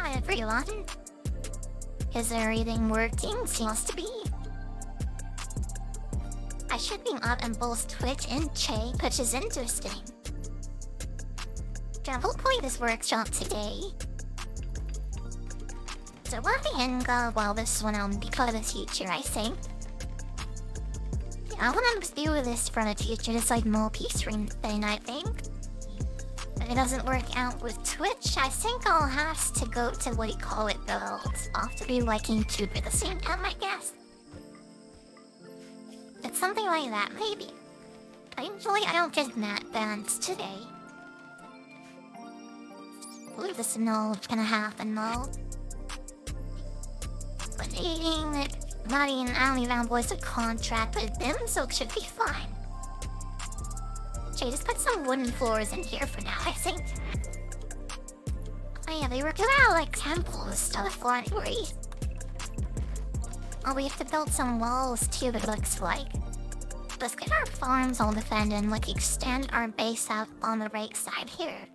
Hi everyone. Is everything working? Seems to be. I should be up on both Twitch and Che, which is interesting. Yeah, we'll play this workshop today. So let me end well this one because of the future, I think. Yeah, I want to do this for the future, this like multi-stream thing, I think. If it doesn't work out with Twitch, I think I'll have to go to what you call it though. I'll have to be like YouTube at the same time, I guess. It's something like that, maybe. Usually I don't get that bans today. I believe this is gonna happen though. But eating it, not even, I don't even voice a contract with them, so it should be fine. Jay, just put some wooden floors in here for now, I think. Oh yeah, they were giving out like temples stuff, aren't we? Oh, we have to build some walls too, it looks like. Let's get our farms all defended and like extend our base out on the right side here.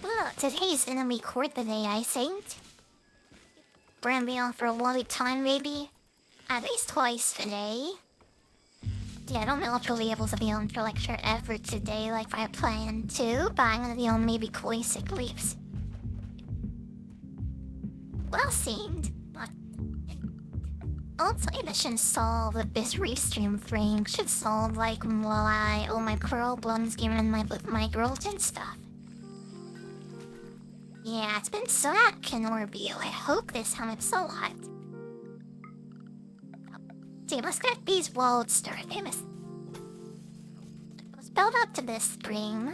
Well, today's gonna be court the day, I think. We're gonna be on for a long time, maybe. At least twice today. Yeah, I don't know if we'll be able to be on for lecture ever today like I planned to, but I'm gonna be on maybe sick leaves. Well seemed. I'll tell you this should solve this restream frame. Should solve like while my problems given my growth and stuff. Yeah, it's been so Orbeal. I hope this time it's so hot. See, let's get these walls started. Let's build up to this spring.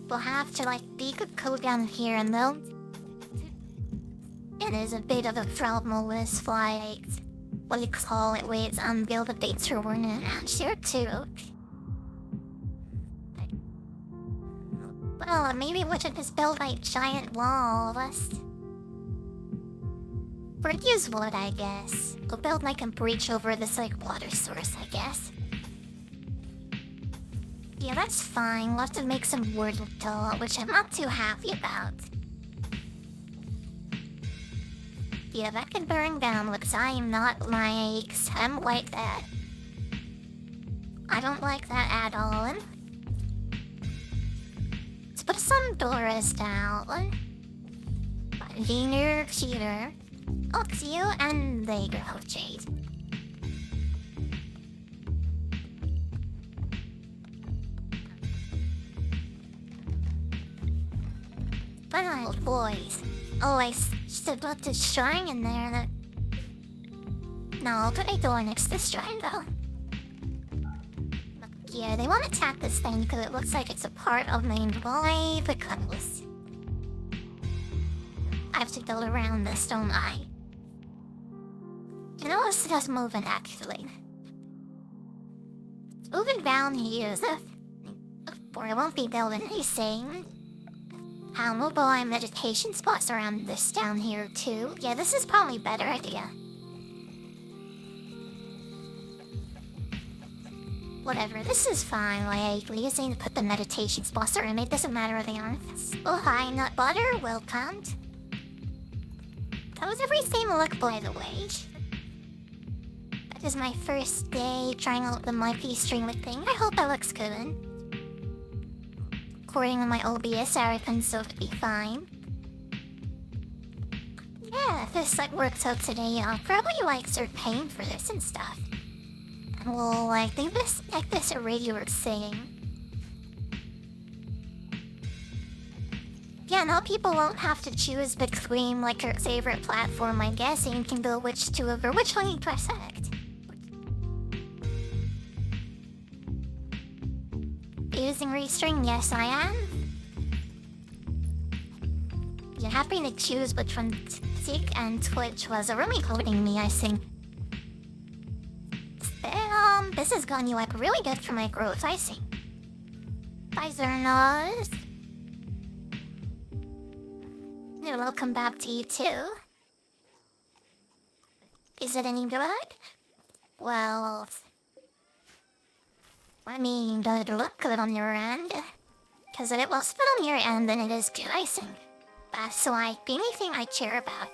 We'll have to like dig a code down here and they'll... It is a bit of a problem with like... What do you call it? Wait, build updates for Warner around here too. Well, maybe we should just build like giant walls. For use wood, I guess. We'll build like a breach over this like water source, I guess. Yeah, that's fine. We'll have to make some wood though, which I'm not too happy about. Yeah, that can burn down because I'm not like... I'm like that. I don't like that at all. Let's put some doors down. Dinner, cheater. Oh, it's you and they go, Jade. Oh, boys. Oh, I still got the shrine in there. No, I'll put a door next to the shrine though. Yeah, they won't attack this thing because it looks like it's a part of main boy, but Cannibals. I have to build around this, don't I? You know, let's just move it actually. Moving down here, or I won't be building anything. How mobile meditation spots around this down here too. Yeah, this is probably a better idea. Whatever, this is fine. Like, we just need to put the meditation spots around. It doesn't matter where they are. Oh, hi, Nut Butter. Welcome. How does everything look, by the way? That is my first day trying out the multi-streamer thing. I hope that looks good. According to my OBS, everything's so to be fine. Yeah, if this like works out today, I'll probably like start paying for this and stuff. And we'll like make this a regular thing. Yeah, now people won't have to choose between like their favorite platform, I guess, and you can go which one you select. Using Restring, yes I am. You're happy to choose which one Tick and Twitch was really coding me, I think. This has gone you like really good for my growth, I see. Bye, Zernos. Welcome back to you too. Is it any good? Well... I mean, does it look good on your end? Because it will spit on your end than it is de-icing. That's like the only thing I care about.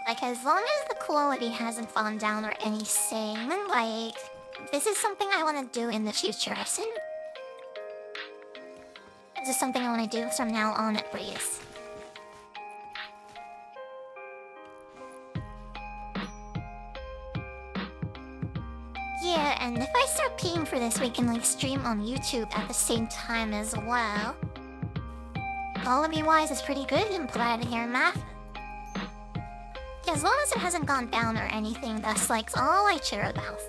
Like, as long as the quality hasn't fallen down or anything, like, this is something I want to do in the future, I think. This is something I want to do from now on at least. Yeah, and if I start paying for this, we can like stream on YouTube at the same time as well. Quality-wise, it's pretty good in Plaid here, math. Yeah, as long as it hasn't gone down or anything, that's like all I care about.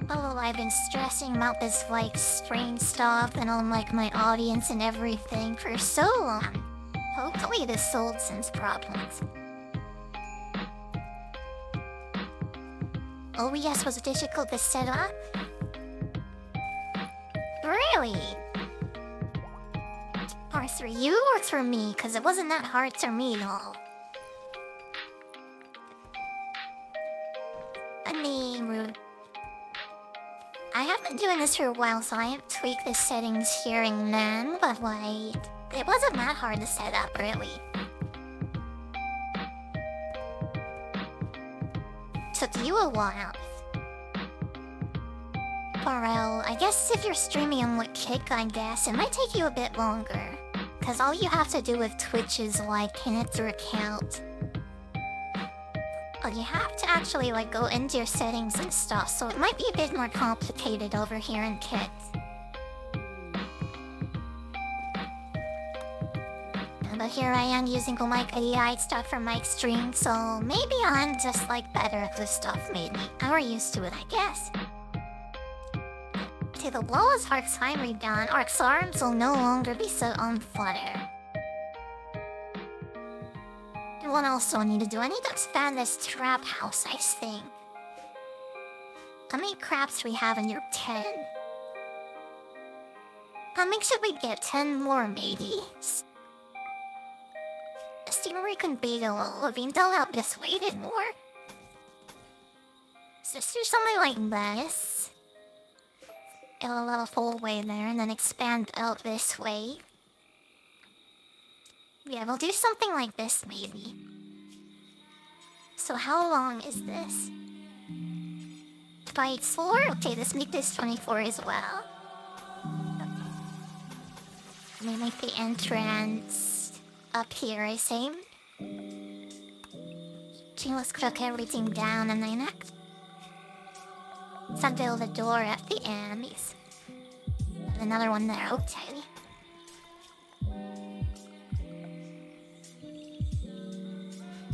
Oh, I've been stressing about this like strange stuff and on like my audience and everything for so long. Hopefully this solved Sim's problems. OBS was difficult to set up? Really? Hard for you or for me? Cause it wasn't that hard for me at all. I mean, rude. I have been doing this for a while, so I have tweaked the settings here and then, but like, it wasn't that hard to set up, really. Took you a while. Well, I guess if you're streaming on what Kick, I guess, it might take you a bit longer. Cause all you have to do with Twitch is like connect your account. Well, you have to actually like go into your settings and stuff, so it might be a bit more complicated over here in Kick. But here I am using all my AI stuff from my stream, so maybe I'm just like better at this stuff maybe. Or used to it, I guess. To the lowest Ark's time rebound, Ark's arms will no longer be so on flutter. What else do I need to do? I need to expand this trap house, I think. How many crabs do we have in your 10? How many should we get? 10 more, maybe? Steamery can beat a little. I mean, they'll have dissuaded more. So let's do something like this. It'll let a full way there, and then expand out this way. Yeah, we'll do something like this, maybe. So how long is this? By 4? Okay, let's make this 24 as well. Let me make the entrance up here, I say. Let's cook everything down and then build a door at the end. And another one there, okay.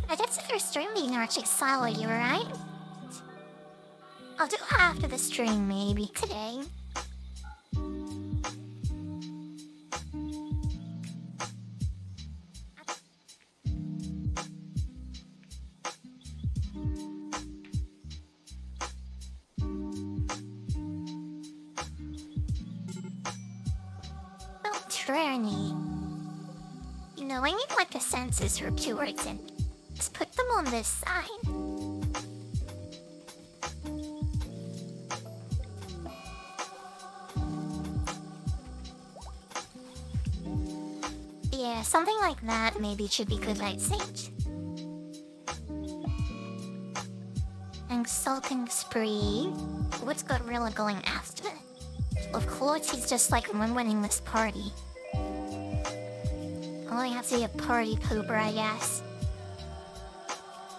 I guess if you're streaming, you're actually solid, you right? I'll do it after the stream, maybe. Today. Well, Trarny. You know, I need like the senses for keywords and let's put them on this side. Yeah, something like that maybe should be good, I'd say. Insulting spree. What's got really going after it? Of course, he's just like winning this party. I only have to be a party pooper, I guess.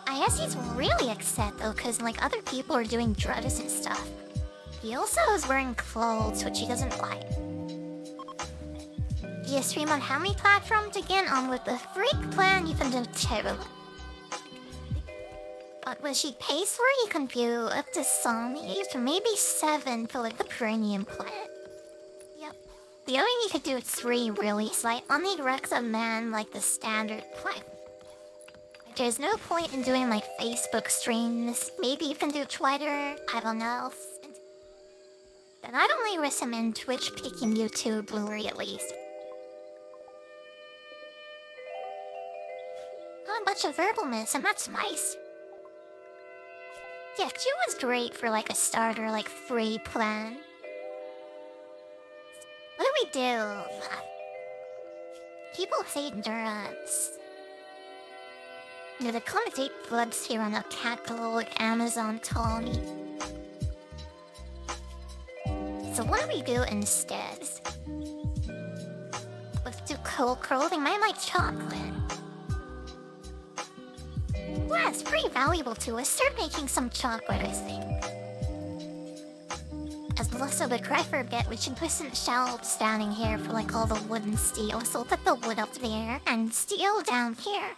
I guess he's really upset though, cause like other people are doing drugs and stuff. He also is wearing clothes, which he doesn't like. You stream on how many platforms again? On with the freak plan, you can do terrible. But when she pays for it, you can view up to some, maybe 7 for like the premium plan. Yep. The only you could do is 3 really, so I only recommend like the standard plan. There's no point in doing like Facebook streams. Maybe you can do Twitter, I don't know. But I'd only recommend Twitch picking YouTube Blu-ray at least. Not much of verbal miss, and that's nice. Yeah, Q was great for like a starter, like free plan. What do we do? People hate endurance. You know, the commentate floods here on the Catgirl with Amazon Tawny. So what do we do instead? Let's do cold clothing. I like chocolate. Yeah, it's pretty valuable to us. Start making some chocolate, I think. As also, but I forget, we should put some shelves standing here for like all the wood and steel. So we'll put the wood up there and steel down here.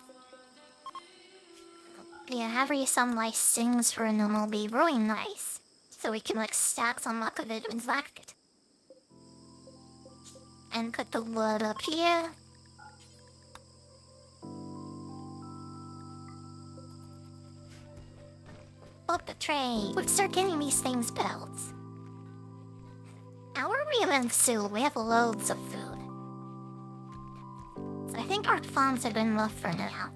Yeah, having some nice things for them will be really nice. So we can like stack some up of it and stack it. And put the wood up here. Up the tray. Let's start getting these things built. How are we even soon? We have loads of food. So I think our farms are good enough for now.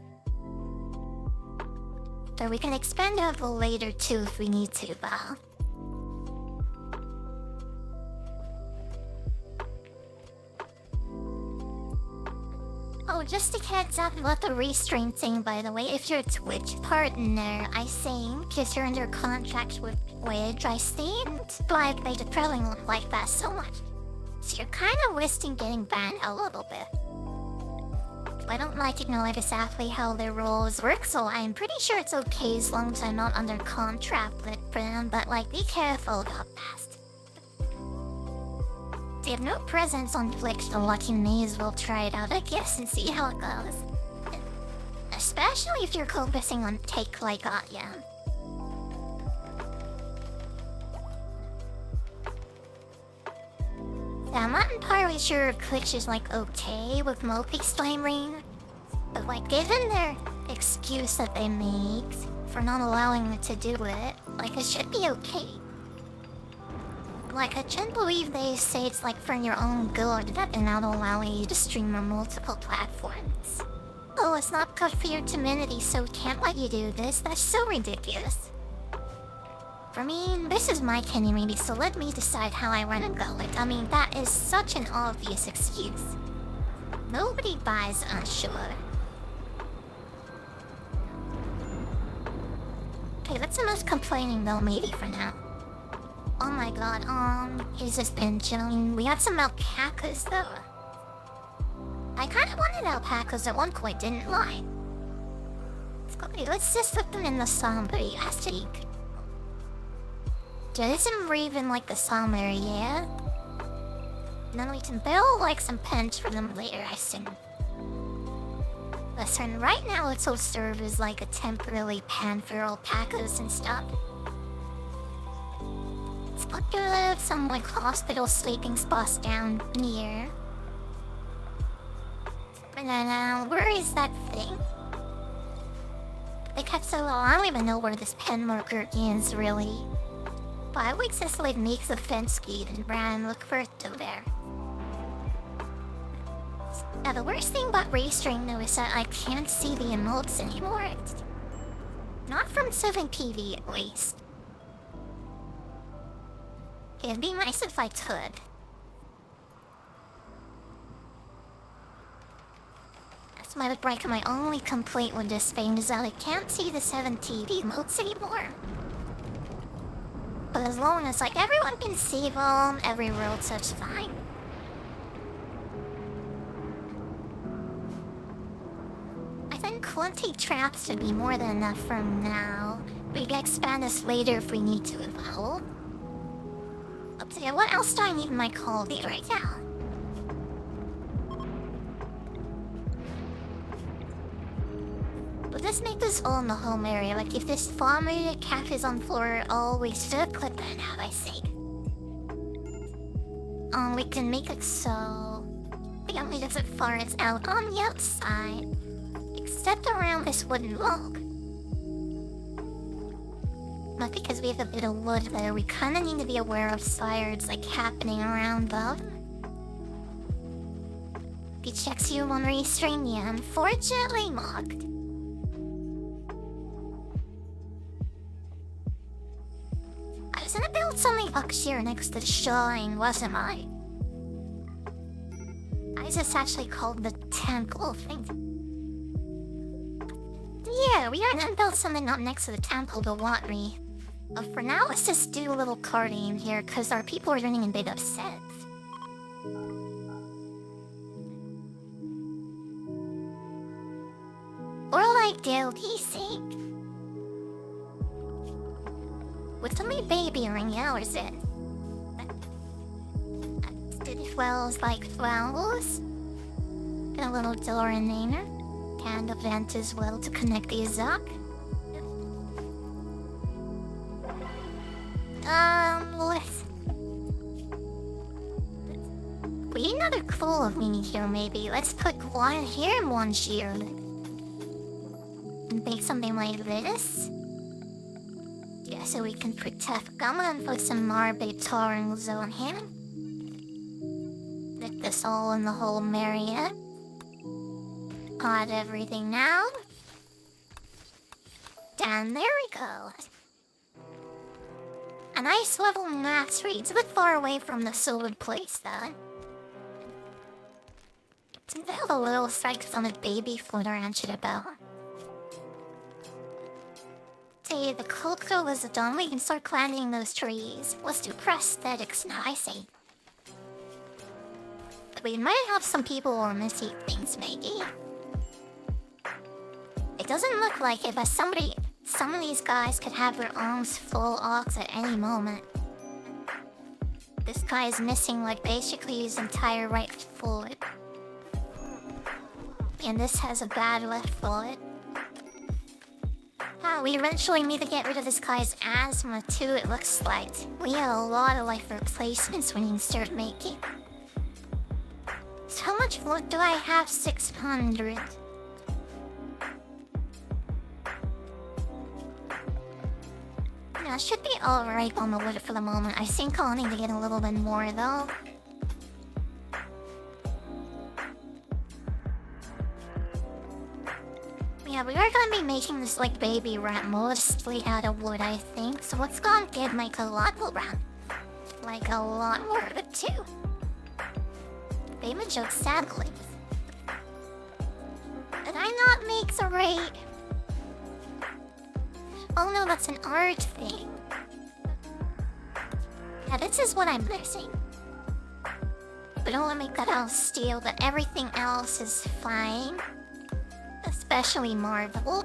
So we can expand it later too if we need to, though. Oh, just a heads up about the restream thing, by the way. If you're a Twitch partner, I think, because you're under contract with Twitch, I think, like, they deploying like that so much. So you're kind of risking getting banned a little bit. I don't like to know exactly how their rules work, so I'm pretty sure it's okay as long as I'm not under contract with them, but like, be careful about that. They have no presence on Twitch, the lucky maze will try it out, I guess, and see how it goes. Especially if you're focusing on take like I am. Yeah, I'm not entirely sure if Twitch is like okay with multi-streaming, but like given their excuse that they make for not allowing me to do it, like it should be okay. Like, I can't believe they say it's like for your own good that they're not allowing you to stream on multiple platforms. Oh, it's not good for your community, so we can't let you do this. That's so ridiculous. I mean, this is my community, so let me decide how I want to go it. I mean, that is such an obvious excuse. Nobody buys unsure. Okay, that's the most complaining though, maybe for now. Oh my god, here's this pendulum. We have some alpacas though. I kinda wanted alpacas at one point, didn't lie. Okay, let's just put them in the summary, I think. There isn't even like the summary, yeah? And then we can build like some pens for them later, I think. Listen, right now it'll serve as like a temporary pen for alpacas and stuff. Let's put some like hospital sleeping spots down here. And then, where is that thing? They kept so long, I don't even know where this pen marker is, really. But I would just like make the fence gate and ran look for it over there. Now the worst thing about Raystream though is that I can't see the emotes anymore. Not from 7PV at least. It'd be nice if I could. That's my only complaint with this thing is that I can't see the 7TV emotes anymore. But as long as like everyone can see them, every world, so it's fine. I think 20 traps should be more than enough for now. We can expand this later if we need to evolve. Okay, what else do I need in my colony right now? Will this make this all in the home area? Like if this farm area cap is on floor, we should clip that out, I think. We can make it so the only does it far as out on the outside. Except around this wooden log. Not because we have a bit of wood there, we kinda need to be aware of fires like happening around them. He checks you on Restream, yeah, unfortunately mocked. wasn't about something up here next to the shrine, wasn't I? I just actually called the temple thing. Yeah, we are about something up next to the temple, don't worry. But for now, let's just do a little carting here, cause our people are running a bit upset. Or like guilty sake. What's my baby ring hours in? Did it wells like flowers? And a little door in there. And a vent as well to connect these up. Let's... We need another claw of me here, maybe. Let's put one here and one here. And make something like this. Yeah, so we can protect them and put some Marbate Torrings on here. Put this all in the whole area. Add everything now. And there we go. A nice level max rate. It's a bit far away from the solar place, though. Seems to have a little strikes on the baby floater answered about. Say, the cocoa was done, we can start planting those trees. Let's do prosthetics now, I say. But we might have some people or missing things, maybe. It doesn't look like it, but some of these guys could have their arms full ox at any moment. This guy is missing like basically his entire right foot. And this has a bad left foot. We eventually need to get rid of this guy's asthma too, it looks like. We have a lot of life replacements we need to start making. So how much wood do I have? 600. Yeah, should be alright on the wood for the moment. I think I'll need to get a little bit more though. Yeah, we are gonna be making this like baby rat mostly out of wood, I think. So let's go and get like a lot more rat. Like a lot more of it too. Baby joke sadly. Did I not make the right? Oh no, that's an art thing. Yeah, this is what I'm missing. But don't let me make that out of steel, but everything else is fine. Especially Marvel.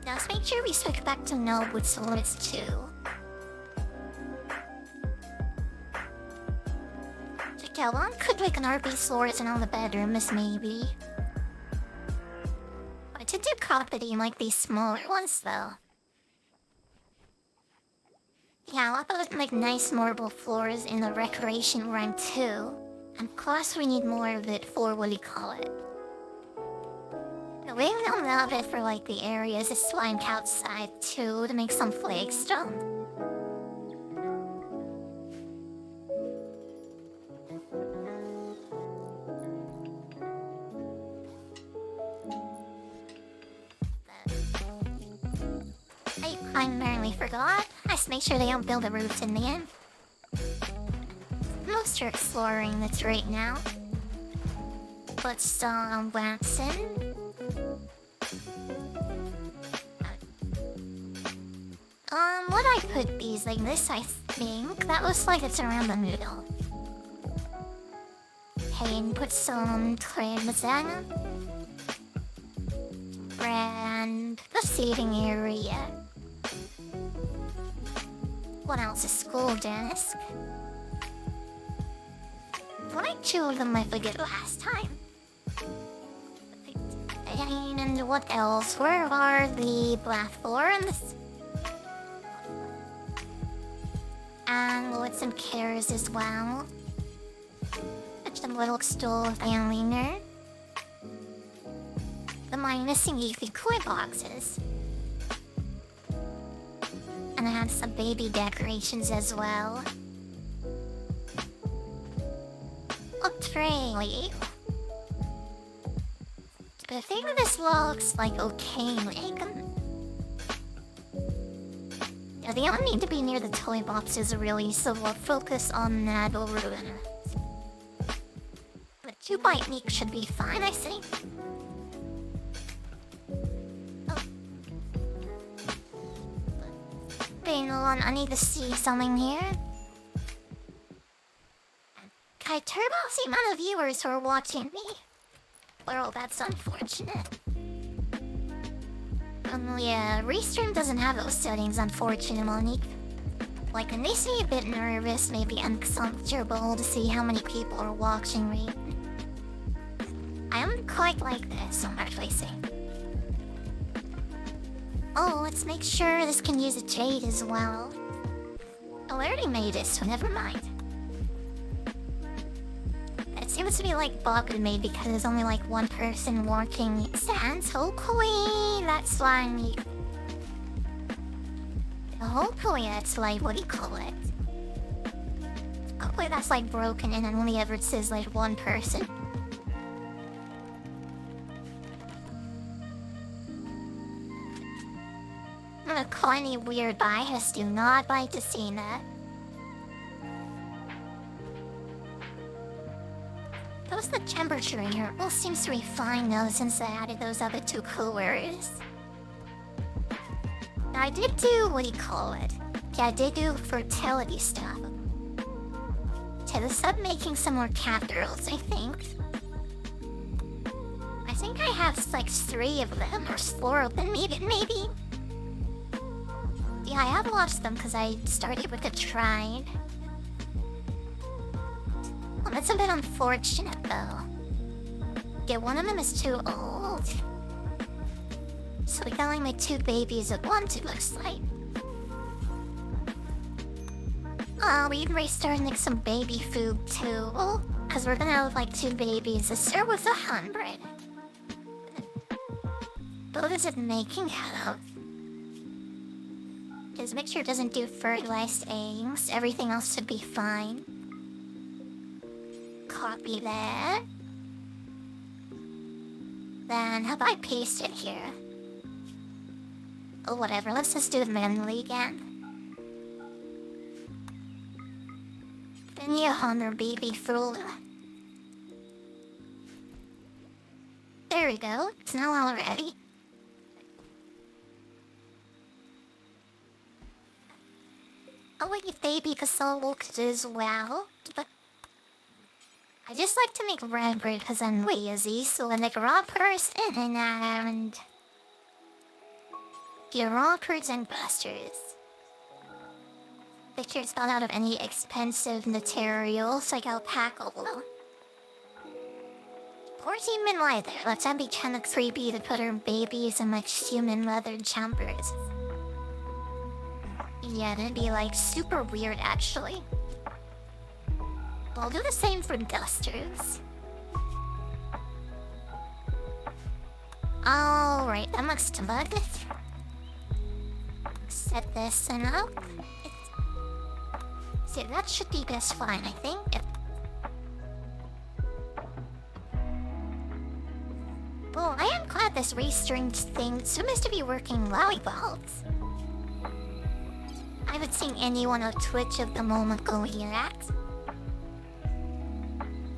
Now let's make sure we switch back to no with swords too. Yeah, one could make an RP swords in all the bedrooms, maybe. I did do carpeting like these smaller ones though. Yeah, I'll put like nice marble floors in the recreation room too. And plus we need more of it for what do you call it? We don't have it for like the areas is slimed outside too to make some flagstone. I primarily forgot. I just make sure they don't build the roofs in the end. Most are exploring this right now. But some waxing. What I put these like this, I think. That looks like it's around the middle. Okay, and put some clams in. And the seating area. What else? A school desk. What I chewed them I forget last time. And what else? Where are the platforms? And with some chairs as well. Put some little stool down there. The missing leafy toy boxes. And I have some baby decorations as well. A tray. But I think this looks like okay, like. Yeah, they don't need to be near the toy boxes really, so we'll focus on that over there. The 2-bite meat should be fine, I think. Oh. Wait, hold on, I need to see something here. Can I turn off the amount of viewers who are watching me? Well, that's unfortunate. Yeah, Restream doesn't have those settings, unfortunately. Like, it makes me a bit nervous, maybe uncomfortable to see how many people are watching me. I am quite like this, I'm actually saying. Oh, let's make sure this can use a jade as well. Oh, I already made it, so never mind. It seems to be like bugged made because there's only like one person working sans. Hopefully that's fine. Hopefully that's like, what do you call it? Hopefully that's like broken and only ever says like one person. I'm gonna call any weird bias, do not like to see that. How's the temperature in here? Well, seems to be fine though since I added those other 2 coolers. Now I did do, what do you call it? Yeah, I did do fertility stuff. Okay, let's up making some more Catgirls, I think. I think I have like 3 of them, or 4 of them, maybe. Yeah, I have lost them because I started with a tribe. Well, that's a bit unfortunate, though. Yeah, one of them is too old. So we got like my 2 babies at once, it looks like. Oh, we can restart like some baby food, too. Because we're gonna have like 2 babies. This start with 100. But what is it making out of? Just make sure it doesn't do fertilized eggs. Everything else should be fine. Copy that. Then how about I paste it here? Oh, whatever. Let's just do it manually again. Then you honor baby fool. There we go. It's now all ready. I'll leave baby Casalux as well. But I just like to make red bread because I'm lazy, so I make raw person and your raw birds and busters. Make sure it's not out of any expensive materials like alpaca wool. Poor human lie there. Let's not be kinda creepy to put our babies in like human leather jumpers. Yeah, that'd be like super weird actually. I'll do the same for dusters. Alright, that looks good. Set this one up. See, that should be just fine, I think. Well, I am glad this restringed thing seems to be working lollipops. I haven't seen anyone on Twitch at the moment go here at.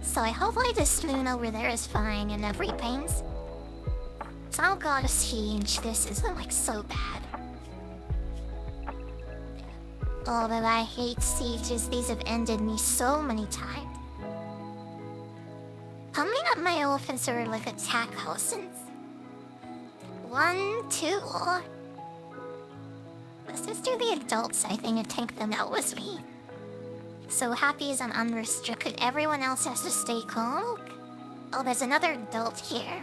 So I hope like the spoon over there is fine and everything. Oh god, a siege. This isn't like so bad. Oh, but I hate sieges. These have ended me so many times. How many of my elephants are like attack houses? 1, 2. Let's just do the adults, I think, and take them out with me. So happy as I'm unrestricted, everyone else has to stay calm. Oh, there's another adult here.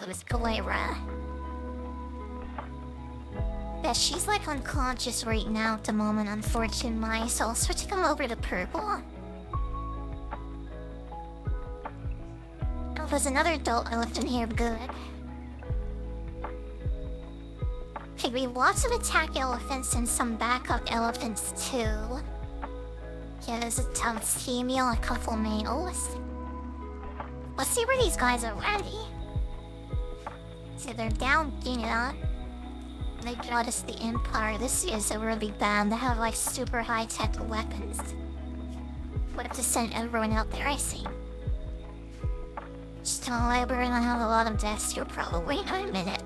It was Galera. Yeah, she's like unconscious right now at the moment, unfortunately, so I'll switch them over to purple. Oh, there's another adult I left in here, good. Okay, we have lots of attack elephants and some backup elephants too. Yeah, there's a ton of female, a couple males. Let's see where these guys are ready. So they're down, you know. they brought us the Empire. This is a really bad. They have like super high-tech weapons. Would have to send everyone out there, I see. Just tell me we're gonna have a lot of deaths here probably in a minute.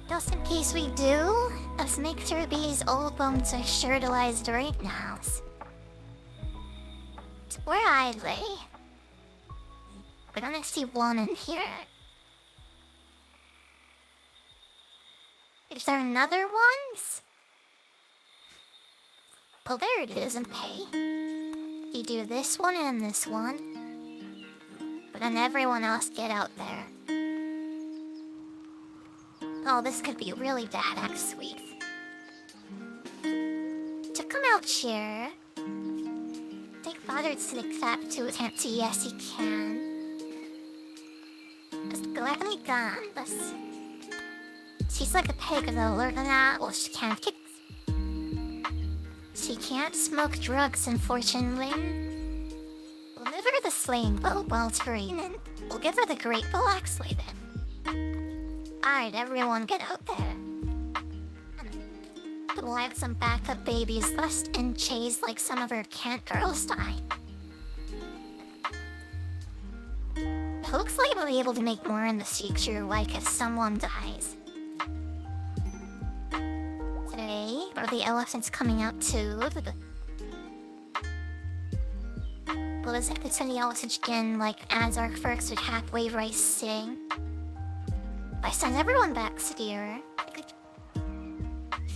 Just in case we do, let's make sure these old bones are fertilized right now. Where are they? We're gonna see one in here. Is there another one? Oh, there it is, okay. You do this one and this one. But then everyone else get out there. Oh, this could be really bad, actually. To come out here. Take father to the clap to attempt to yes you can. Just go ahead and gun. She's like a pig though, learn that. Well, she can't kick. She can't smoke drugs, unfortunately. We'll give her the slaying bow while it's free, and we'll give her the grateful axe then. Alright, everyone get out there. We'll have some backup babies left in chase like some of her Catgirl style. Looks like we'll be able to make more in the future, like if someone dies. Today, are the elephants coming out too? Well, is it the elephants again, like as our first with halfway rice sing? I send everyone back to here.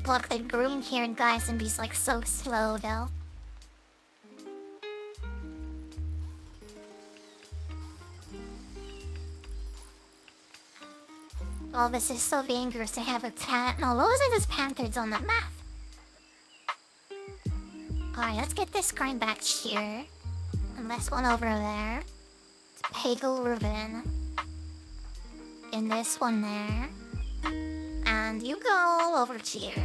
Look, the green-haired guys and bees like so slow though. Oh, this is so dangerous to have a cat. No, those are just panthers on the map. Alright, let's get this crime back here. And this one over there. It's Pagel Reuben. And this one there. And you go over here.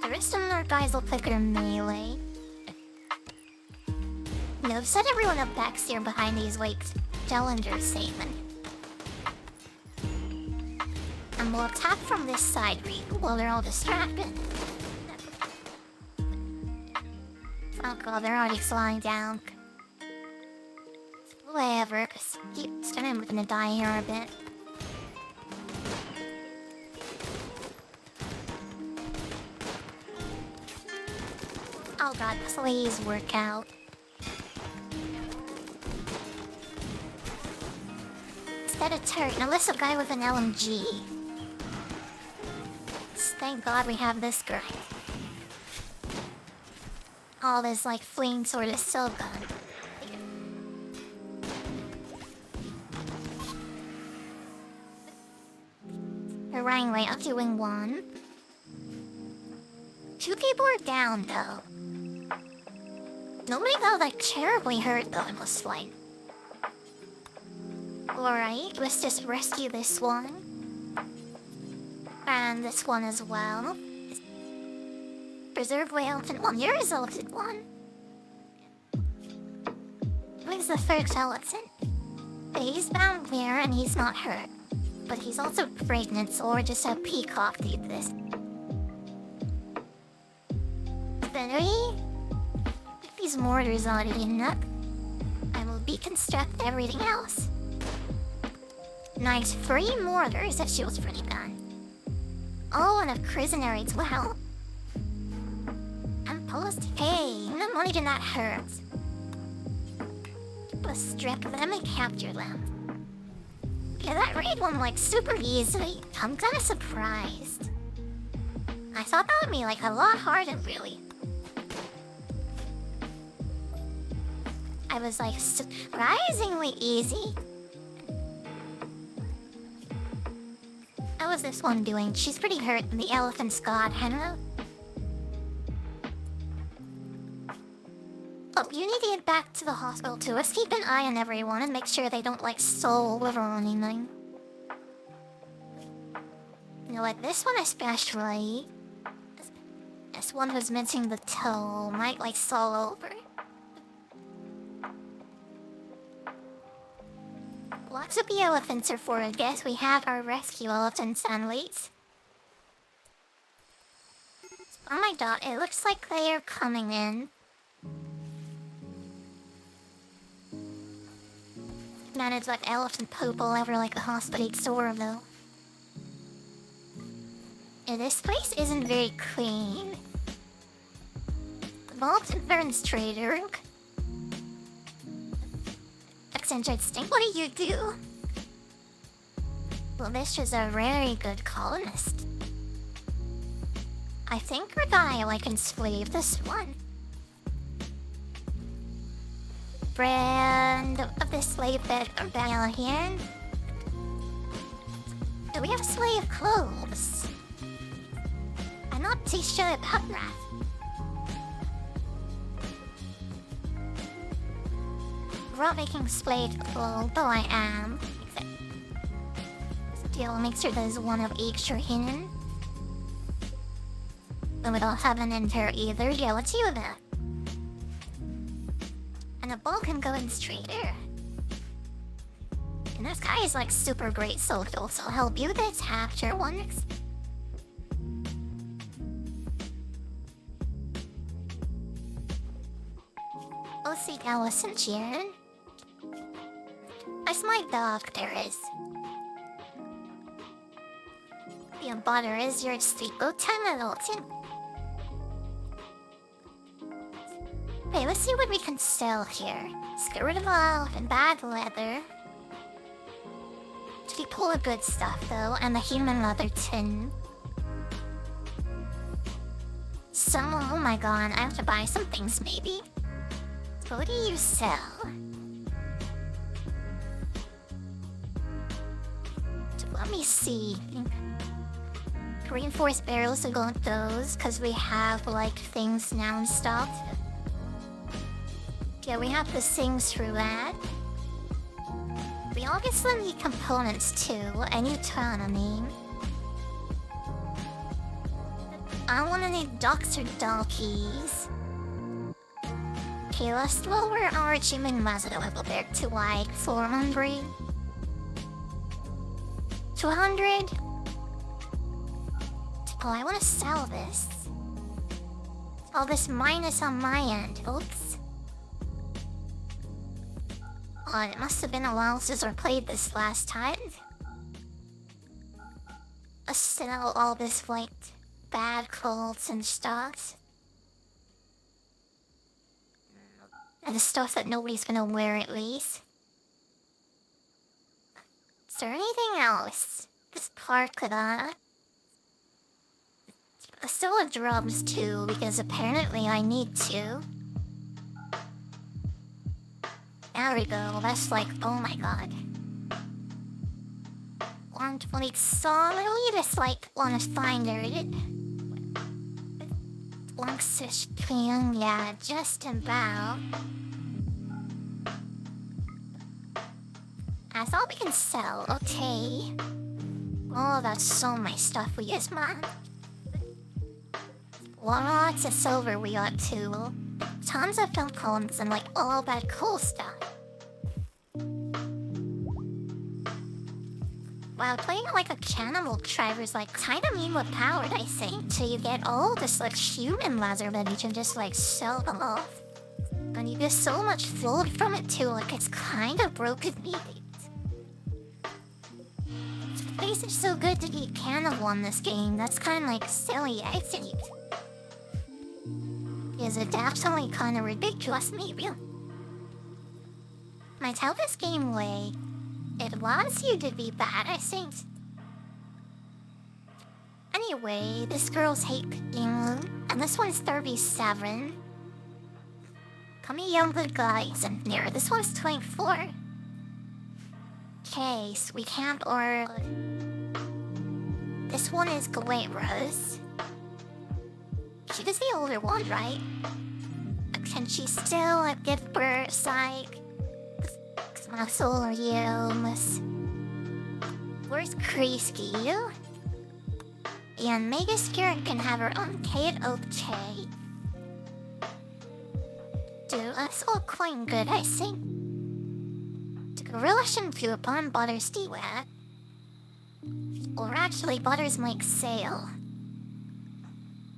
The rest of our guys will pick their melee. No, set everyone up back here behind these like challenger statement. And we'll attack from this side while they're all distracted. Oh god, they're already flying down. Whatever, cause I'm gonna die here a bit. Oh god, please work out. Instead of turret, now this is a guy with an LMG. Thank god we have this guy. All this like flame sword is so good. We're running right up to wing 1. 2 people are down though. Nobody got like terribly hurt though, it looks like. Alright, let's just rescue this one. And this one as well. Preserve way elephant 1. You're his elephant 1. Who's the first elephant? He's bound here and he's not hurt. But he's also pregnant, so we're just a peacock to eat this. Three. Put these mortars on it enough. I will deconstruct everything else. Nice 3 mortars, that feels pretty good. Oh, and a prisoner as well. And post. Hey, not only did that hurt. Let's strip them and capture them. Yeah, that raid went like super easily. I'm kinda surprised. I thought that would be like a lot harder, really. I was like surprisingly easy. How was this one doing? She's pretty hurt. The elephant's god, Henry. Oh, you need to get back to the hospital too. Let's keep an eye on everyone and make sure they don't like soul liver or anything. You know, like this one especially. This one who's missing the toe might like soul over. Lots of the elephants are for a guess. We have our rescue elephants and leads. Oh my god, it looks like they are coming in. Man, it's like elephant poop all over like a hospital store though. Yeah, this place isn't very clean. The bulbs and ferns trader. Eccentric stink, what do you do? Well, this is a very good colonist. I think we're gonna like enslave this one. Brand of the slave that are down here. Do we have slave clothes? I'm not too sure about that. We're not making slave clothes, though I am. Still, make sure there's one of each hidden. But we don't have an enter either. Yeah, let's do that. And the ball can go in straighter. And this guy is like super great social, so I'll help you with this after once. Oh, see, Allison Sheeran. That's my dog, there is. The butter is your sweet lieutenant, Alton. Okay, let's see what we can sell here. Let's get rid of all and bad leather. Keep all the good stuff though, and the human leather tin. So, oh my god, I have to buy some things maybe. So what do you sell? So let me see. Reinforced barrels, we got those, because we have like things now in stock. Yeah, we have the things through that. We obviously need components too, a new autonomy. I wanna need Dr. Donkeys. Okay, let's lower our achievement master level there to like 400. 200? Oh, I wanna sell this. Oh, this minus on my end, oops. Oh, it must have been a while since I played this last time. Let's sell all this like bad clothes and stuff. And the stuff that nobody's gonna wear at least. Is there anything else? Just park that. Let's sell the drums too, because apparently I need to. There we go, that's like, oh my god. 120, so really just like wanna find it. 116, yeah, just about. That's all we can sell, okay. Oh, that's so much stuff we use, man. Lots of silver we got too. Tons of film columns and like all that cool stuff. Wow, playing like a cannibal tribe is like kinda mean with power, I think. So you get all this like human laser that you can just like sell them off. And you get so much food from it too, like it's kinda broken meat. The place is so good to be cannibal in this game, that's kinda like silly, I think. Is it definitely kinda ridiculous, maybe? Might tell this game way. It wants you to be bad, I think. Anyway, this girl's hate picking, and this one's 37. Come here, young good guys, and near this one's 24. Okay, so we can't order. This one is Galera's. She is the older one, right? Can she still give birth, like... My solar yums. Where's Kreisky? And Mega Spirit can have her own Kate okay. Dude, that's all quite good, I think. Gorilla shouldn't poop on Butter's D-Wag. Or actually, Butter's Mike's Sale.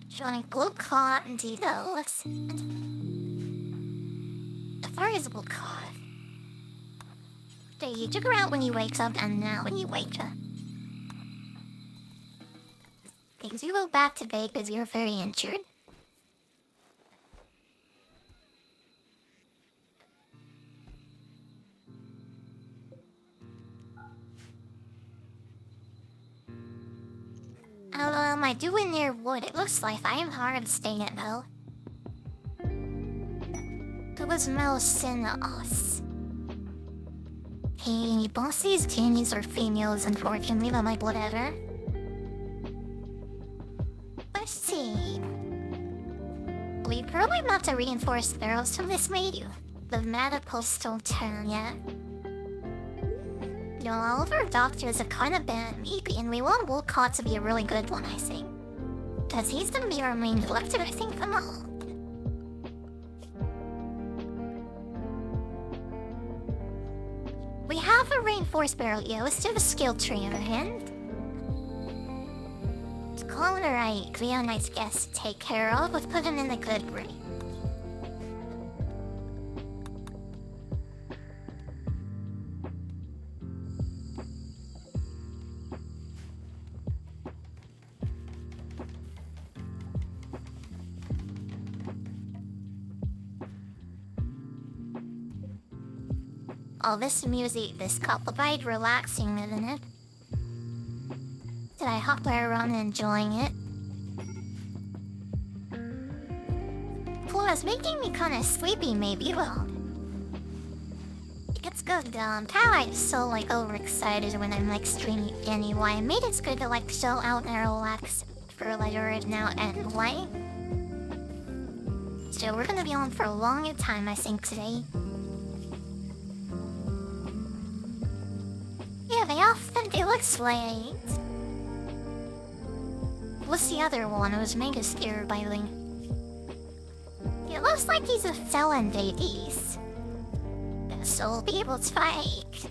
Johnny Blue Cotton Deluxe. The fires will cough. You took her out when you wakes up, and now when you wake up. Things you go back to bed because you're very injured. How am I doing near wood? It looks like I am hard staying at though. It was mouse in us. Hey, bosses, teenies, or females, unfortunately, but like whatever. Let's see. We probably not to reinforce barrels to mislead you. The meta postal turn, yeah? No, all of our doctors are kinda bad maybe, and we want Wolcott to be a really good one, I think. Cause he's gonna be our main collector, I think, from all. We have a reinforced barrel, yeah, let's do the skill tree in our hand. To call it a real nice guest to take care of, let's put him in the good brain. Oh, this music, this coupled relaxing, isn't it? Did I hop around enjoying it? Plus, making me kinda sleepy maybe, well. It's good, how I'm so like overexcited when I'm like streaming anyway. I made it good to like chill out and relax for like right now anyway. So we're gonna be on for a long time, I think, today. Yeah, they often do look slight. What's the other one? It was mega scared by Link. It looks like he's a felon, babies. So we'll be able to fight.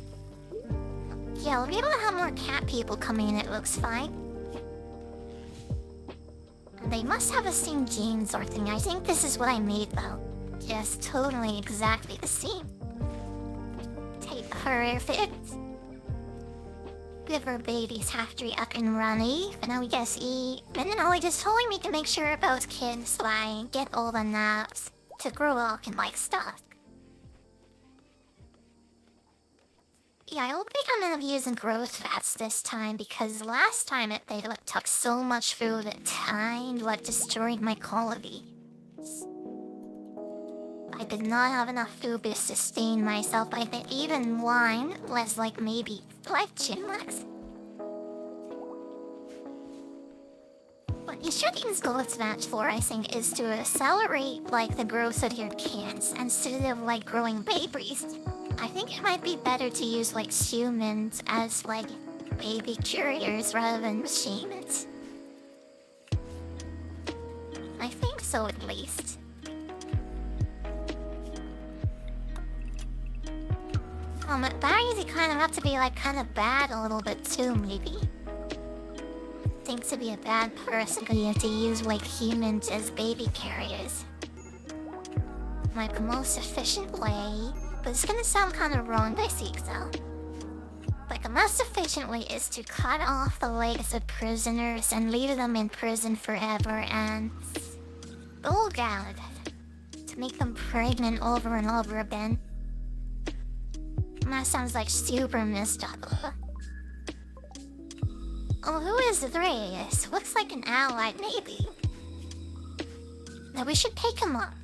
Yeah, we'll be able to have more cat people coming in, it looks fine. They must have the same genes or thing. I think this is what I made though. Yes, totally exactly the same. Take perfect. Give our babies have to be up and running. But now we guess eat. And then Ollie just told me to make sure about kids, like, get all the naps to grow up and like stuff. Yeah, I hope they come in using growth fats this time because last time they like, took so much food at time, like destroying my quality. I did not have enough food to sustain myself. I think even wine was like maybe 5 chinlocks. What you should use growth fats for, I think, is to accelerate like the growth of your cans instead of like growing babies. I think it might be better to use like humans as like baby carriers rather than machines. I think so at least. But berries kind of have to be like kind of bad a little bit too, maybe. Think to be a bad person because you have to use like humans as baby carriers. Like the most efficient way. But it's gonna sound kind of wrong, I think so. But the most efficient way is to cut off the legs of prisoners and leave them in prison forever and... oh god. To make them pregnant over and over again. That sounds like super messed up. Oh, who is this? Looks like an ally, maybe. Now we should pick him up.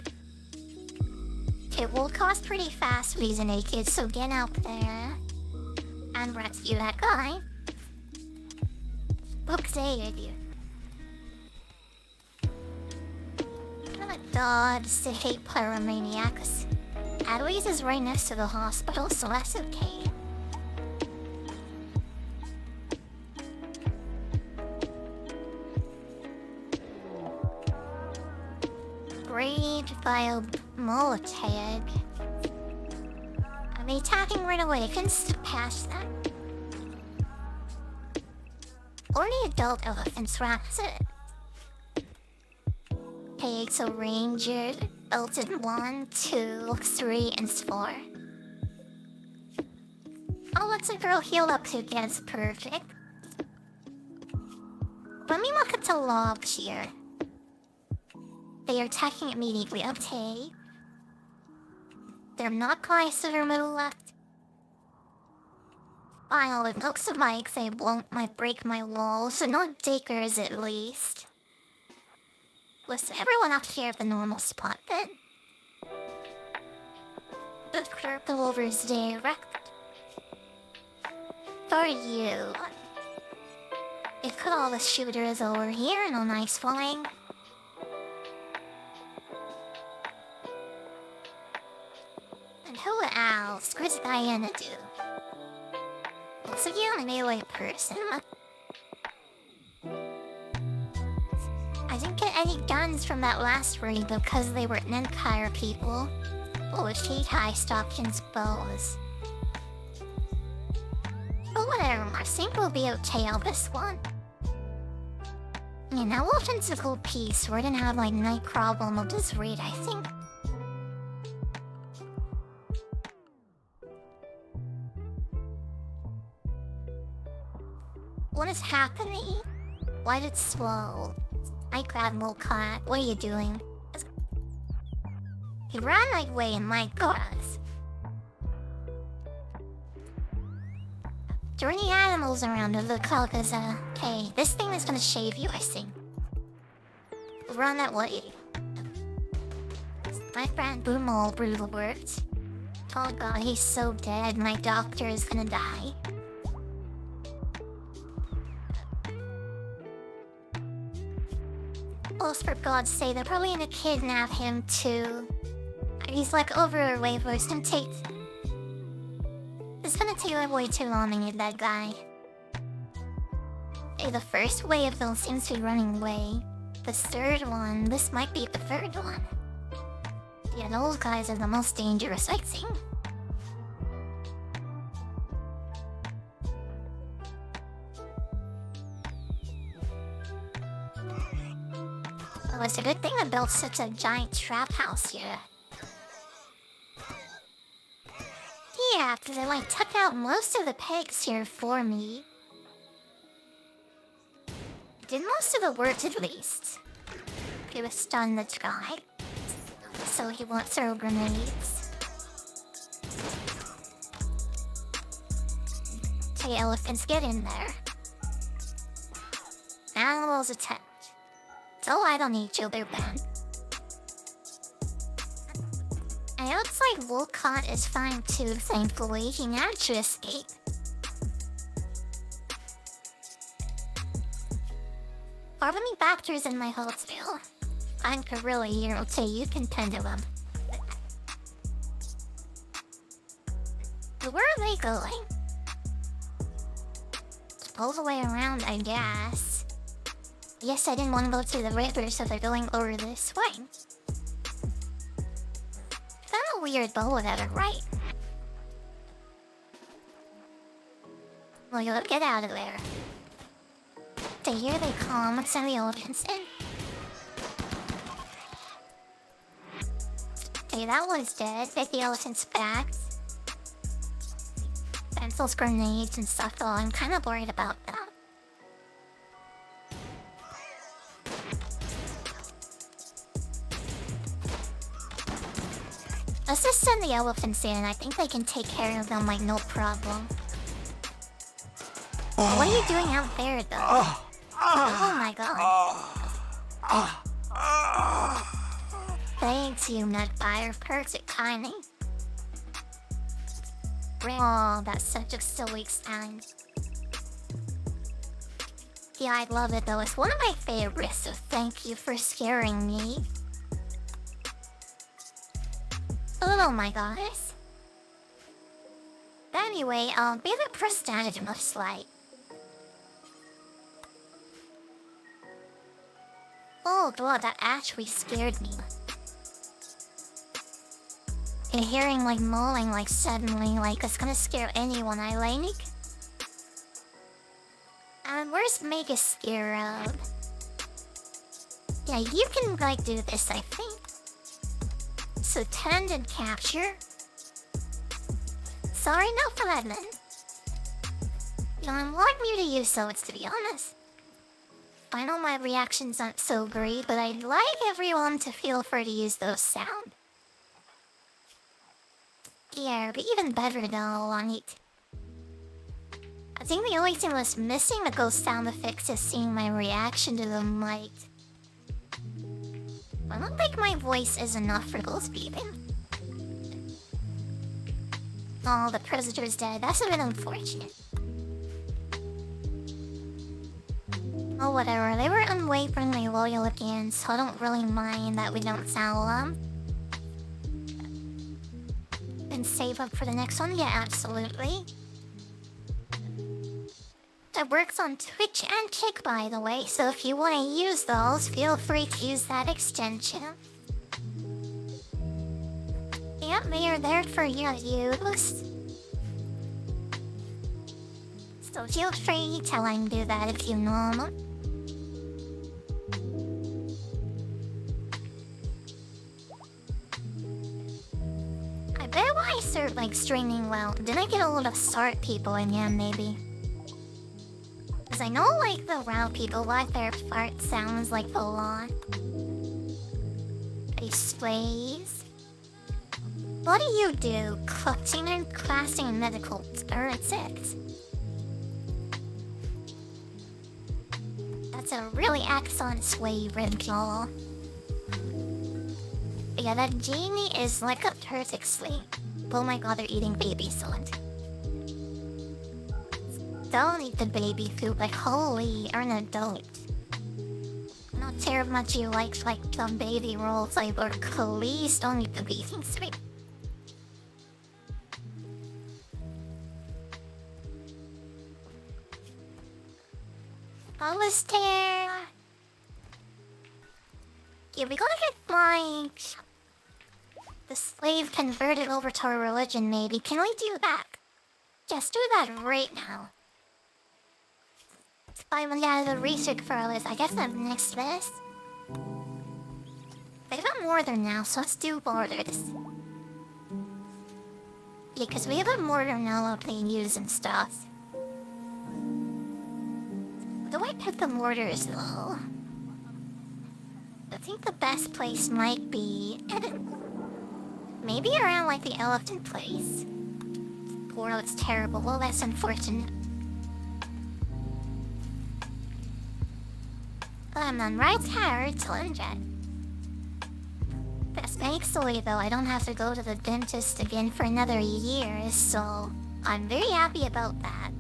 It will cost pretty fast when he's naked, so get out there and rescue that guy. What say you? I'm a dog, city pyromaniacs. Adelaide is right next to the hospital, so that's okay. Great bio Molotag. They attacking right away, couldn't skip past that. Or the adult elephants rats it. Okay, so Ranger, belted 1, 2, 3, and 4. Oh, let's a girl heal up to gets perfect. Let me look at the logs here. They are attacking immediately, okay. They're not close to their middle left. While it looks like they might break my wall, so not takers at least. Listen, everyone up here at the normal spot then. The purple over is direct. For you. It could all the shooters over here and a nice flying. And who else? What's Diana do? Looks like you're a melee person. I didn't get any guns from that last raid because they were Empire people. Oh, she high Stockton's bows. But whatever, I think we'll be okay on this one. Yeah, now we'll physical peace. We're gonna have like no problem with this raid, I think. What is happening? Why did it slow? I grabbed little cat. What are you doing? He ran my way and my gosh. There are any animals around the clock is okay, this thing is gonna shave you, I think. Run that way. My friend Boomo brutal worked. Oh god, he's so dead, my doctor is gonna die. Oh, for God's sake, they're probably gonna kidnap him too. He's like over a wave, it's gonna take... It's gonna take like way too long to get that guy. Okay, the first wave though seems to be running away. The third one, this might be the third one. Yeah, those guys are the most dangerous, I think. Oh, it's a good thing I built such a giant trap house here. Yeah, because I like took out most of the pigs here for me. Did most of the work at least. He was stun the guy, so he won't throw grenades. Okay, elephants, get in there. Animals attacked. So I don't need you, they're banned. And it looks like Wolcott is fine too, thankfully. He managed to escape. Are many factors in my health still? I'm Gorilla here, okay, you can tend to them. So where are they going? All the way around, I guess. Yes, I didn't want to go to the river, so they're going over this way. Kind of weird, but whatever, right? Well, you get out of there. Okay, here they come. Let's send the elephants in. Okay, that one's dead. Get the elephants back. Pencils, grenades, and stuff, though. I'm kind of worried about that. Let's just send the elephants in. I think they can take care of them like no problem. What are you doing out there, though? Oh my god. Thanks, you nutfire. Perfect timing. Oh, that's such a silly sound. Yeah, I love it though. It's one of my favorites, so thank you for scaring me. Oh my gosh. Anyway, be the percentage most like. Oh god, that actually scared me. you're hearing like mowing like suddenly, like it's gonna scare anyone I like. Where's Mega Scarab? Yeah, you can like do this, I think. So tend and capture. Sorry, no problem. You don't want me to use swords, to be honest. I know my reactions aren't so great, but I'd like everyone to feel free to use those sounds. Yeah, but even better though, on it. I think the only thing that's missing with those sound effects is seeing my reaction to the mic. I don't think my voice is enough for those beeping. Oh, the prisoner's dead. That's a bit unfortunate. Oh, whatever. They were unwaveringly loyal again, so I don't really mind that we don't sound them. And save up for the next one? Yeah, absolutely. That works on Twitch and Kick, by the way, so if you want to use those, feel free to use that extension. Yep, they are there for your use. So feel free to do that if you know them. I bet why I start streaming well. Did I get a lot of SART people in here, maybe? Because I know the WoW people like their fart sounds like a lot. Displays. What do you do? Clutching and classing medical turrets. That's a really excellent way, Rimworld. Yeah, that genie is like a perfect sleep. Oh my god, they're eating baby salad. Don't eat the baby food, holy, you're an adult. Not care how much you like some baby rolls, or please don't eat the baby food. Alistair! Yeah, we gotta get, the slave converted over to our religion, maybe. Can we do that? Just do that right now. I went out of the research for all this. I guess I'm next best. They've got mortar now, so let's do mortars. Yeah, because we have a mortar now that we use and stuff. Do I pick the mortars though? I think the best place might be... maybe around the elephant place. Poor, it's terrible. Well, that's unfortunate. I'm on right here to Lundred. Thankfully though, I don't have to go to the dentist again for another year, so I'm very happy about that.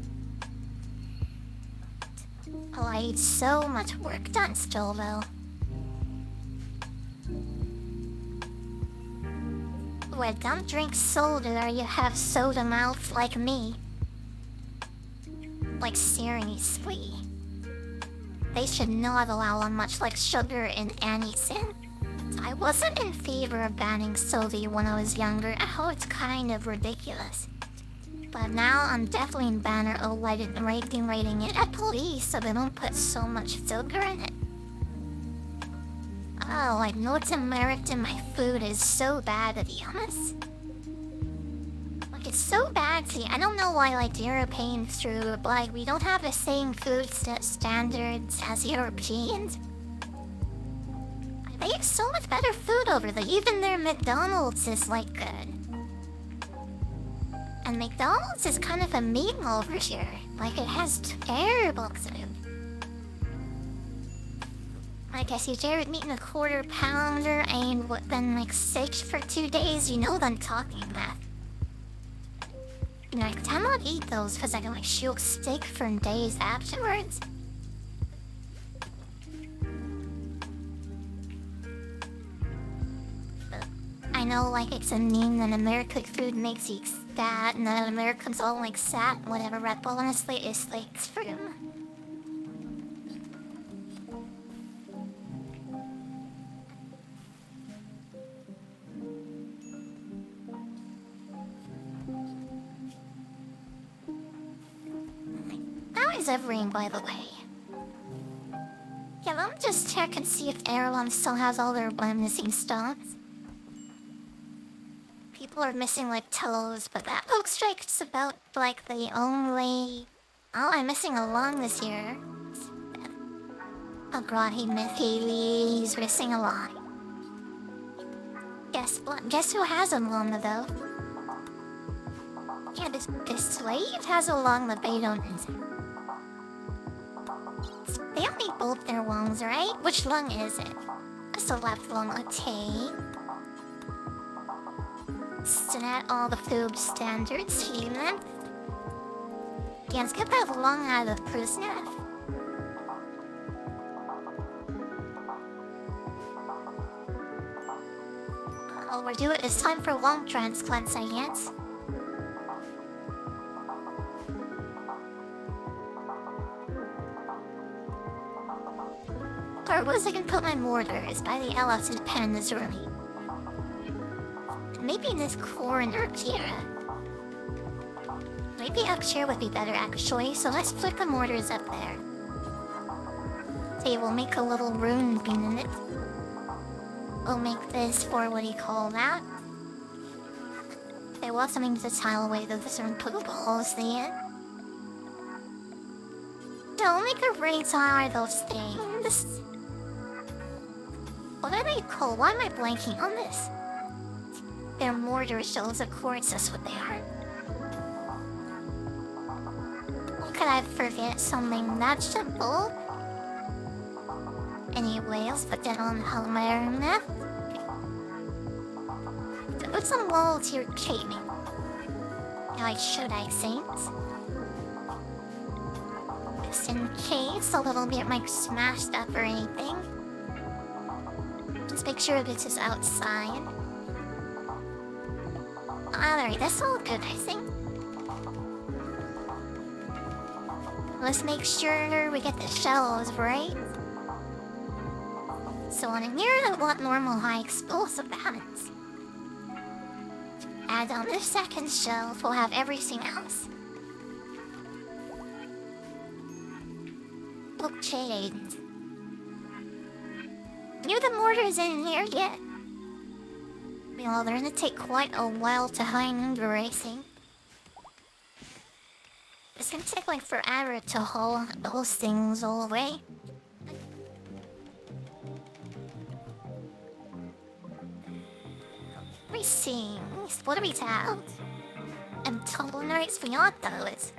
Oh, I need so much work done still though. Well, don't drink soda or you have soda mouth like me. Seriously. They should not allow much sugar in anything. I wasn't in favor of banning soda when I was younger. Oh, it's kind of ridiculous. But now I'm definitely in banner of rating it at least so they don't put so much sugar in it. Oh, North American my food is so bad, to be honest. It's so bad. See, I don't know why Europeans through, but we don't have the same food standards as Europeans. They have so much better food over there. Even their McDonald's is good. And McDonald's is kind of a meme over here. It has terrible food. I guess you Jared eating a quarter pounder and then 6 for 2 days, you know what I'm talking about. I cannot eat those because I can shoot steak for days afterwards. I know it's a meme that American food makes you fat and that Americans all sat, whatever, but honestly it's true. is Everine, by the way? Yeah, let me just check and see if Erlon still has all their missing stuff. People are missing like toes, but that looks like it's about like the only... Oh, I'm missing a lung this year. Oh god, he's missing a lot. Guess who has a lung though? Yeah, this slave has a lung that they don't use. They don't need both their lungs, right? Which lung is it? It's the left lung, okay. Set all the food standards, human. Yeah, let's get that lung out of the prisoner. Oh, we're doing it's time for lung transplants, I guess. Or was I gonna put my mortars by the elephant pen this early? Maybe in this corner up here. Maybe up here would be better actually, so let's put the mortars up there. They will make a little room in it. We'll make this for what do you call that? There was something to tile away though, certain balls there. Don't make a ring tile those things. What are they called? Why am I blanking on this? They're mortar shells, of course, that's what they are. How could I forget something that simple? Anyway, let's put that on helmet. Put some walls here shaving. I should, I think. Just in case a little bit might smashed up or anything. Just make sure this is outside. Alright, that's all good, I think. Let's make sure we get the shells right. So on here, I want normal high explosive balance. Add on the second shelf, we'll have everything else. Okay. Knew the mortars in here yet? Well, they're gonna take quite a while to hang under, I think. It's gonna take like forever to haul those things all away. Three things. What do we have? And tumble nights beyond those.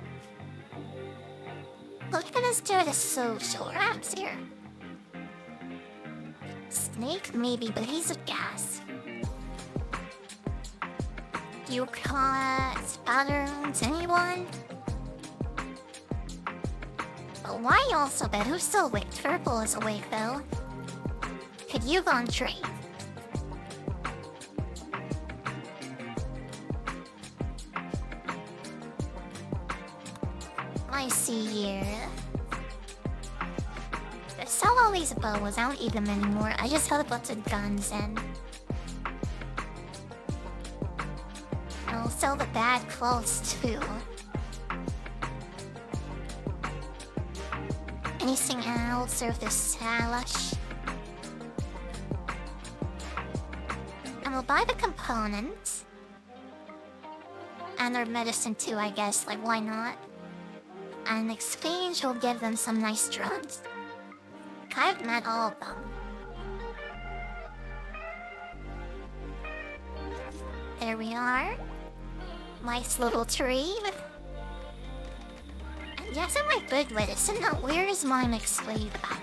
Look at us do the social raps here. Snake maybe, but he's a gas. You caught patterns, anyone? But why also bet who's still awake? Purple is awake though. Could you go on trade? I see here. I sell all these bows, I don't eat them anymore. I just have a bunch of guns and I'll sell the bad clothes too. Anything else or the salash? And we'll buy the components. And their medicine too, I guess, like why not? And in exchange, we'll give them some nice drugs. I've met all of them. There we are. Nice little tree. And yes, I'm like good with this. And now, where is my mixed slave at?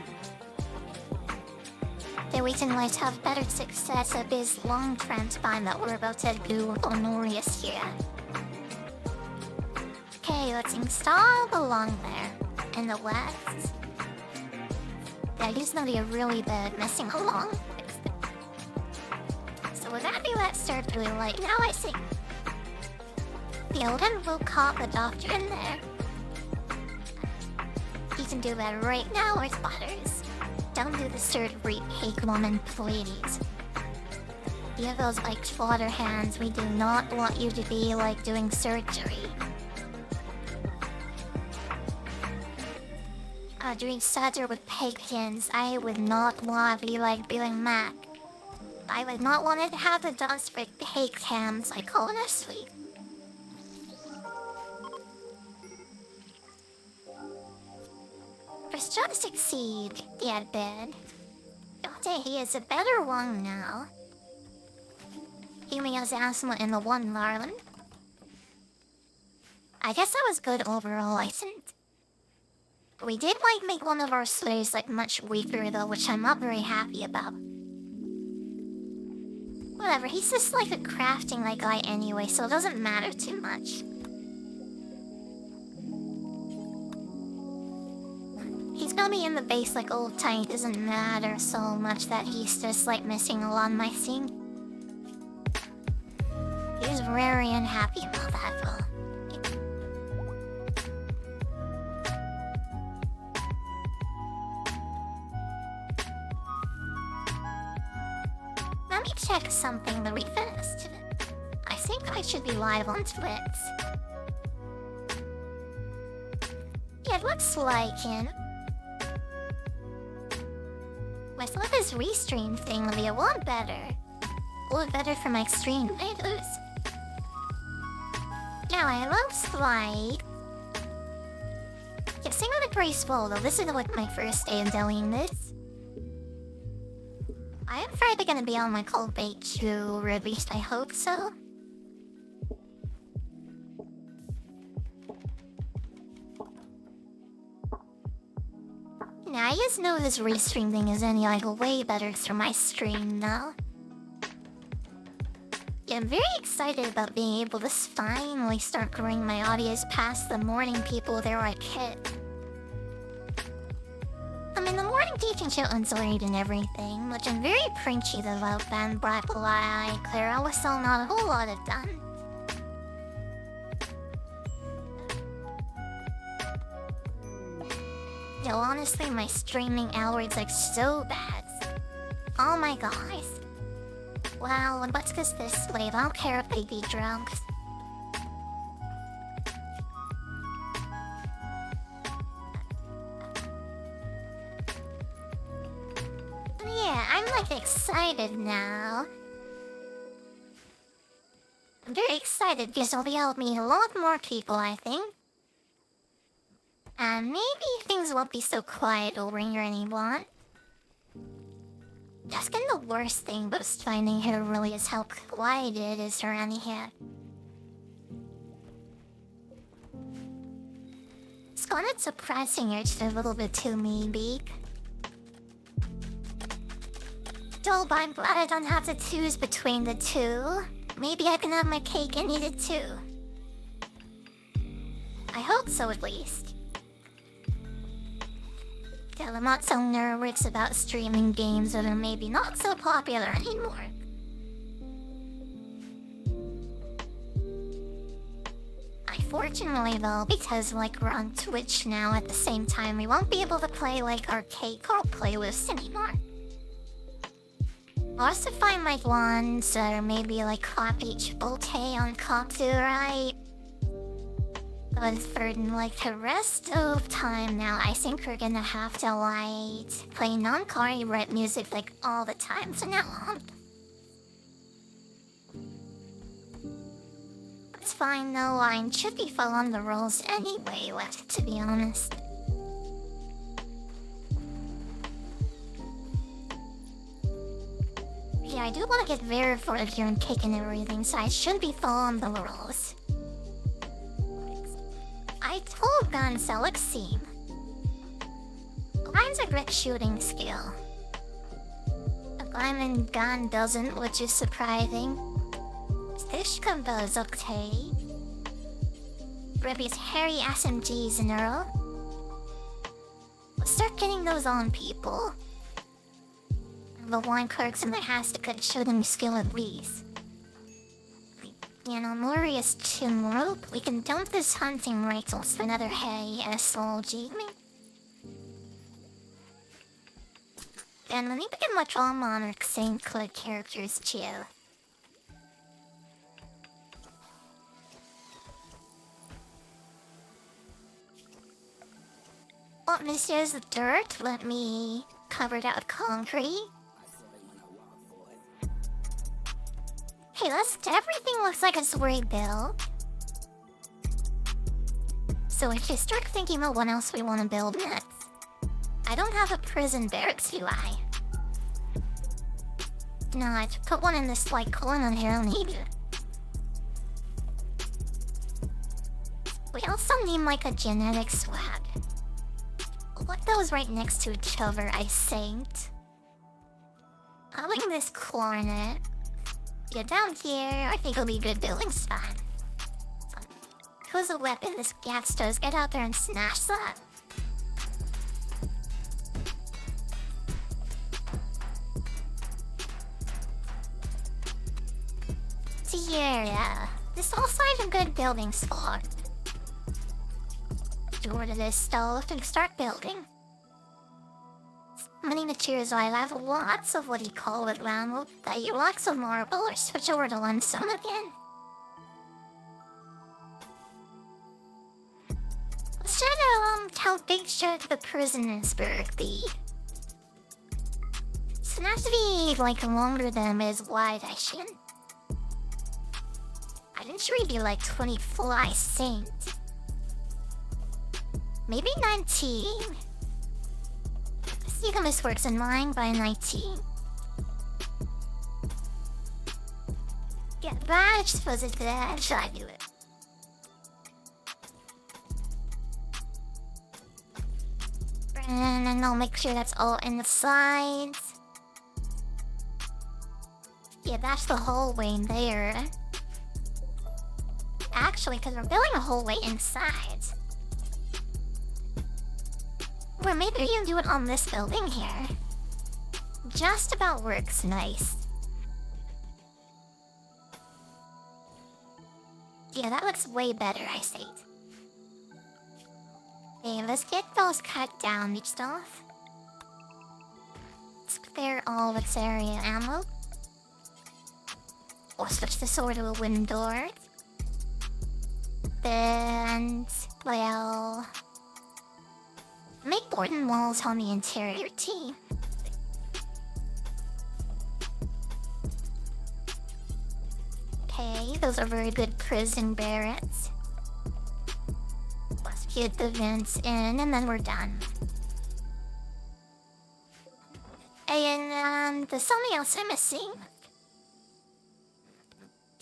The reason why to have better success of this long transplant that we're about to do glorious here. Okay, let's install the lung there. In the west. Yeah, he's gonna be really bad messing along. So with that, let's start really light. Now I see. The Odin will call the doctor in there. He can do that right now or spotters. Don't do the surgery, Pig woman, please. You have those like slaughter hands. We do not want you to be like doing surgery. Drink cider with pecans. I would not want to be like Billy Mac. I would not want to have the dust with pecans, like honestly. First try to succeed, dead bed. Okay, he is a better one now. He has asthma in the one Larlin. I guess that was good overall, I think. We did like make one of our slaves like much weaker though, which I'm not very happy about. Whatever, he's just like a crafting like guy anyway, so it doesn't matter too much. He's gonna be in the base like old time, it doesn't matter so much that he's just like missing a lot of my thing. He's very unhappy about that though. Let me check something really fast. I think I should be live on Twitch. Yeah, it looks like him. I thought this restream thing would be a lot better. A lot better for my stream videos. Now I love slide. Yeah, sing on a graceful though. This is like my first day of doing this. I am probably gonna be on my cold bait too, or at least I hope so. Now I just know this restream thing is any like way better through my stream now. Yeah, I'm very excited about being able to finally start growing my audience past the morning people there I hit. I mean, the morning teaching show late and everything, which I'm very appreciative about, Ben, Black Lie, Clara was still not a whole lot of done. Yo, honestly, my streaming hours like so bad. Oh my gosh. Wow, what's this slave? I don't care if they be drunk. Yeah, I'm like excited now. I'm very excited because I'll be able to meet a lot more people, I think. And maybe things won't be so quiet over here anymore. That's kind of the worst thing about finding here really is how quiet it is around here. It's kind of surprising here, just a little bit too maybe. Still, but I'm glad I don't have to choose between the two. Maybe I can have my cake and eat it too. I hope so at least. Yeah, I'm not so nervous about streaming games that are maybe not so popular anymore. Unfortunately though, because like we're on Twitch now at the same time, we won't be able to play like arcade card playlists anymore. I'll also find like ones that are maybe like copy Chipotle on copyright. But for like the rest of time now, I think we're gonna have to like play non-copyright music like all the time from now on. It's fine though, I should be following the rules anyway, to be honest. Yeah, I do want to get verified here and kick and everything, so I should be following the rules. I told guns, let's see. Mine's a great shooting skill. A diamond gun doesn't, which is surprising. This combo is okay. Ruby's hairy SMGs in a row. Let's start getting those on people. The one clerks in the has to good shooting skill at least. You know, Moria's chin rope. We can dump this hunting rifles for another hay SLG. And we need to get much all Monarch Saint Clair characters too. Oh, this is dirt. Let me cover it out with concrete. Hey, everything looks like it's already built. So if you start thinking about what else we want to build next, I don't have a prison barracks, do I? No, I put one in this like corner here. I don't need it. We also need like a genetic swag. Put those right next to each other, I think. I like this corner. Get down here. I think it'll be a good building spot. Who's a weapon? This gas does. Get out there and smash that. Here, this also is a good building spot. Get rid of this stuff and start building. Many materials I have lots of what you call it, Rimworld. That you lots of marble or switch over to limestone again. How big should the prisoners' be? So it has to be like longer than it is wide, I think. I didn't sure it'd be like 24, I think. Maybe 19. Let's see how this works in mine by 19. Yeah, that was it. That should I do it? And I'll make sure that's all in the sides. Yeah, that's the hallway there. Actually, because we're building a hallway inside. Or maybe you can do it on this building here. Just about works nice. Yeah, that looks way better, I think. Okay, let's get those cut down each stuff. Let's clear all of its area ammo. We'll switch this over to a wooden door. Then, well, make wooden walls on the interior team. Okay, those are very good prison barracks. Let's get the vents in and then we're done. And there's something else I'm missing.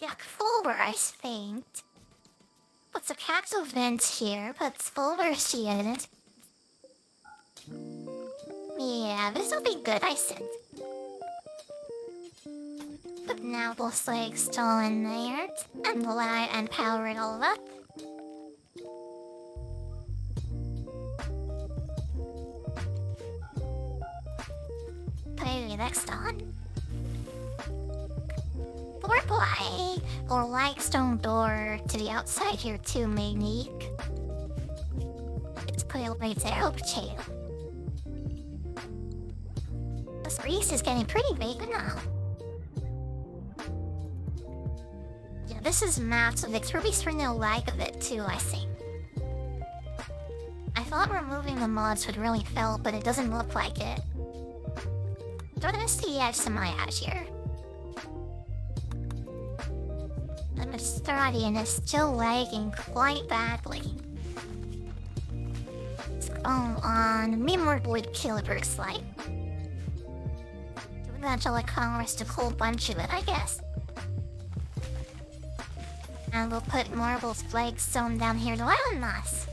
Yeah, Fulver, I think. What's a capsule vent here? Puts Fulver she in it. Yeah, this will be good, I think. But now we'll like still in there and light and power it all up. Okay, next on. Floor play or limestone door to the outside here too, maybe. Let's put it right there. Okay. This grease is getting pretty big now. Yeah, this is massive. It's really for no like of it too, I think. I thought removing the mods would really fill, but it doesn't look like it. Don't miss the edge to my edge here. I'm starting and it's still lagging quite badly. Oh, on Rimworld would kill it first like. Do that till I congress a whole bunch of it, I guess. And we'll put Marble's flagstone down here to island moss.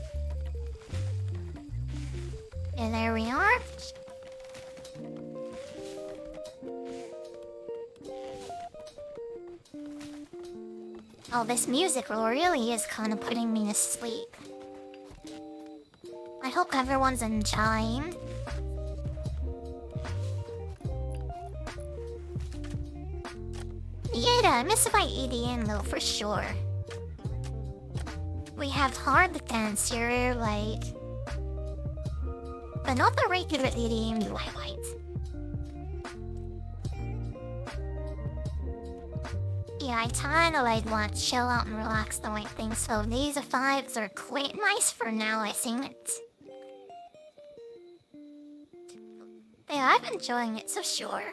And there we are. Oh, this music really is kind of putting me to sleep. I hope everyone's enjoying. Yeah, I miss if I EDM though, for sure. We have hard dance here, like... but not the regular EDM you highlight. Yeah, I kinda like want to chill out and relax the white thing, so these fives are quite nice for now, I think. Yeah, I'm enjoying it, so sure.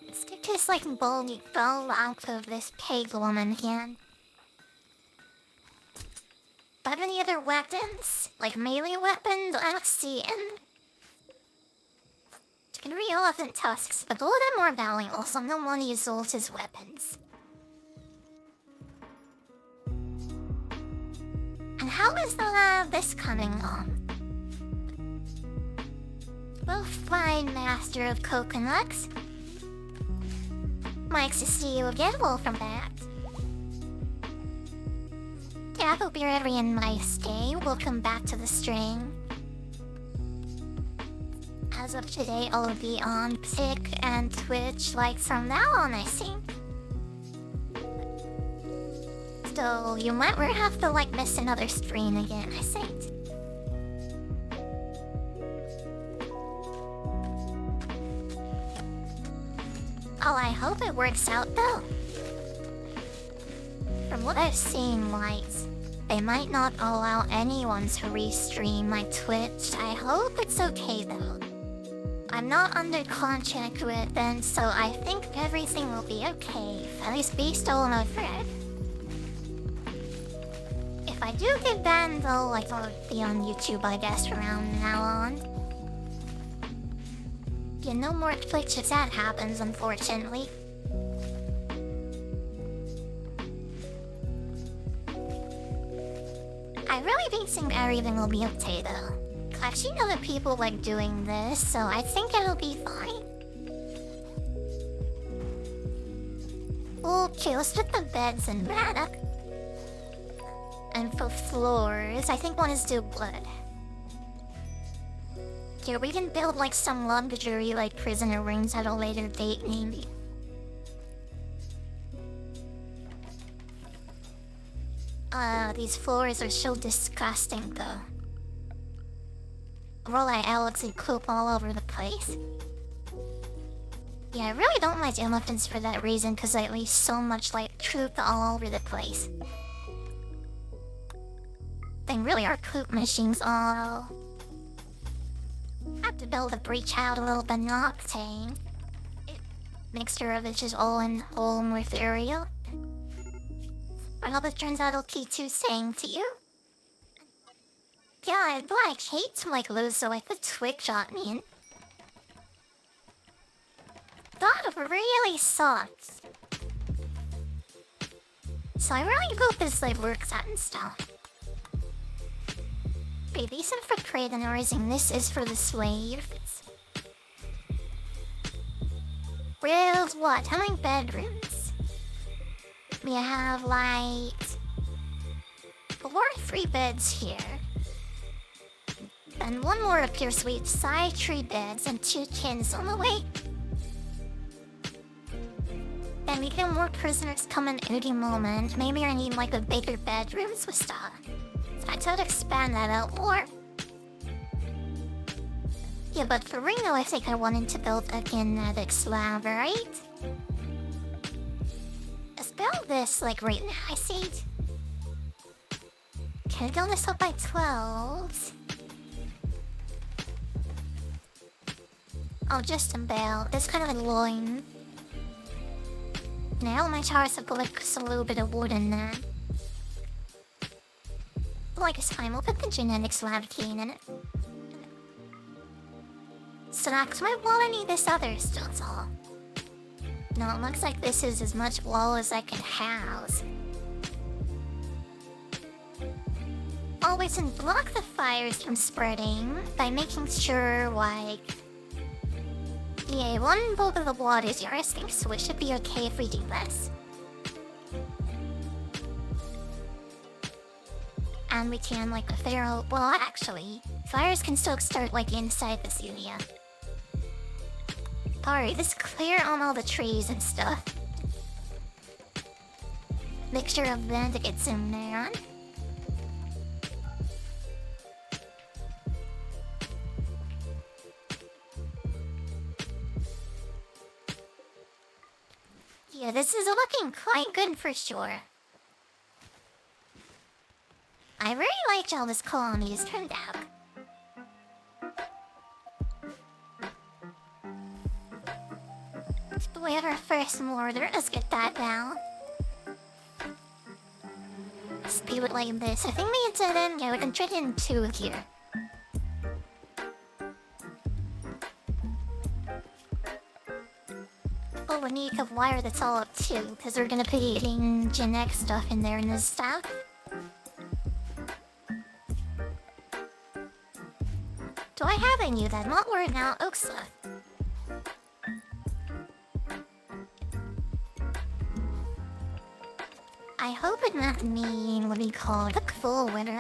Let's get this, like, bulgy bell out of this pig woman here. Have any other weapons? Like melee weapons? Let's see. Chicken elephant tusks, but all of them are valuable, so no one uses those as weapons. And how is this coming on? Well, fine, master of coconuts. Nice to see you again, welcome back. Yeah, I hope you're having a nice day. Welcome back to the stream. As of today, I'll be on Pick and Twitch, like from now on, I think. So you might have to like miss another stream again, I think. Oh, I hope it works out though. From what I've seen, like, they might not allow anyone to restream my Twitch. I hope it's okay though. I'm not under contract with them, so I think everything will be okay. At least based on my friend. If I do get banned though, like, I'll be on YouTube, I guess, from now on. Yeah, no more Twitch if that happens, unfortunately. I really do think everything will be okay though. I've seen other people like doing this, so I think it'll be fine. Okay, let's put the beds in that. And for floors, I think one is do wood. Here, we can build like some luxury like prisoner rooms at a later date, maybe. These floors are so disgusting though. Roll like Alex and poop all over the place. Yeah, I really don't like elephants for that reason, because they leave so much like poop all over the place. They really are poop machines all. Have to build a breach out a little bit noctane. Mixture of it just all in whole material. I hope it turns out okay too, saying to you. Yeah, I like hate to like lose, so I put twig shot me in. That really sucks. So I really hope this like works out and stuff. Wait, these are for prisoners and this is for the slaves. With what? How many bedrooms? We have like 3 beds here. And one more up here, sweet side 3 beds and 2 kins on the way. Then we get more prisoners come in any moment. Maybe I need like a bigger bedrooms with stuff. So I try to expand that out more. Yeah, but for Reno, I think I wanted to build a kinetic slab, right? Let's build this like right now, I see. Can I build this up by 12? Oh, just a bell. That's kind of annoying. Now my towers have like a little bit of wood in there. Like it's fine, we'll put the genetics lab key in it. So next might want to need this other stuff all. No, it looks like this is as much wall as I can house. Always and block the fires from spreading by making sure like... Yeah, one bulb of the blood is yours, so it should be okay if we do this. And we can, like, well, actually, fires can still start, like, inside the studio. Alright, just clear on all the trees and stuff. Make sure of them to get zoomed there. Yeah, this is looking quite good for sure. I really liked how this colony has turned out. We have our first mortar. Let's get that down. Let's do it like this. I think we can fit in. Yeah, we can fit in 2 here. Oh, we need to wire this all up too, because we're gonna put getting Gen X stuff in there in this stack. Do I have any of that? Not worried now. Oak stuff. I hope it doesn't mean what we call the full winter.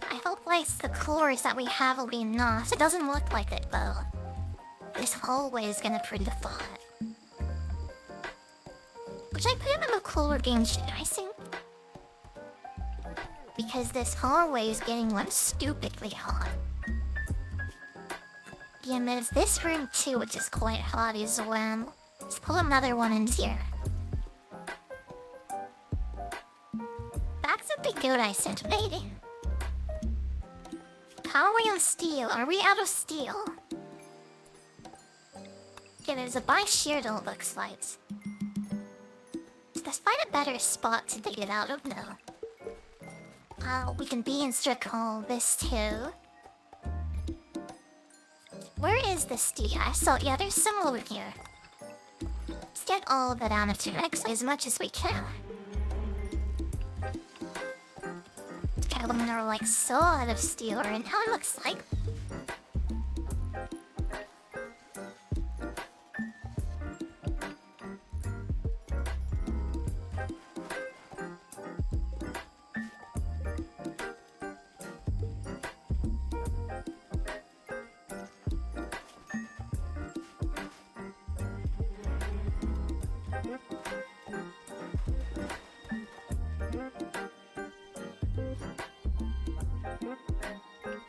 I hope like the cores that we have will be enough. It doesn't look like it though. This hallway is gonna pretty fun. Which I put in a cooler game shit, I think. Because this hallway is getting like stupidly hot. Yeah, there's this room too, which is quite hot as well. Let's pull another one in here. That's a big good I sent, maybe. How are we on steel? Are we out of steel? Yeah, there's a buy shear though, it looks like. Let's find a better spot to dig it out of though. We can be in circle this too. Where is the steel? I saw, yeah, there's some over here. Let's get all of that out of 2x as much as we can. Women are like so out of steel right now, it looks like.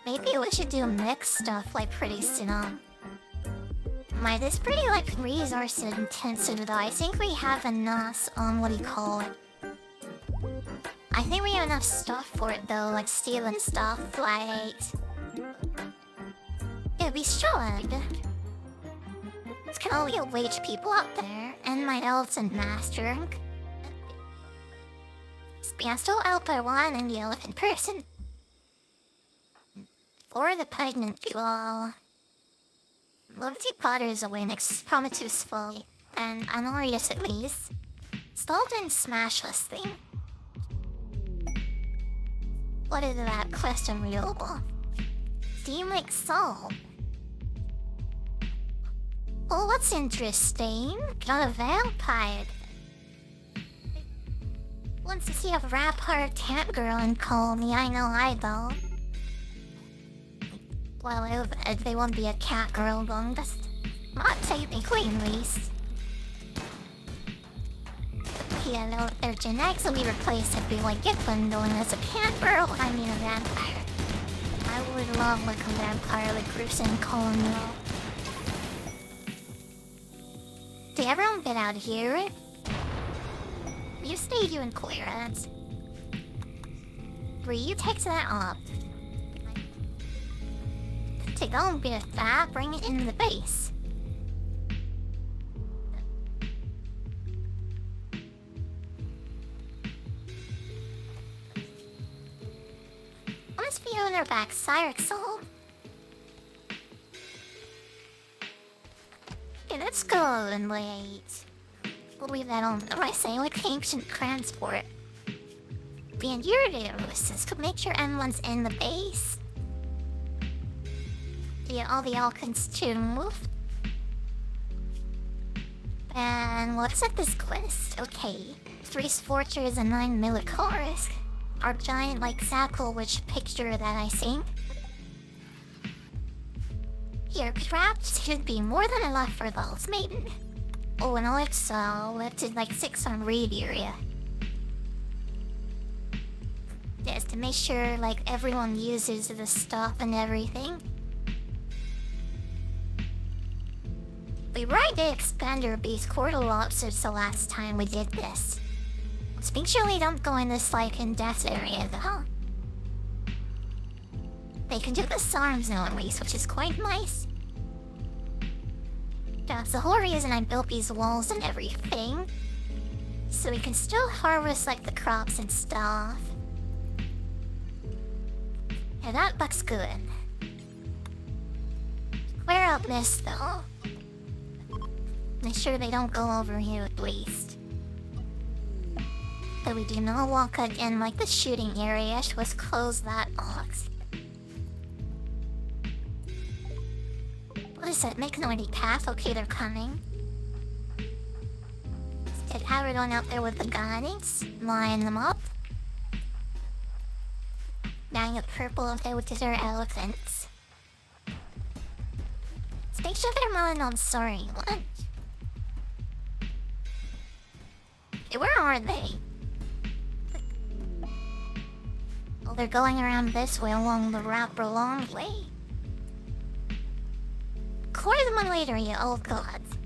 Maybe we should do mixed stuff like pretty soon. This pretty like resource intensive though. I think we have enough what do you call it? I think we have enough stuff for it though, like steel and stuff, like... Yeah, we should. It's kind of like wage people out there, and my elves and master. Yeah, still out by one and the elephant person. Or the pregnant girl. Lovely Potter's away next Prometheus fully. And Honorius at least. Still didn't smash this thing. What is that question reliable? Seem like so. Well, what's interesting? Got a vampire. Wants to see a rap-hard Catgirl and call me, I know I don't. Well, if they won't be a Catgirl, then that's not technically at least. Yeah, no, their Gen X will be replaced if we like get bundling as a Catgirl, I mean a vampire. I would love like a vampire like gruesome calling you. Did everyone get out of here? You stay you and clear it. Bree, you take that up. Take a bit of that, bring it into the base. Let's be on our back, Cyrexol. Okay, let's go and wait. We'll leave that on. What do I say? Like ancient transport. Being your data resistance could make sure everyone's in the base. Yeah, all the Alkins to move. And what's at this quest? Okay. 3 Scorchers and 9 Milicaris. Our giant like sackle which picture that I think. Here, craft should be more than enough for those, maybe. Oh, and also lifted like 6 on raid area. Yes, to make sure like everyone uses the stuff and everything. We ride the expander base quite a lot since the last time we did this. Let's make sure we don't go in this like in death area though. They can do the SARMs now at least, which is quite nice. That's the whole reason I built these walls and everything. So we can still harvest like the crops and stuff. Yeah, that looks good. Clear up this though. Make sure they don't go over here at least. But we do not walk again like the shooting area, so let's close that box. What is that? Make an already path? Okay, they're coming. Let's get everyone out there with the guns. Line them up. Dyeing it purple if they would consider elephants. Let's make sure they're not on sorry what? Okay, where are they? Oh, they're going around this way along the wrapper long way. Clear them on later, you old gods.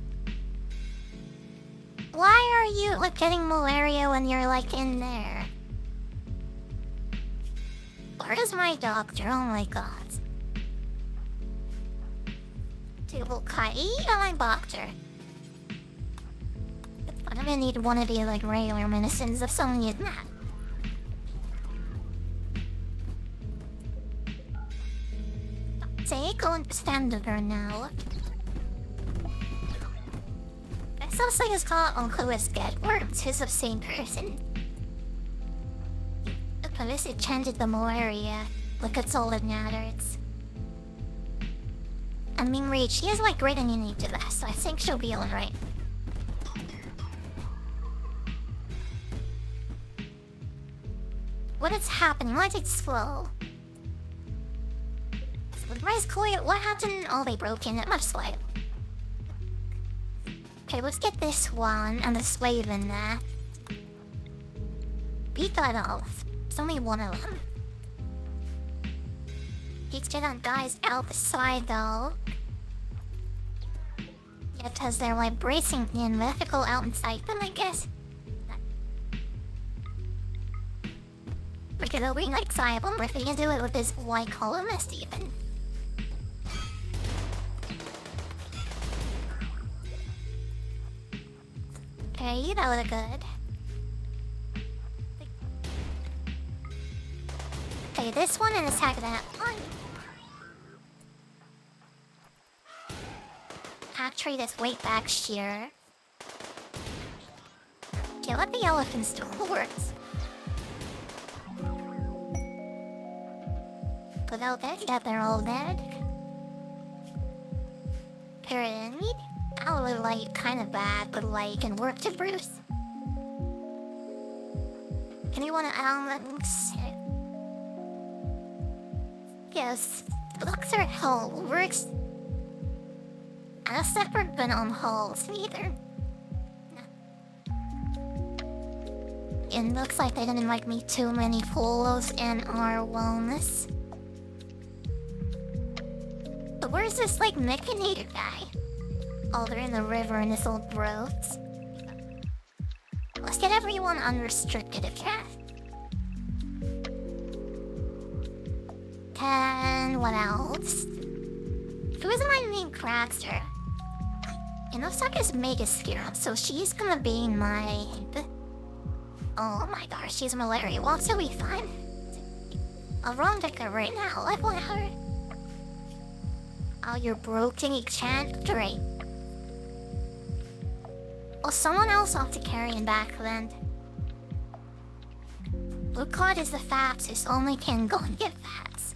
Why are you like getting malaria when you're like in there? Where is my doctor? Oh my god. Table Kai, oh my doctor. I'm gonna need one of the like regular medicines if someone needs that. Say go and stand her now. That sounds like it's called Uncle Get Worms, who's the same person. At least it chanted the malaria. Look, it's all that matters. I mean, Reed, she has like great immunity to that, so I think she'll be alright. What is happening? Why is it slow? So the rice cooler, what happened? Oh, they broke in. It must slide. Okay, let's get this one and the slave in there. Beat that off. There's only one of them. Let's get that guys out the side though. Yeah, because they're like bracing in. We have to go out inside them, I guess. We're gonna be like Cybum, we're gonna do it with this white columnist even. Okay, that was good. Okay, this one and attack that one. Actually, this weight back shear. Okay, let the elephants do the works. Without that, yeah, they're all dead. Pyramid? I would like kind of bad, but like can work to Bruce. Anyone else? Yes, blocks are hull works. And a separate bin on hulls either. It looks like they didn't like me too many polos in our wellness. But where's this like mechanitor guy? Oh, they're in the river in this old roads. Let's get everyone unrestricted if can. And what else? Who is my main character? It looks like it's Mega Scarab, so she's gonna be my... Oh my gosh, she's malaria. Well, she'll be fine. I'll wrong decker right now. I want her. Oh, you're broken, you can't drink. Well, someone else off to carry him back then. Blue card is the fastest, only can go and get fats.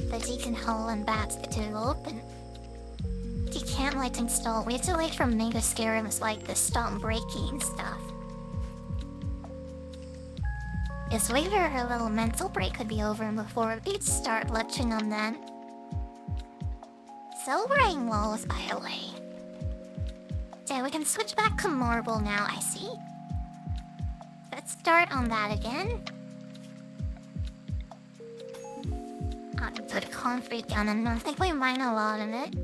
The Deacon Hole and Bats to open. You can't like install. We have to wait for Mega Scarabs like the stop breaking stuff. Yes, wait for her little mental break could be over before we'd start lecturing on them. Celebrating walls, by the way. Yeah, we can switch back to marble now, I see. Let's start on that again. Put concrete down, and I think we mine a lot of it.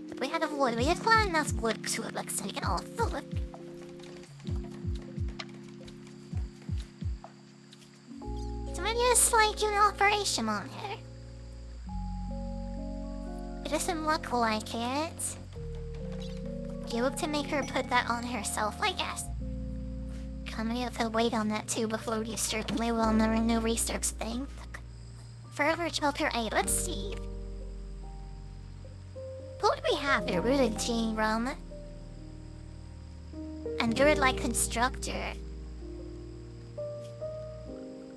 But we had wood. We had quite enough wood to it, like, so we can all fill it. So maybe it's like an operation on here. It doesn't look like it. You have to make her put that on herself, I guess. Coming up to wait on that too before we start label on the new research thing. Forever chapter 8, let's see. What do we have here? Rooted gene rum. And good like constructor.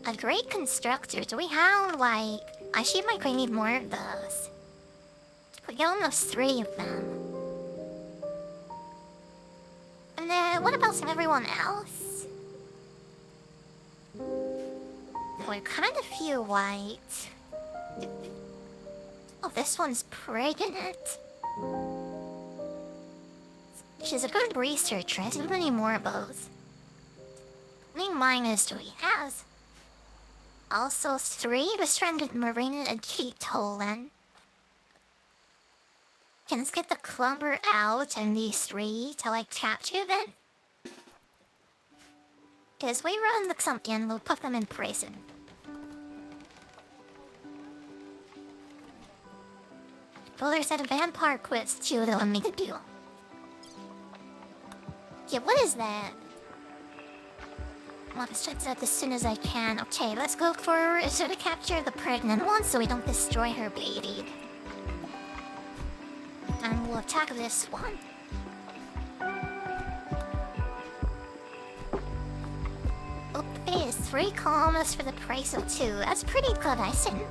A great constructor. Do we have like... Actually might need more of those. We got almost 3 of them. And then what about everyone else? We're kind of few white. Oh, this one's pregnant. She's a good researcher. I think we need more of those. How many miners do we have? Also 3 stranded marine and cheat holen. Okay, let's get the clumber out and these 3 to like capture them. Because we run the something, we'll put them in prison. Well, there's that vampire quest too that I need to do. Yeah, what is that? I want to check that as soon as I can. Okay, let's go for so to capture the pregnant one so we don't destroy her baby. And we'll attack this one. Okay, 3 kilometers for the price of 2. That's pretty good, I think.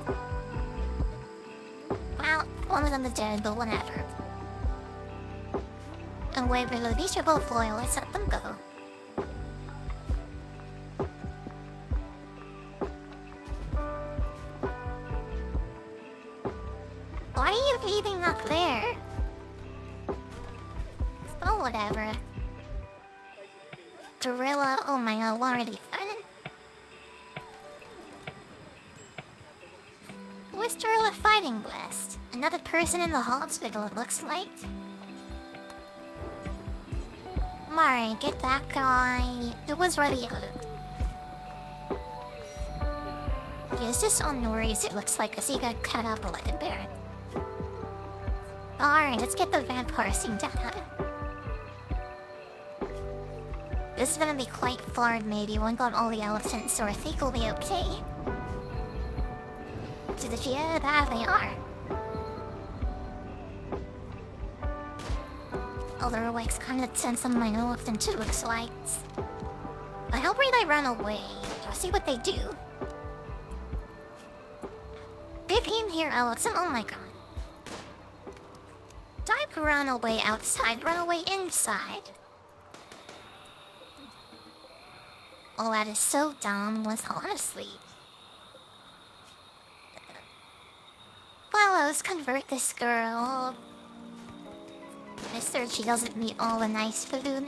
Well, one of them is dead, but whatever. And wait, these are both loyal. Let's let them go. Why are you leaving up there? Oh, whatever. Gorilla, oh my god, already fun. Where's Gorilla fighting West? Another person in the hospital, it looks like. Alright, get that guy. It was ready out. Yeah, it's just on Norris, it looks like, because he got cut up like a bear. Alright, let's get the vampire scene down. This is gonna be quite far, maybe. One got all the elephants, so I think we'll be okay. Yeah, that they are. Otherwise, kind of sense on my elephant too, looks like. I hope they run away. I'll see what they do. 15 here, elephant. Oh my god. Type run away outside, run away inside. Oh, that is so dumb, honestly. Well, let's convert this girl. Mister, she doesn't need all the nice food.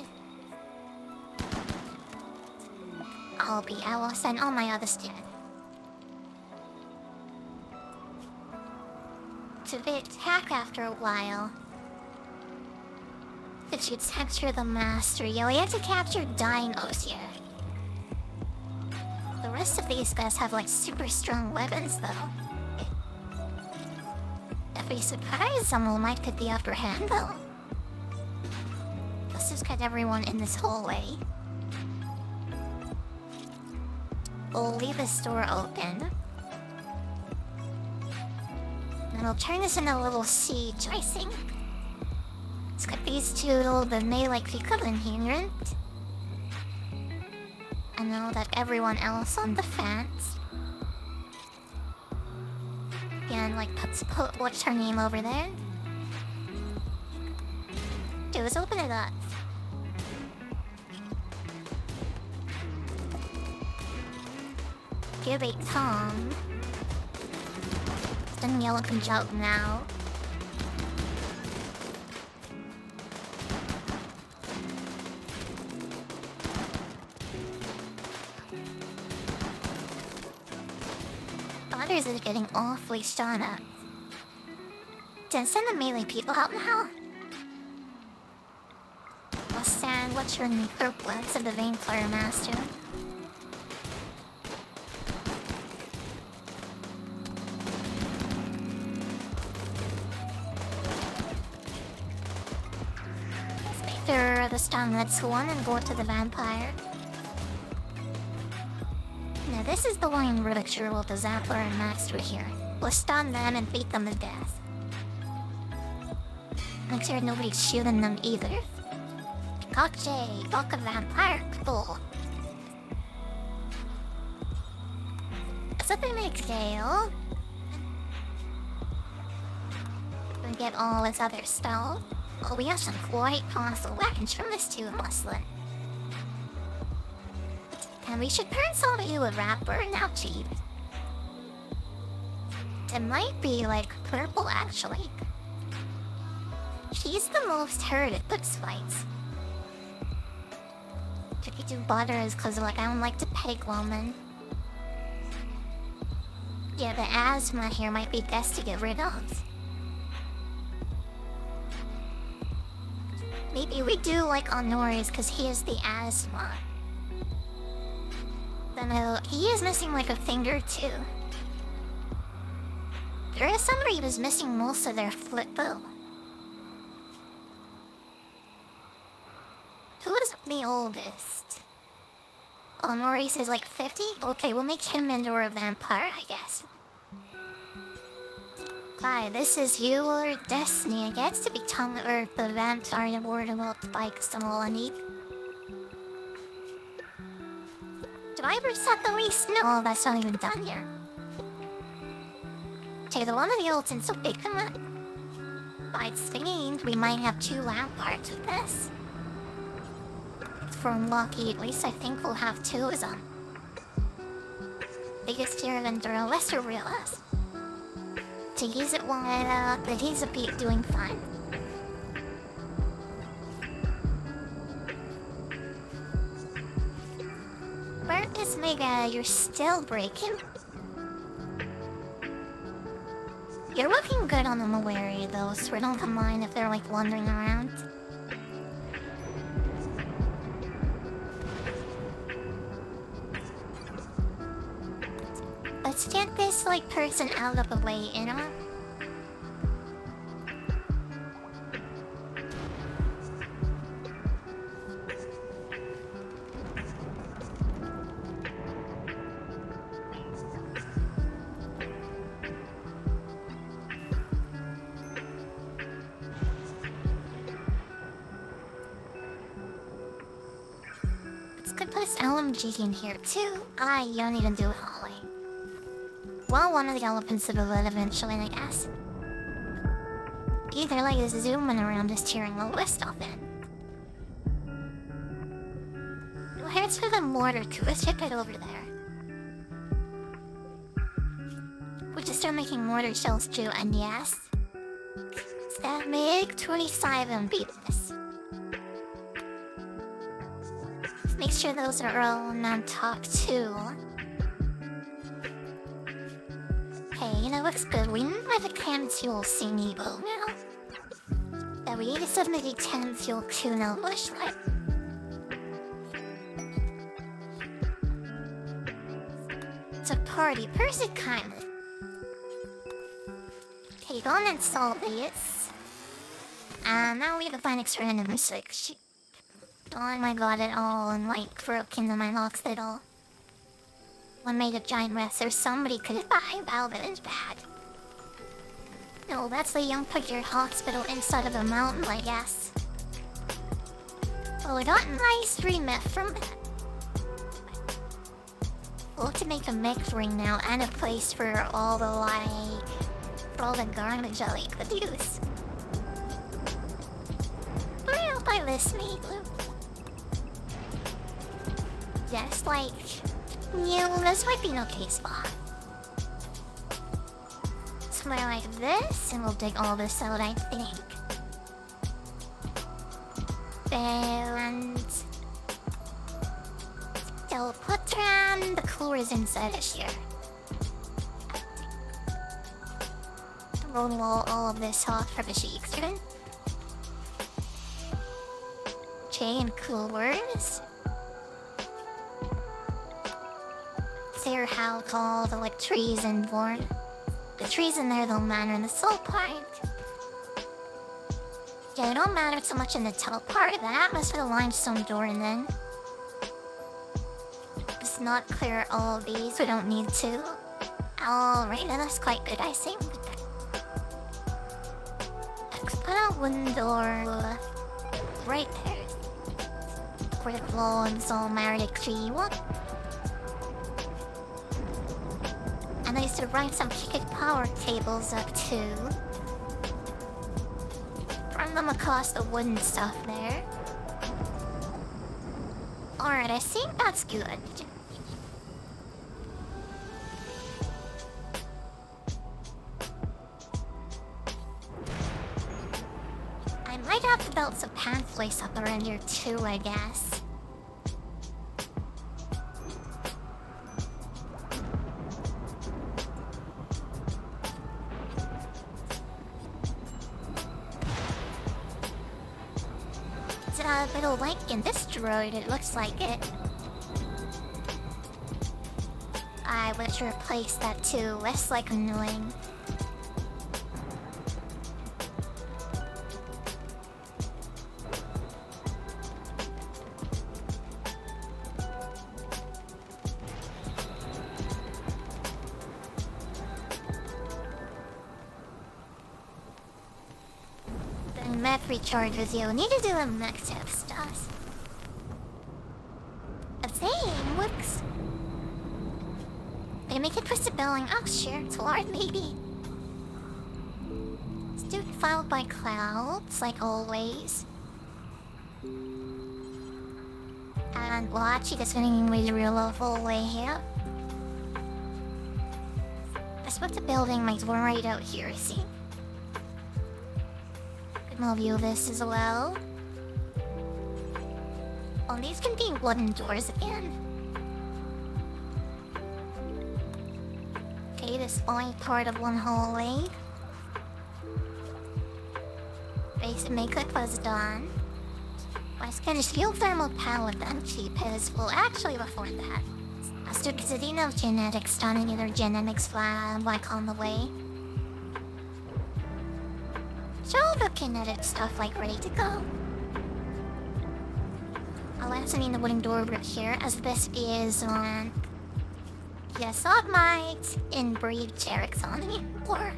I will send all my other students. To be attacked after a while. If you capture the master, yo, we have to capture dinos here. The rest of these guys have like super strong weapons though. If we surprise someone, might get the upper hand though. Let's just get everyone in this hallway. We'll leave this door open. And we'll turn this into a little siege, I think. Let's get these 2 little bit melee people in here, right? And now that everyone else on the fence. And like put what's her name over there? Dude, let's open it up. Give a Tom. Then yellow can jump now. others is getting awfully shot up. Then send the melee people out now. Well, Stan, what's your purple said the Vampire Master. Spectre the stun let's one and go to the vampire. Now this is the one really sure with the Zappler and Master here. We'll stun them and beat them to death. Make sure nobody's shooting them either. Gotcha, talk of vampire people. Something like jail. We get all this other stuff. Oh, we have some quite powerful weapons from this too, Muslim. And we should turn some of you a rapper now, cheap. It might be like purple actually. She's the most heard at books fights. Tricky to butter is cause like I don't like to peg woman. Yeah, the asthma here might be best to get rid of. Maybe we do like Honori's cause he has the asthma. Then he is missing like a finger too. There is somebody who's missing most of their foot though. Who is the oldest? Oh, Maurice is like 50? Okay, we'll make him into a vampire, I guess. Hi, this is your destiny. It gets to become the vampire awardable by someone. Did I ever set the least? No, oh, that's not even done here. Okay, the one of the Ultons, so big, come on. By swinging, we might have 2 ramparts with this. From lucky, at least I think we'll have 2 of them. Biggest here than the lesser realize. To use it while but he's a bit doing fine. Where is Mega? You're still breaking. You're looking good on the Mawari though, so we don't mind if they're like wandering around. Let's get this like person out of the way, you know? Let's put this LMG in here too. You don't even do it all. Well, one of the elephants will live eventually, I guess. Either like zooming around just tearing the list off it. Well, here's for the mortar too. Let's check it over there. We'll just start making mortar shells too, and yes. That make 27 beat this. Make sure those are all on top too. Hey, that looks good. We didn't have a can fuel Sinibo now. Yeah, we need to submit a 10 fuel Kuno bush, right? It's a party person kind of. Okay, go and install these. Now we have to find extra enemies like shit. Oh my god, it all and like broken in my locks it all. One made a giant mess, or somebody could have about it is bad. No, that's the young Pugger hospital inside of a mountain, I guess. Well, we got a nice remit from it. We'll have to make a mech ring now and a place for all the garbage I like the use. Where else I list me, Blue? Just like... Yeah, this might be an okay spot. Somewhere like this, and we'll dig all this out, I think. And... They'll put around the coolers inside this here. roll all of this off for the shakes, even. Chain coolers. There how tall the trees and born. The trees in there don't matter in the soul part. Yeah, they don't matter so much in the tell part. The atmosphere, the limestone door, and then let's not clear all of these. We don't need to. Alright, that's quite good, I think. Let's put a wooden door right there. For the floor and so Merrick tree. What? And I used to write some ticket power tables up too. Run them across the wooden stuff there. Alright, I think that's good. I might have to build some pathways up around here too, I guess. A little like in this droid, it looks like it. I wish to replace that too, less like annoying. Mech recharge video. Need to do a mech tip stuff. A thing works. They make it twist billing. Oh, sure, it's hard, maybe. Let's do it followed by clouds, like always. And watch, you guys getting really real awful way here. Let's put the building my door right out here, see? I'll view this as well. Oh, these can be wooden doors again. Okay, this only part of one hallway. Basic makeup was done. Let's finish geothermal power then, cheapest. Well, actually, before that, let's do Citadino genetics done and either genetics flag like on the way. Show the kinetic stuff like ready to go. I'll also need the wooden door right here, as this is on yes, not might inbreed Jerich's on me or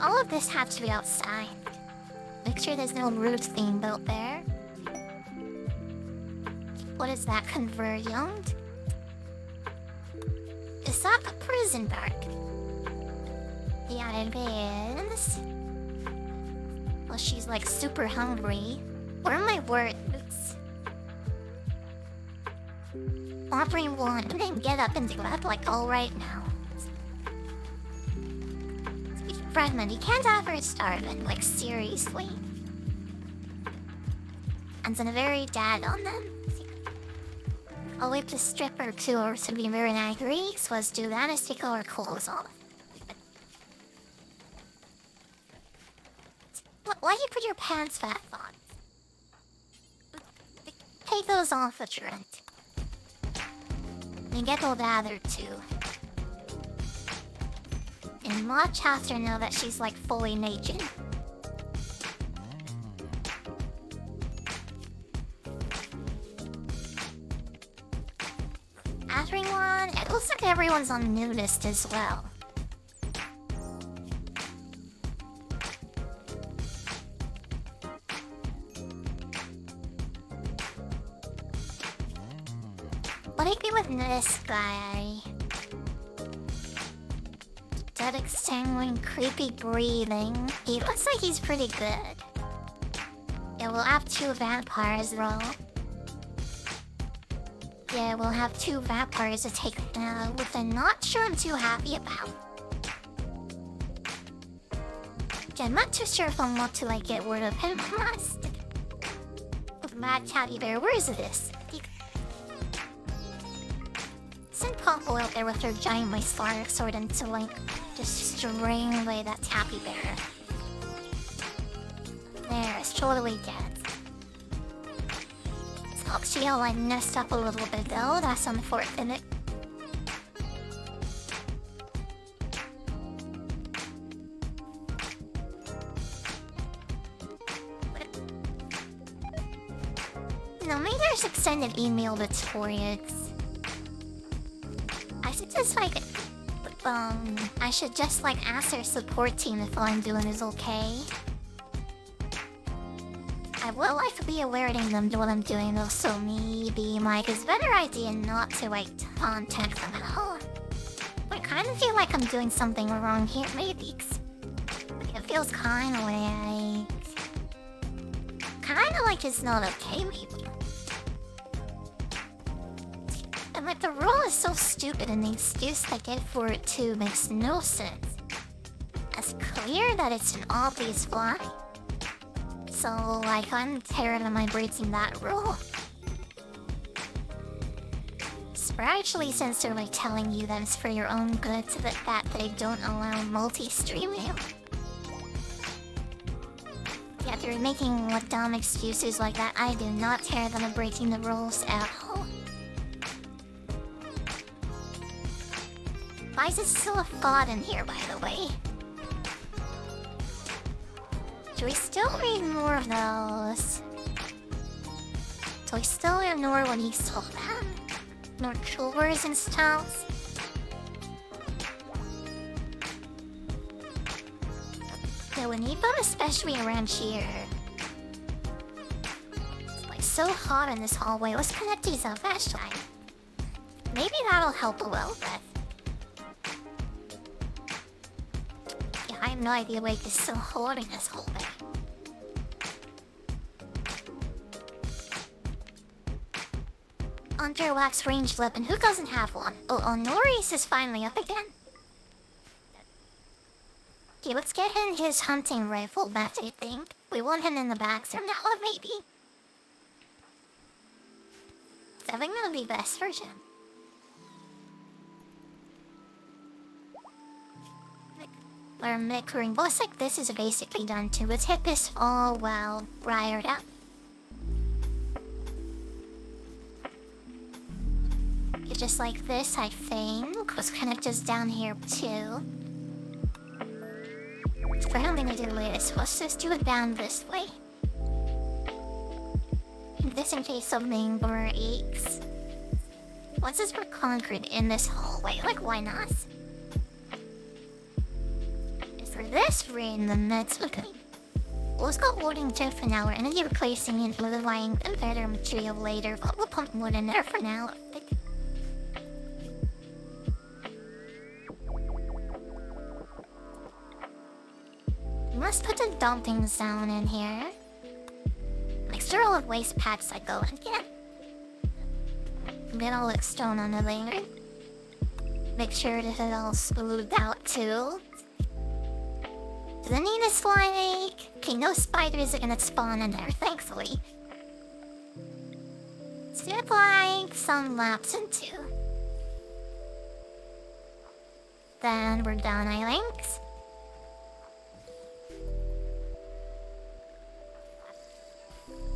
all of this has to be outside. Make sure there's no roof theme built there. What is that conversion? Is that a prison bark? Yeah, it is. Well, she's like super hungry. What are my words? Offering one. I'm gonna get up and do that like all right now. Fragment, you can't offer starving, like seriously. And then a very dad on them. I'll wait to strip her too, or to be very angry, so let's do that and take all our clothes off. Why do you put your pants back on? Take those off at your end. And get all the other too. And watch after now that she's like fully naked. Everyone, it looks like everyone's on Nudist as well. What do you do with this guy? Dead extinguishing, creepy breathing. He looks like he's pretty good. Yeah, we'll have 2 vampires roll. Yeah, we'll have 2 vampires to take which I'm not sure I'm too happy about. I'm not too sure if I want to like get rid of him last. With Mad Tabby Bear, where is this? Send Popo out there with her giant Myslark sword and to like just string away that Tappy Bear. There, it's totally dead. Toxiel I messed up a little bit though, that's unfortunate. No, maybe there's extended email tutorials. I should just like, I should just like ask their support team if all I'm doing is okay. I would like to be alerting them to what I'm doing though, so maybe like it's a better idea not to like contact them at all. I kind of feel like I'm doing something wrong here, maybe. It feels kind of like it's not okay, maybe. And like the rule is so stupid and the excuse I get for it too makes no sense. It's clear that it's an obvious flaw. So like I'm tired of my breaching that rule. Especially since they're like telling you that it's for your own good so that they don't allow multi-streaming. Yeah, they're making what dumb excuses like that. I do not care that I'm breaking the rules at all. Why is it still a thought in here, by the way? Do we still read more of those? Do we still ignore what he saw them? More chores and stuff? Yeah, we need them especially around here. It's like so hot in this hallway. Let's connect these up, actually. Maybe that'll help a little bit. I have no idea why he's still holding this whole thing. Underwax ranged weapon, who doesn't have one? Oh, Norris is finally up again. Okay, let's get him his hunting rifle back, I think. We want him in the back, so now maybe. I think that would be best for him. Or Mickering. Looks like this is basically done too. Let's hit this all well wired up. It's just like this, I think. Was kind of just down here too. But I'm gonna do this. Let's just do it down this way. This in case something breaks. What's this for concrete in this hallway? Like, why not? For this rain, the meds. Okay. Let's go holding two for now. We're gonna be replacing it with buying better material later, but we'll put wood in there for now. Let's put the dumpings down in here. Like sterile of waste packs I go and get. Get all the stone on the layer. Make sure that it's all smoothed out too. Doesn't need a slide. Okay, no spiders are gonna spawn in there, thankfully. Step like some laps into. Then we're done, I think.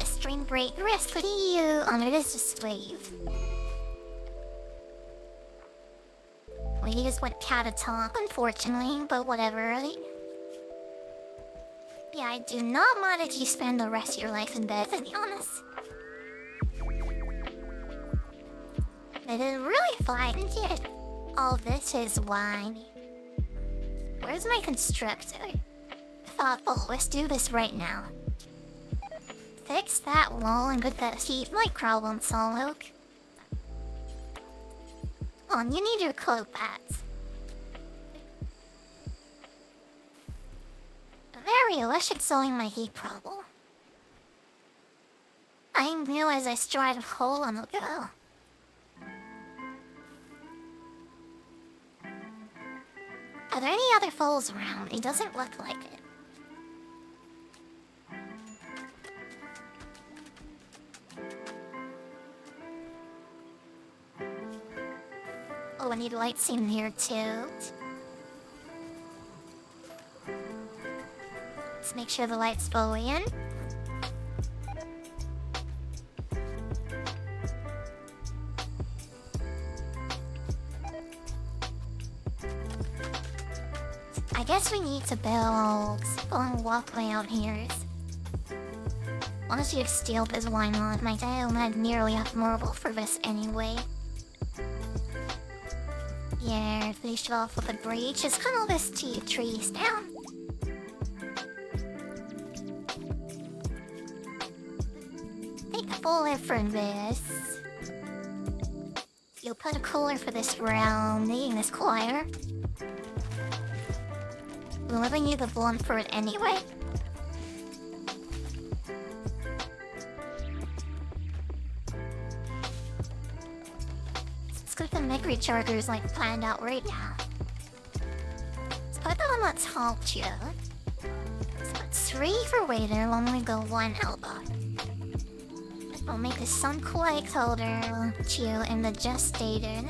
A string break risk for you under this slave. We just went catatonic, unfortunately, but whatever. Yeah, I do not mind if you spend the rest of your life in bed, to be honest. I didn't really find it. All this is why. Where's my constructor? Thoughtful, let's do this right now. Fix that wall and get that heat like problem solved. Oh, you need your cloak bats. Very electric solving my heat problem. I knew as I stride a hole on the go. Are there any other foes around? It doesn't look like it. Oh, I need lights in here too. Let's make sure the lights go in. I guess we need to build a long walkway out here. Once you steal this, why not? My dad not nearly have marble for this anyway. Yeah, finish it off with a bridge. Just cut all this trees down. Take a cooler for this. You'll put a cooler for this round, needing this choir. We'll never need the blunt for it anyway. Let's get the mech rechargers like planned out right now. Let's put that on the top too. Let's put 3 for waiter when we go 1 elbow. We'll make the sun quite colder chill in the gestated.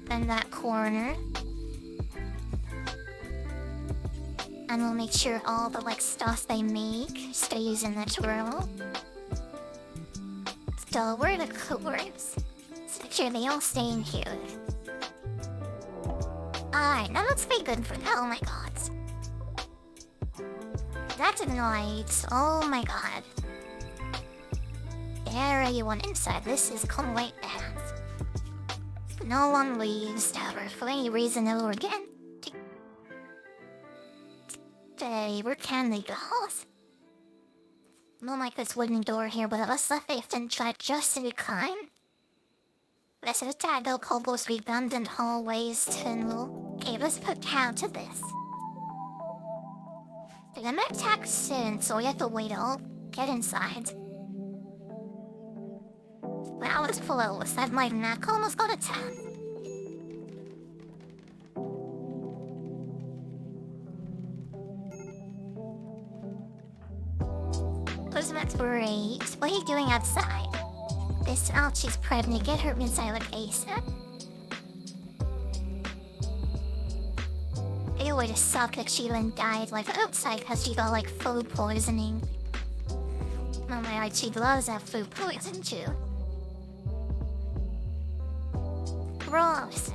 Then that corner. And we'll make sure all the stuff they make stays in the twirl. Still, where are the coolers? Let's make sure they all stay in here. Alright, now let's be good for now. Oh my god. That's a light. Oh my god. There anyone inside. This is quite bad. No one leaves ever for any reason ever again. Hey, where can they go? Don't like this wooden door here, but let's let they and try just to be kind. This is a tag they'll call those redundant hallways to okay, let's put count to this. They're gonna attack soon, so we have to wait all get inside. Wow, it's close. That my neck almost got a 10. That's great. What are you doing outside? This she's pregnant. Get her inside like ASAP. It would have sucked if she then died outside because she got food poisoning. Oh my god, she loves that food poison too. Gross.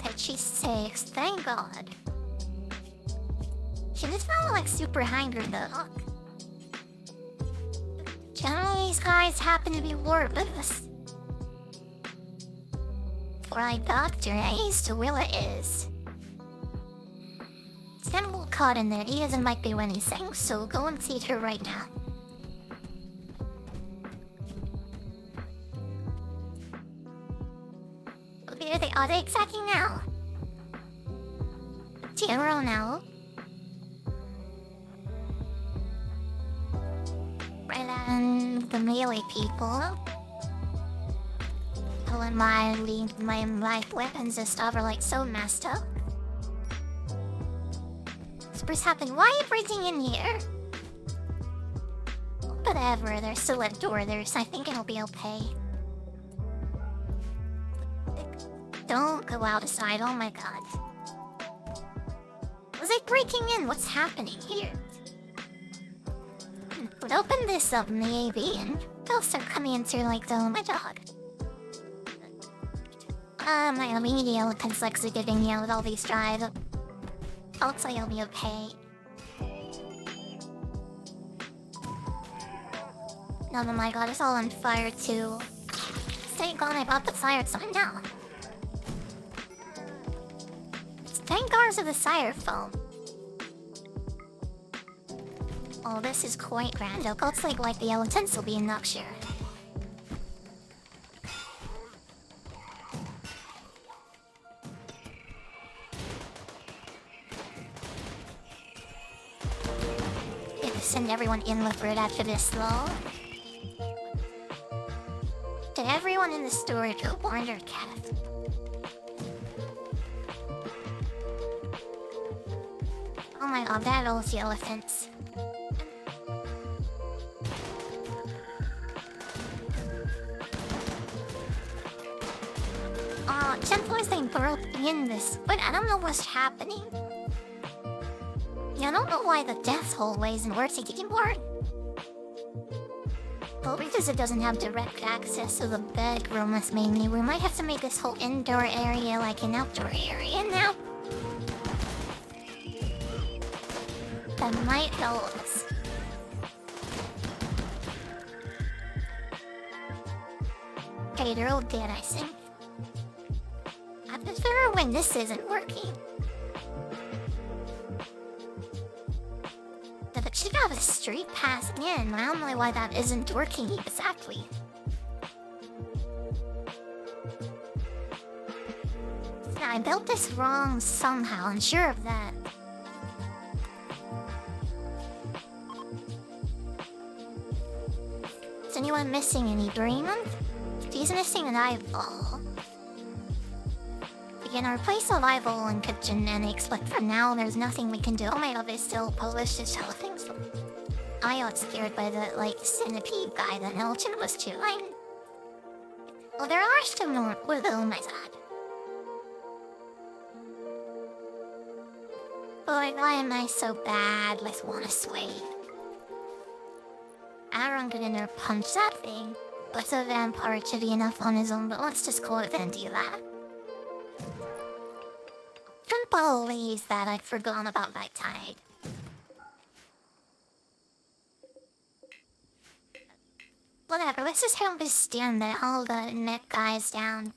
That she's 6, thank god. She just felt super hungry though. Generally, these guys happen to be warpers. For my doctor, I used to will it is. It's kind of a little caught in there. He doesn't like me when he sings, so go and see her right now. Where are they exactly now? Zero now. Right on the melee people. Oh, and my life weapons and stuff are so messed up. What's happening? Why are you breathing in here? Whatever, there's still a door there, so I think it'll be okay. Don't go outside, oh my god. Was I breaking in? What's happening here? Would open this up maybe, and they'll start coming into my dog. My immediate complex of getting yelled all these drives. Hopefully you'll be okay. No, oh my god, it's all on fire too. Thank god I got the fire sign now. It's 10 guards of the styrofoam. Oh, this is quite grand. It looks like the elephants will be in Nupture. Send everyone in with it after this though. Did everyone in the storage go wander cat? Oh my god, that all the elephants. as they broke in this, but I don't know what's happening. Yeah, I don't know why the death hallway isn't working anymore. Well, because it doesn't have direct access to the bedroom as mainly, we might have to make this whole indoor area like an outdoor area now. That might help us. Okay, they're all dead, I think. I prefer when this isn't working. But it should have a street pass in. I don't know why that isn't working exactly. Yeah, I built this wrong somehow, I'm sure of that. Is anyone missing any brain? He's missing an eyeball. We can replace survival and genetics, but for now there's nothing we can do. Oh my god, they still publish this whole thing. So I got scared by the, centipede guy that Elton was chewing. Well, there are still more with oh my god. Boy, why am I so bad? Let's wanna sway. Aaron could inner punch that thing. But the vampire should be enough on his own, but let's just go ahead and do that. Couldn't believe that I'd forgotten about that tide. Whatever, let's just understand that all the mech guys down.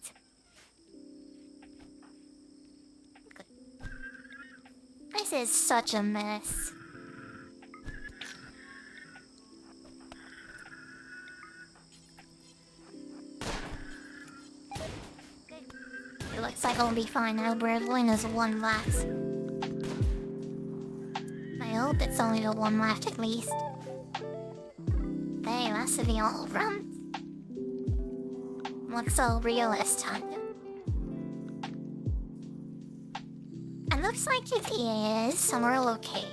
This is such a mess. It looks like I'll be fine now. Bradley is one left. I hope it's only the one left at least. Hey, that's the all run. Looks so real this time. And looks like if he is, we're all okay.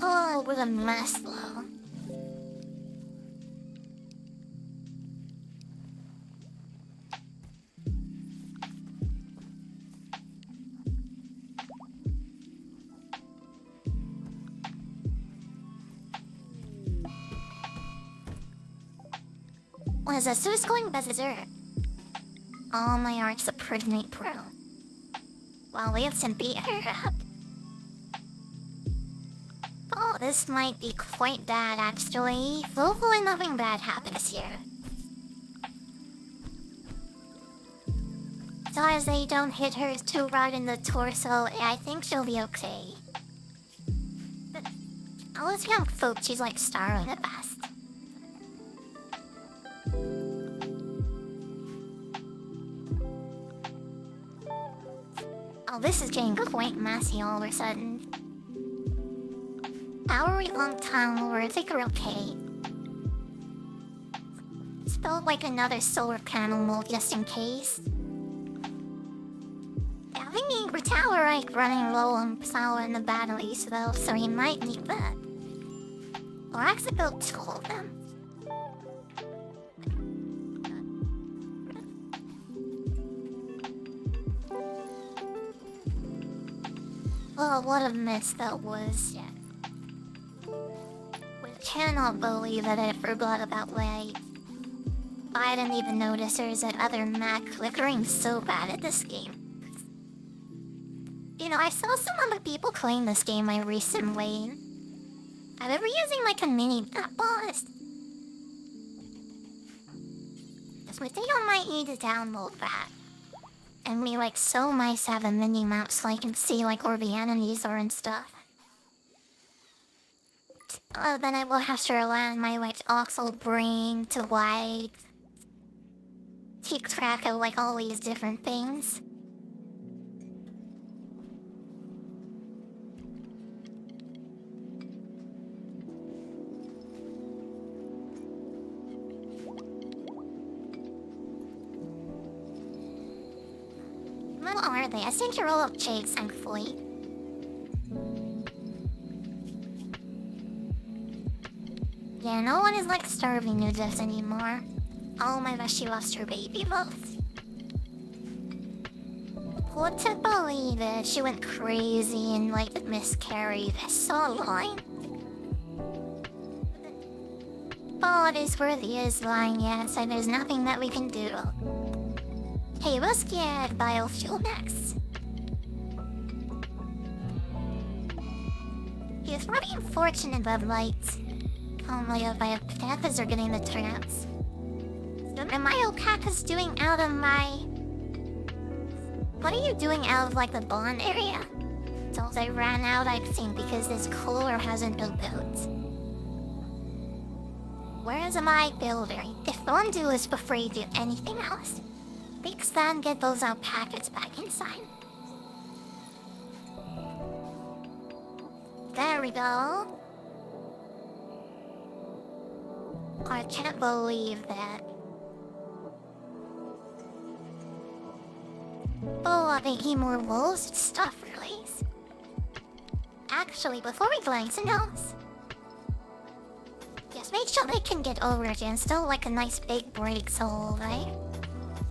Oh, what a mess though. What is this? Who's going berserk? Oh, my art's a pretty pro. Well, we have to beat her up. Oh, this might be quite bad, actually. Hopefully nothing bad happens here. So as they don't hit her too hard in the torso, I think she'll be okay. But let's young folks, she's like starring at best. Oh, this is getting quite messy all of a sudden. Hour long time, I think we're okay. Spelled like another solar panel mold just in case. Yeah, we need we're tower like running low on power in the batteries though, so we might need that. Or actually build two of them. Oh, what a mess that was. Yeah. We cannot believe that I forgot about light. I didn't even notice there's that other mech flickering so bad at this game. You know, I saw some other people playing this game recently. They were using like a mini map boss. So I think I might need to download that. And we like so might have a mini map so I can see like where the enemies are and stuff. Oh, then I will have to land my like oxal brain to like keep track of like all these different things. What are they? I think you're all up chase, thankfully. Yeah, no one is like starving Nudist anymore. Oh my gosh, she lost her baby both. What to believe it? She went crazy and like miscarried. That's so annoying. But it's worthy is lying, yeah, so there's nothing that we can do. Hey, let's get biofuel next. It's really unfortunate that lights. Oh my god, my cactus are getting the turnouts. So am I cactus doing out of my... What are you doing out of like the bond area? So they ran out, I think, because this cooler hasn't been built. Where is my builder? If one do is before you do anything else, fix that and get those packets back inside. There we go. I can't believe that. Oh, I think he more wolves and stuff release. Actually, before we go anything else, just make sure they can get over it and still like a nice big break soul, right?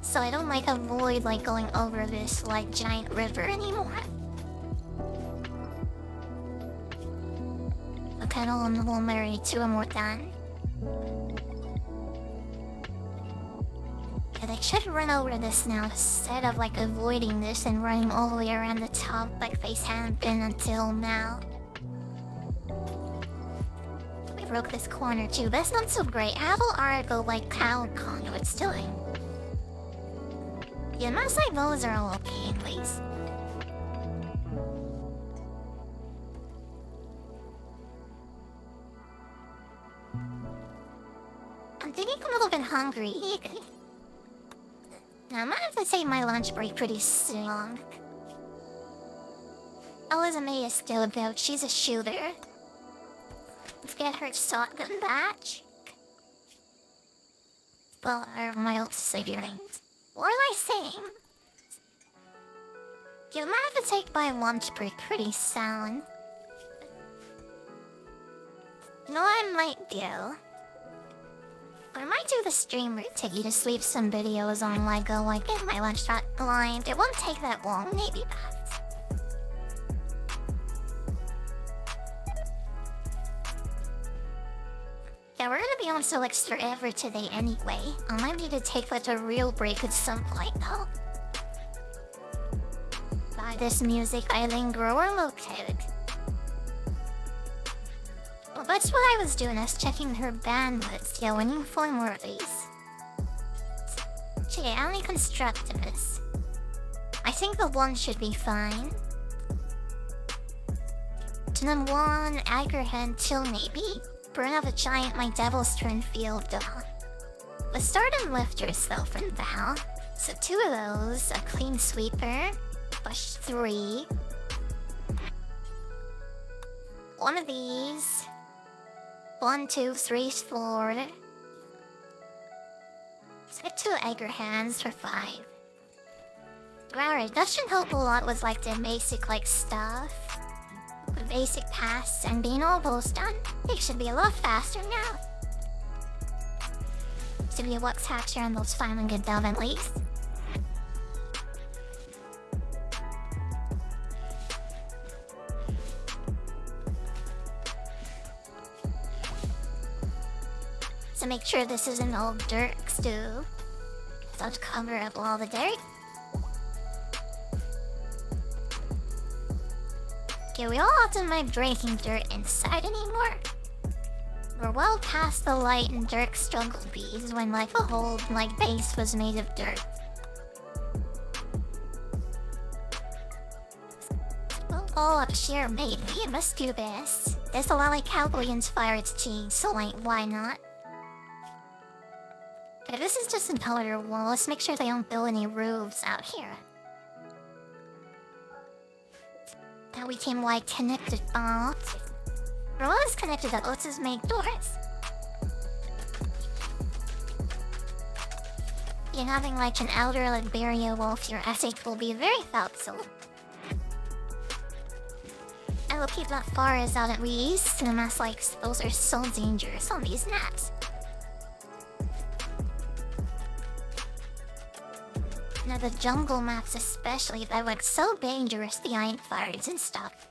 So I don't like avoid like going over this like giant river anymore. Okay, we'll marry two and we're done. Yeah, they should run over this now instead of like avoiding this and running all the way around the top like they haven't been until now. We broke this corner too, that's not so great. How will Argo like cow conduits doing? Yeah, most like those are okay at least. I'm getting a little bit hungry. Now, I might have to take my lunch break pretty soon. Elizabeth is still about. She's a shooter. Let's get her shotgun batch. Well, my old cigarettes. What am I saying? You might have to take my lunch break pretty soon. You know what I might do? I might do the stream routine, just leave some videos on Lego, like get my lunch shot blind. It won't take that long, maybe that. Yeah, we're gonna be on Select forever today anyway. I might need to take like a real break at some point though. By this music, I linger or located. Well, that's what I was doing. I was checking her bandwidth. Yeah, we need 4 more of these. Okay, only constructivist. I think the 1 should be fine. And then 1 Agerhead 2 maybe. Burn up a giant my devil's turn field though. Let's start on lifters though for now. So 2 of those, a clean sweeper, push 3. 1 of these. 1, 2, 3, 4. Let's get 2 Egger hands for 5. Alright, that should help a lot with like the basic like stuff. The basic tasks and being almost done. They should be a lot faster now. Should be a what's hatcher and those finally get done at least. So make sure this isn't all dirt stew. Don't cover up all the dirt. Okay, we all often mind breaking dirt inside anymore. We're well past the light and dirt struggle bees when like the whole like base was made of dirt. We'll all up here maybe, it must do this. There's a lot like cowboy inspired cheese, so like why not? Okay, this is just an outer wall. Let's make sure they don't build any roofs out here. Now we can like connected bots. We're always connected to let's just make doors. You're having like an outer like barrier wall for your asset will be very helpful. I will keep that forest out at least, unless like those are so dangerous on these maps. Now the jungle maps especially, that look so dangerous behind fires and stuff.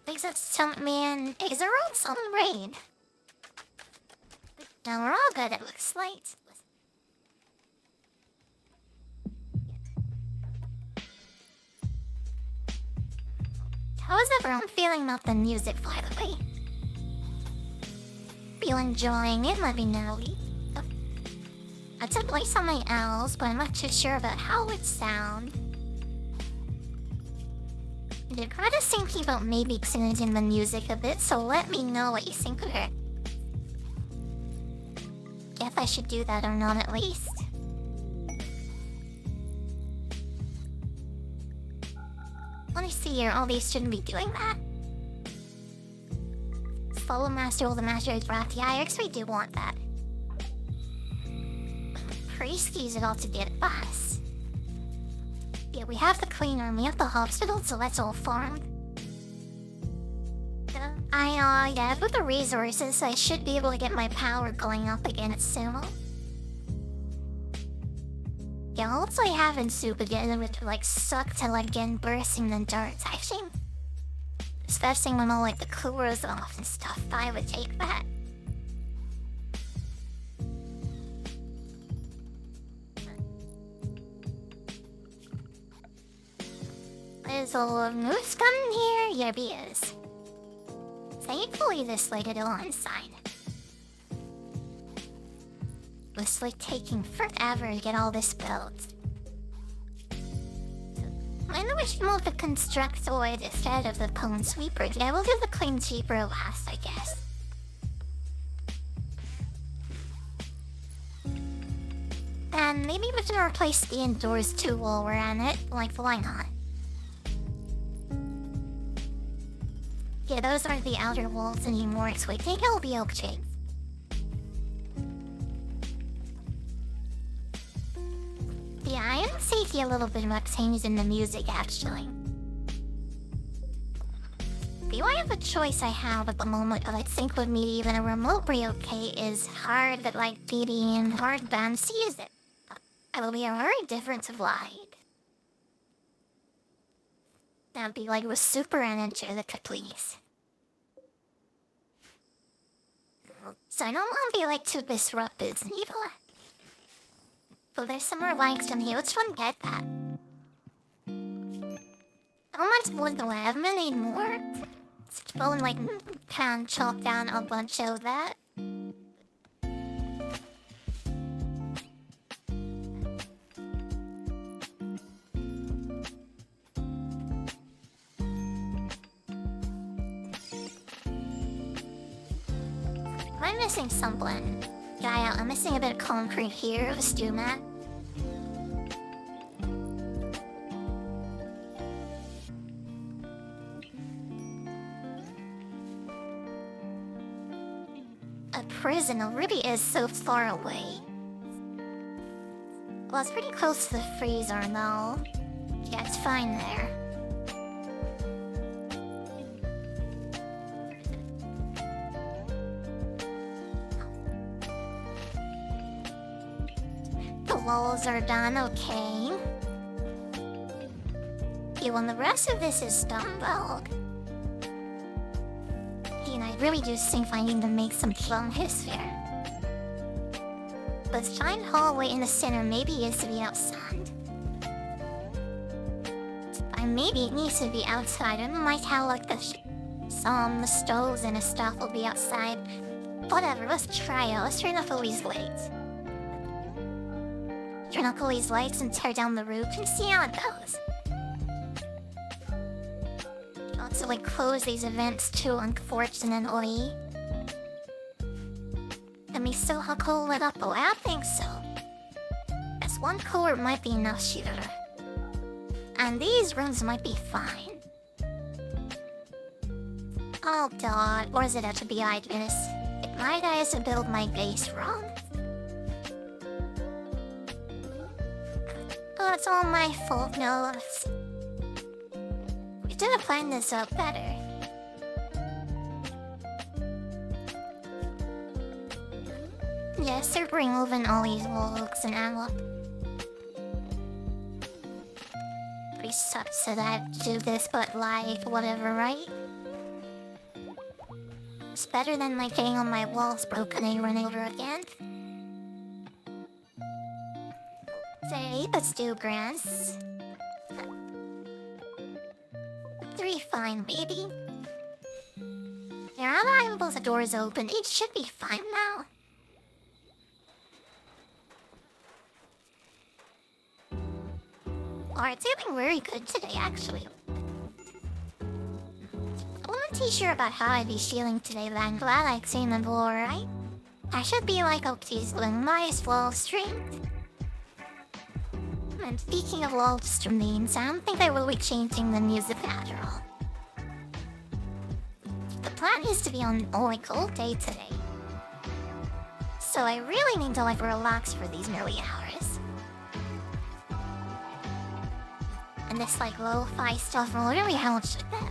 Thinks that some man is around some rain. Now we're all good, it looks like. How is everyone feeling about the music, by the way? Feel enjoying it, let me know. I did play something else, but I'm not too sure about how it sounds. I'd rather thinking about maybe changing the music a bit, so let me know what you think of it. If I should do that or not, at least. Let me see here, all these shouldn't be doing that. Follow master, all the master is wrapped. Yeah, I actually do want that. Priest use it all to get us. Yeah, we have the cleaner and we have the hospital, so that's all farmed. Yeah, with the resources, I should be able to get my power going up again at Sumo. Yeah, hopefully having soup again would like suck to like getting bursting the darts, I think. Especially when all like the coolers off and stuff, I would take that. Is a little moose coming here? Yeah, he is. Thankfully, this light is on sign. It's like taking forever to get all this built. I know we should move the constructoid instead of the cone sweeper. Yeah, we'll do the clean sweeper last, I guess. And maybe we can replace the indoors too while we're on it. Like, why not? Yeah, those aren't the outer walls anymore, so I think it'll be okay. Yeah, I am taking a little bit of changes in the music, actually. The only other choice I have at the moment that I think would be even a remotely okay is hard, but like BB and hard band sees it. It will be a very different vibe. That'd be like with super energy that could please. So I don't want to be like too disruptive either. But there's some more likes in here. Let's try and get that. How much wood do I have? I'm gonna need more. Let's go and like can chop down a bunch of that. I'm missing something. Yeah, I'm missing a bit of concrete here, of a stew mat. A prison really is so far away. Well, it's pretty close to the freezer, though. Yeah, it's fine there. The walls are done, okay. Yeah, when the rest of this is done, well... And I really do think I need to make some plums here. The giant hallway in the center maybe is to be outside. Maybe it needs to be outside. I don't like how like the stoves and the stuff will be outside. Whatever, let's try it. Let's turn off all these lights. Turn off all these lights and tear down the roof and see how it goes. Also, like, close these events too, unfortunately. Let me still cool it up. Oh, I think so. As one cooler might be enough shooter. And these rooms might be fine. Oh god, or is it have to be obvious? It might I have to build my base wrong. Oh, it's all my fault, no. We should have planned this out better. Yes, they're removing all these logs and ammo. Pretty sucks that I have to do this, but like, whatever, right? It's better than like getting on my walls broken over and over again. Say, let's do grass. 3 fine, baby. Now that I have both the doors open, it should be fine now. Alright, it's feeling very good today, actually. I wasn't too sure about how I'd be feeling today, but I'm glad I'd seen the door, right? I should be like Oakteasling nice wall strength. And speaking of wall streams, I don't think I will be changing the music after all. The plan is to be on like all day today. So I really need to like relax for these early hours. And this like lo-fi stuff will really help with that.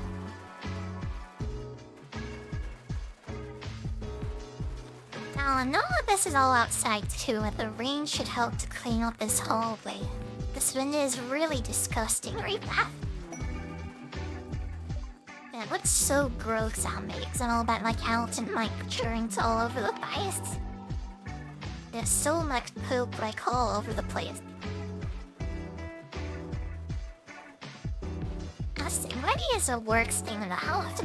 Now I know that this is all outside too, and the rain should help to clean up this hallway. This window is really disgusting, right? Man, it looks so gross how it makes, and all that like Alton mic churns all over the place. There's so much poop like all over the place. Maybe it's a works thing in the house.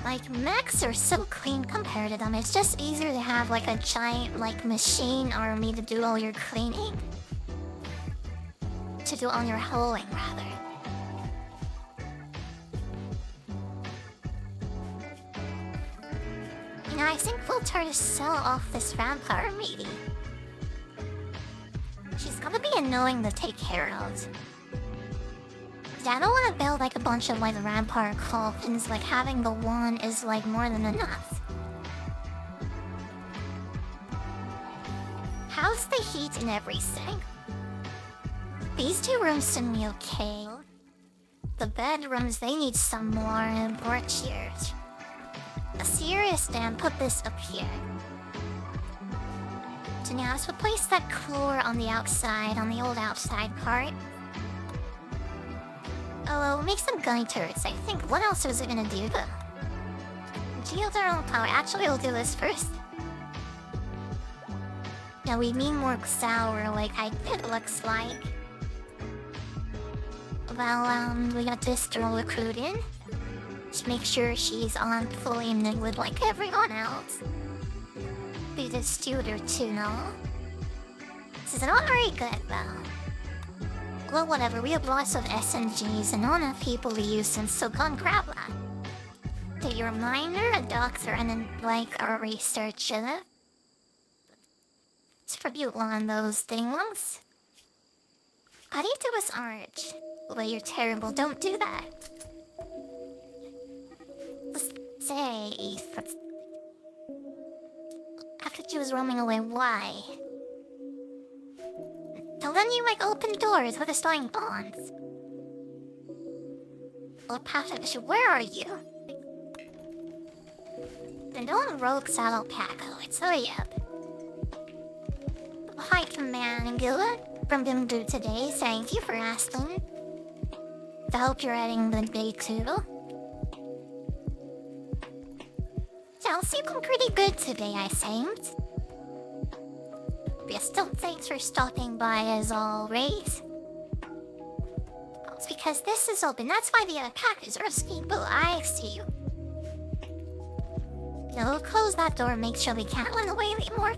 Like, mechs are so clean compared to them. It's just easier to have like a giant like machine army to do all your cleaning. To do all your hoeing, rather. You know, I think we'll try to sell off this vampire maybe. She's gonna be annoying to take care of. I don't want to build like a bunch of like vampire coffins, like having the one is like more than enough. How's the heat and everything? These 2 rooms seem to be okay. The bedrooms, they need some more board chairs. A serious stand, put this up here. So now let's replace that floor on the outside, on the old outside part. Oh, we'll make some gunny turrets, I think. What else was it gonna do though? Geothermal power. Actually, we'll do this first. Yeah, we need more sour, like it looks like. Well, we got this girl recruited. Just make sure she's on fully with like everyone else. Be the student too, no? This is not very good though. Well, whatever, we have lots of SMGs and not enough people to use them, so come grab that. So you're a miner, a doctor, and then, like, a researcher. It's probably one of those things. How do you do this arch? Well, you're terrible, don't do that. Let's say... After she was roaming away, why? So then you like open doors with the starting bonds. Well, Patrick, where are you? Then don't rogue saddle Paco, it's hurry up. Hi, Command Gilla from Bimbu today, thank you for asking. I hope you're having the day too. Sounds seeming pretty good today, I think. But still, thanks for stopping by as always. It's because this is open, that's why the attackers are escaping. I see you. Now we'll close that door and make sure we can't run away anymore.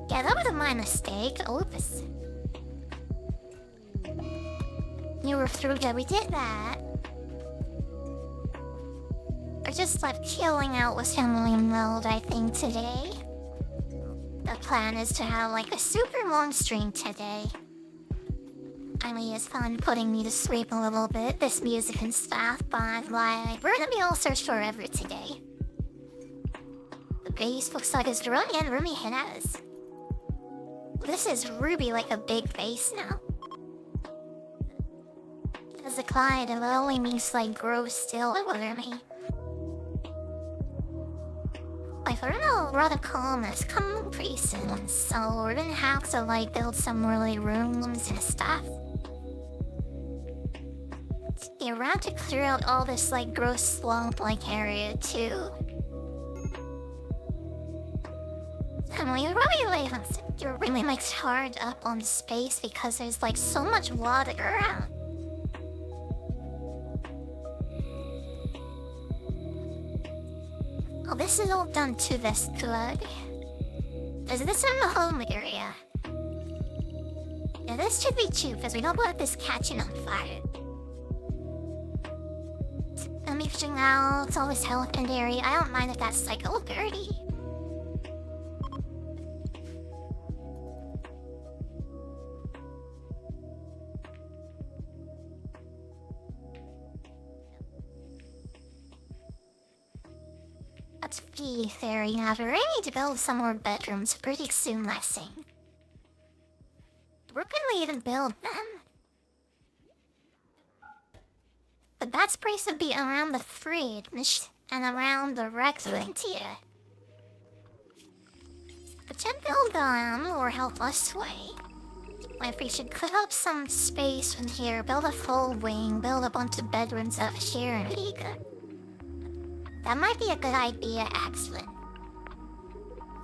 Yeah, that was my mistake. Oops. You were through that we did that. Or just left chilling out with family mode, I think, today. The plan is to have like a super long stream today. I mean, it's fun putting me to sleep a little bit, this music and stuff, but like, we're gonna be all searched forever today. The base looks like it's running and Ruby hit us. This is Ruby like a big base now. As a Clyde, it only means like grow still over me. if we're gonna run a columnist come pretty soon, so we're gonna have to like build some really rooms and stuff. You're around to clear out all this like gross swamp-like area too. And we you're really like hard up on space because there's like so much water around. Oh, this is all done to this good. Is this in the home area? Yeah, this should be cheap because we don't want this catching on fire. I'm mixing out all this elephant area. I don't mind if that's like all dirty. Let's be fair, yeah, we're ready to build some more bedrooms pretty soon, I think. Where can we even build them? The best place would be around the fridge and around the restaurant here. But to build them or help us sway, like we should cut up some space from here, build a full wing, build a bunch of bedrooms up here and here. That might be a good idea, actually.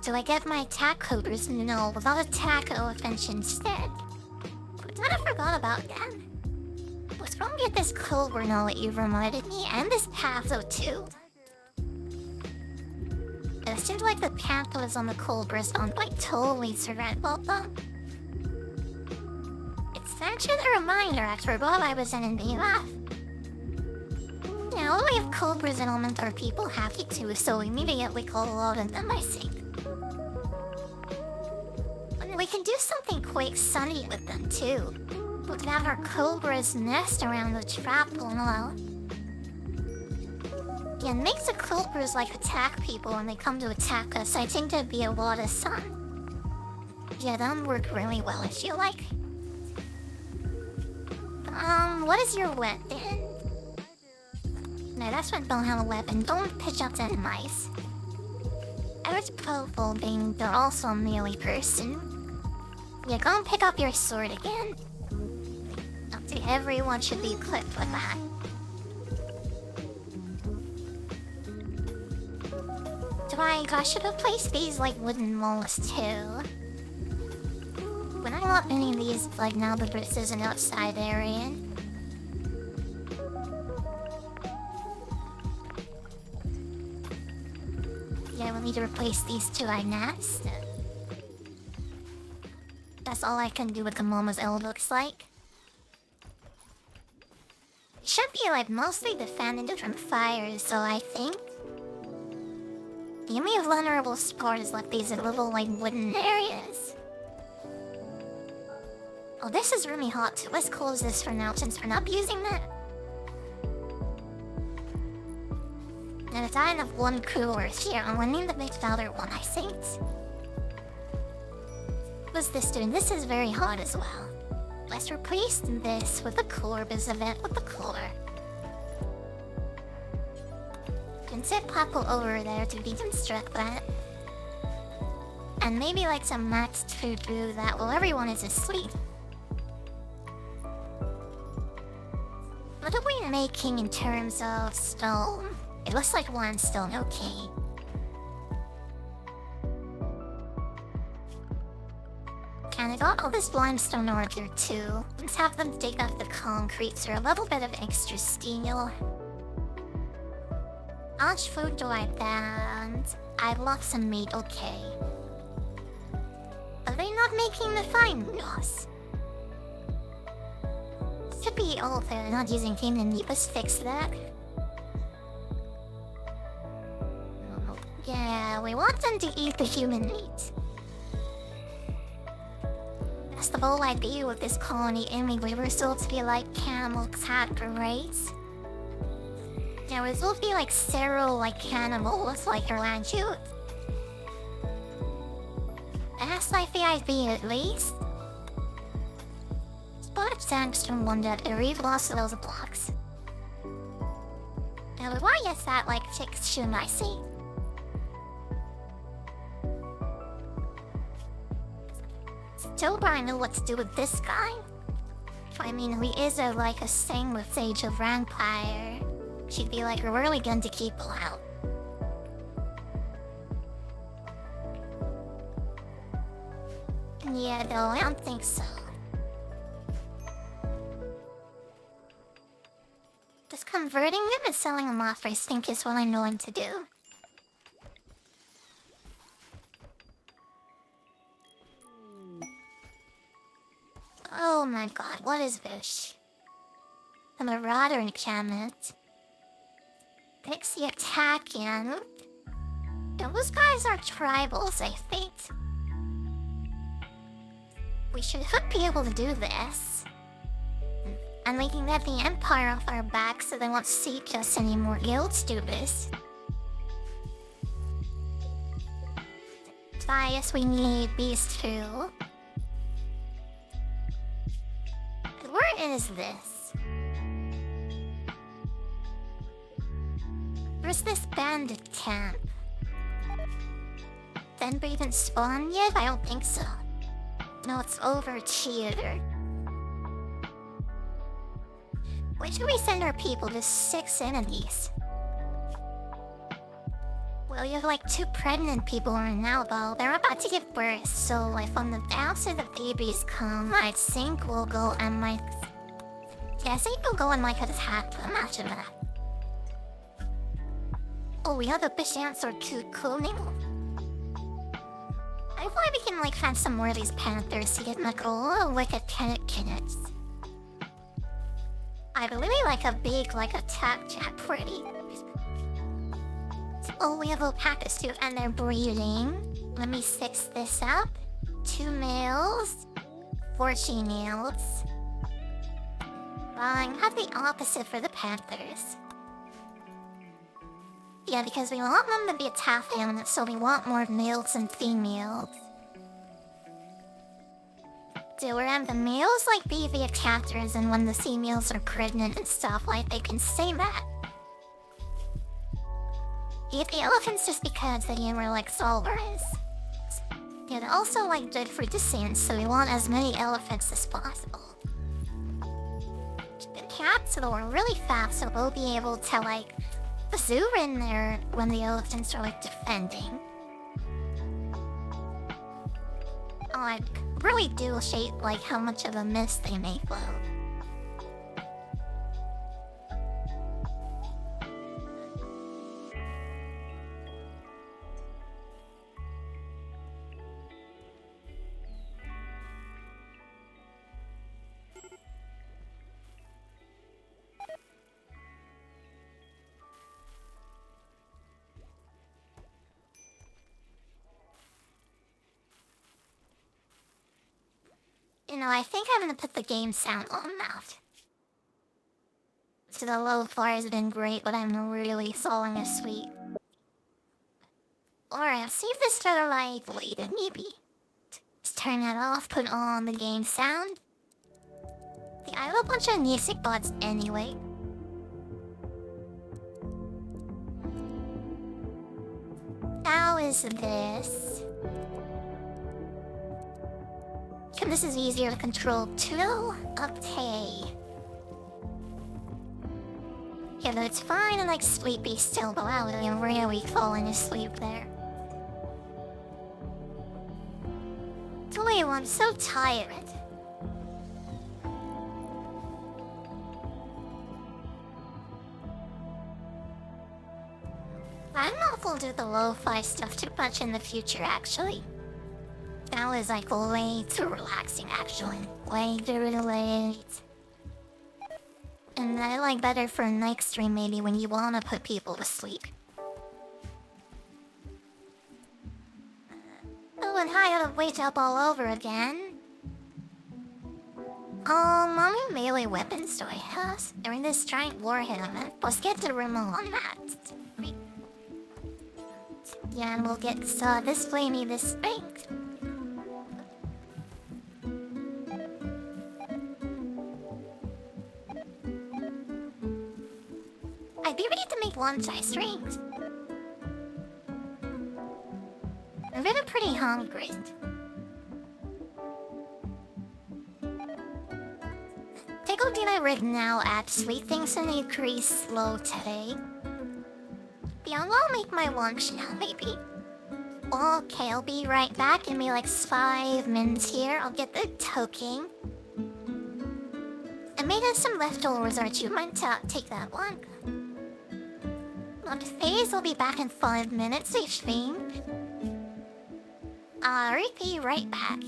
Do I get my attack cobras? No, without attack elephants instead. But then I forgot about them. Let's go and get this cobra now that you've reminded me, and this patho too. It seems like the pathos on the cobras aren't like totally survivable though. It's actually a reminder after what I was in BF. Now, we have cobras and elemental people happy too, so immediately call a lot of them, I think. And we can do something quite sunny with them too. We can have our cobra's nest around the trap below. Yeah, it makes the cobras like attack people when they come to attack us. I think there'd be a lot of sun. Yeah, that would work really well if you like. What is your weapon? No, that's what don't have a weapon. Don't pitch up to mice. I was purple being they're also a melee person. Yeah, go and pick up your sword again. Everyone should be equipped with that. I should have placed these like wooden walls too. When I want any of these, like now that this is an outside area. Yeah, we'll need to replace these two, I guess. That's all I can do with the moment, it looks like. It should be like mostly defended from fires, so I think. The only vulnerable spot is like these little like wooden areas. Oh, this is really hot too. Let's close this for now since we're not using that. And if I have one cooler here, I'm gonna need to make the other one, I think. What's this doing? This is very hot as well. Let's replace this with the cooler because of it with the cooler. Can set Popple over there to deconstruct that. And maybe like some maxed food brew that while everyone is asleep. What are we making in terms of stone? It looks like one stone, okay. And I got all this limestone over here too. Let's have them dig up the concrete for a little bit of extra steel. How much food do I banned? I lost some meat, okay. Are they not making the fine loss? Should be all they're not using clean and let's fix that. Yeah, we want them to eat the human meat. That's the whole idea with this colony anyway. We're supposed to be like camel cat race. Yeah, we're supposed to be like sterile like cannibals like around you. That's like the idea at least. Spot thanks from one that we've lost those blocks. Now why is that like fixed, shouldn't I see? Don't I know what to do with this guy? I mean, we is like a thing with Sage of Vampire. She'd be like really going to keep out. Yeah, though, I don't think so. Just converting them and selling them off, I think, is what I'm going to do. Oh my god, what is this? The Marauder encampment. Pixie attacking. Those guys are tribals, I think. We should be able to do this. And we can get the Empire off our back so they won't siege us anymore. Guilds do this. Bias, we need Beast too. Where is this? Where's this bandit camp? Denver even spawned yet? I don't think so. No, it's over here. Where should we send our people? There's 6 enemies. Well, you have like 2 pregnant people right now, though. They're about to give birth, so like when the after the babies come, I think we'll go and like... Yeah, I think we'll go and like attack them after that. Oh, we have a chance or 2 cloning. I feel like we can like find some more of these panthers to get like a little wicked cannons. I really like a big like attack jack pretty. Oh, we have alpacas too, and they're breeding. Let me fix this up. 2 males, 4 females. Fine, have the opposite for the panthers. Yeah, because we want them to be a tough animal, so we want more males and females. Do we have the males like be the attackers, and when the females are pregnant and stuff, like they can say that. Eat the elephants just because they were like solvers. Yeah, they're also like good for descent, so we want as many elephants as possible. The cats though are really fast, so we'll be able to like zoom in there when the elephants are like defending. Oh, I really do shape like how much of a mist they make though. You know, I think I'm gonna put the game sound on now. So the lo-fi has been great, but I'm really falling asleep. Alright, I'll see if this better like later, maybe. Just turn that off, put on the game sound. I have a bunch of music bots anyway. How is this? This is easier to control too. Okay. Yeah, but it's fine and like sleepy still, but wow, I'm really falling asleep there. Toledo, I'm so tired. I don't know if we'll do the lo-fi stuff too much in the future, actually. That was like way too relaxing, actually. Way too late. And I like better for a night stream, maybe, when you wanna put people to sleep. Oh, and hi, I gotta wake up all over again. How many melee weapons do I have? They're in this giant warhammer. Let's get the Rimworld on that. Yeah, and we'll get this flamey, this strength. I'd be ready to make one-size strings. I'm getting pretty hungry. I go do my rig now, actually. Things are pretty slow today. Yeah, I'll make my lunch now, maybe. Okay, I'll be right back. Give me like 5 minutes here. I'll get the token. I made us some leftovers, Archie. You might take that one. On the phase, I'll be back in 5 minutes, I think. I'll be right back.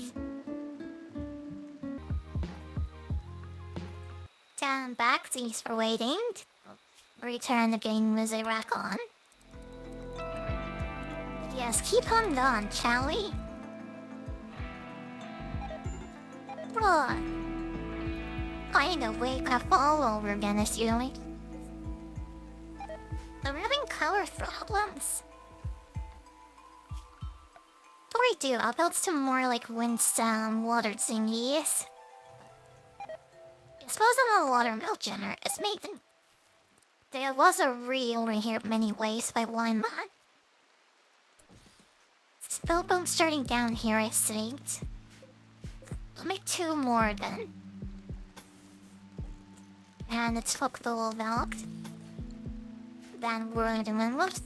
Down back, thanks for waiting. Return the game music rack on. Yes, keep on going, shall we? Bro. Kinda wake up all over again, assuming. I'm having color problems. What do I do? I'll build some more like wind sound water thingies. I suppose I'm a watermill generator. It's making. There was a reel over here many ways by one man. Spell boom starting down here, I think. I'll make 2 more then. And it's hooked the little valve. Then we're going to whoops.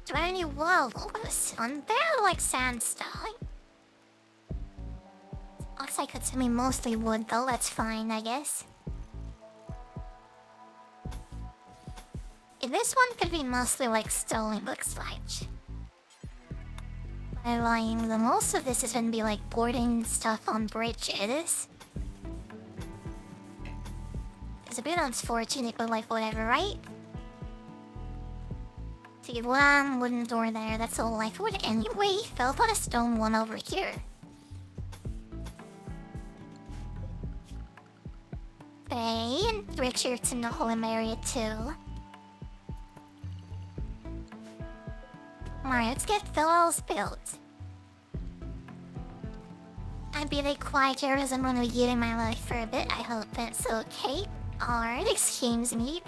Do I need walls? On there like sandstone. Looks like it's gonna be mostly wood though, that's fine, I guess. This one could be mostly like stone, looks like. By lying, the most of this is gonna be like boarding stuff on bridges. It's a bit unfortunate, but like whatever, right? See, one wooden door there, that's all I thought anyway. Fell on a stone one over here. Okay, and Richard's in the home area too. Alright, let's get Phil's built. I'd be like quiet here as I'm gonna be getting my life for a bit. I hope that's okay. Alright, excuse me.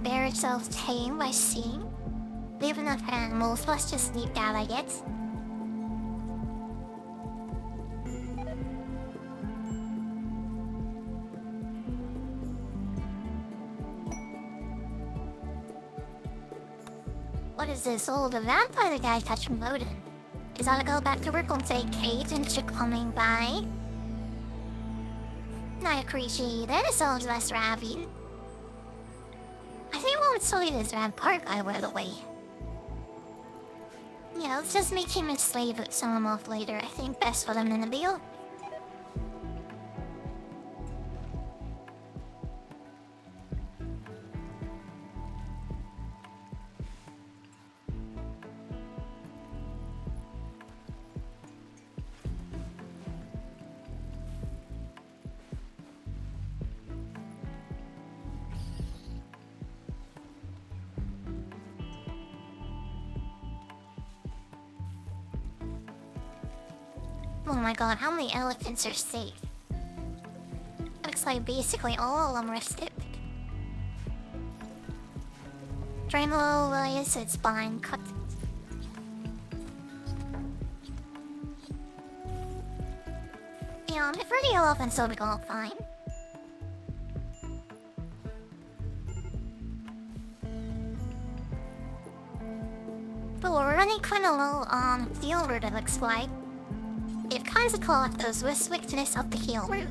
Bear itself tame by seeing. Leave enough animals, let's just sneak out, I guess. What is this? Oh, the vampire guy touched Moden. Is that to go back to work on say Kate and she's coming by? I appreciate it, it sounds less raving. I think we'll slowly this vampire guy right away. Yeah, let's just make him a slave and sell him off later. I think best for them in the deal. Oh my god, how many elephants are safe? Looks like basically all of them are skipped. Dremel, yes, it's fine. Cut. Yeah, for the elephants, it'll be all fine. But we're running kind of low on fuel route, it looks like. It kinds of caught those with swiftness up the hill route.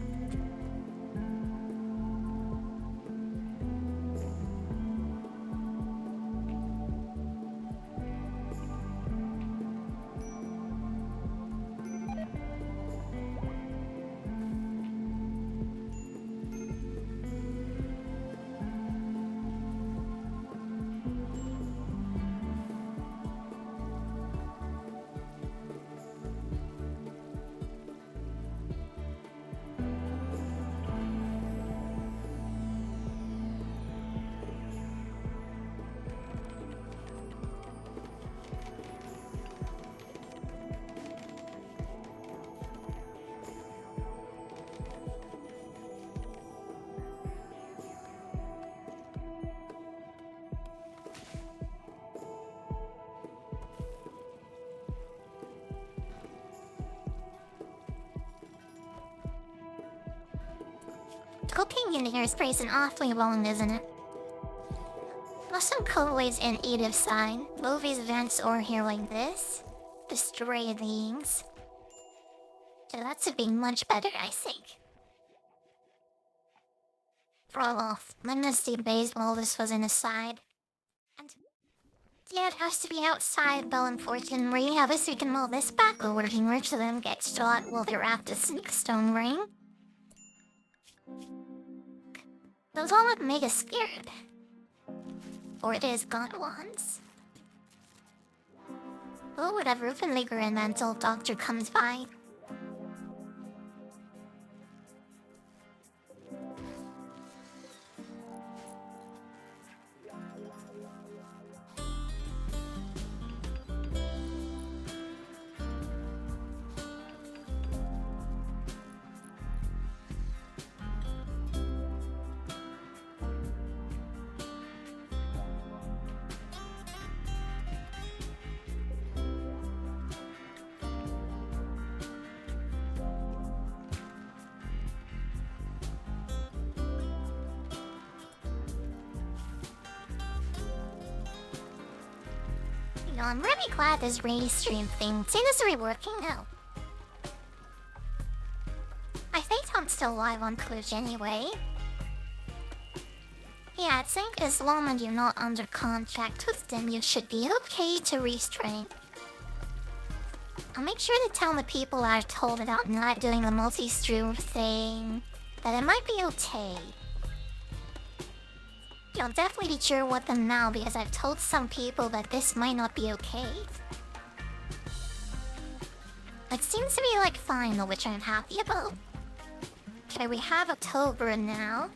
Cooking in here is praising awfully long, isn't it? Awesome colorways and native sign. Movies, events, or here like this. Destroy things. Yeah, that should be much better, I think. Roll off. Dynasty baseball, this was an aside. And yeah, it has to be outside, though, unfortunately. Yeah, this we can move this back over and rich of them get shot while they're at the Sneakstone ring. Those all look mega scared. Or it is gone once. Oh, whatever, we can linger in until Doctor comes by. I'm really glad this race stream thing seems to be working out. I think I'm still live on Twitch anyway. Yeah, I think as long as you're not under contract with them, you should be okay to restream. I'll make sure to tell the people I told about not doing the multi-stream thing that it might be okay. I'll definitely be sure with them now because I've told some people that this might not be okay. It seems to be like fine though, which I'm happy about. Okay, we have October now.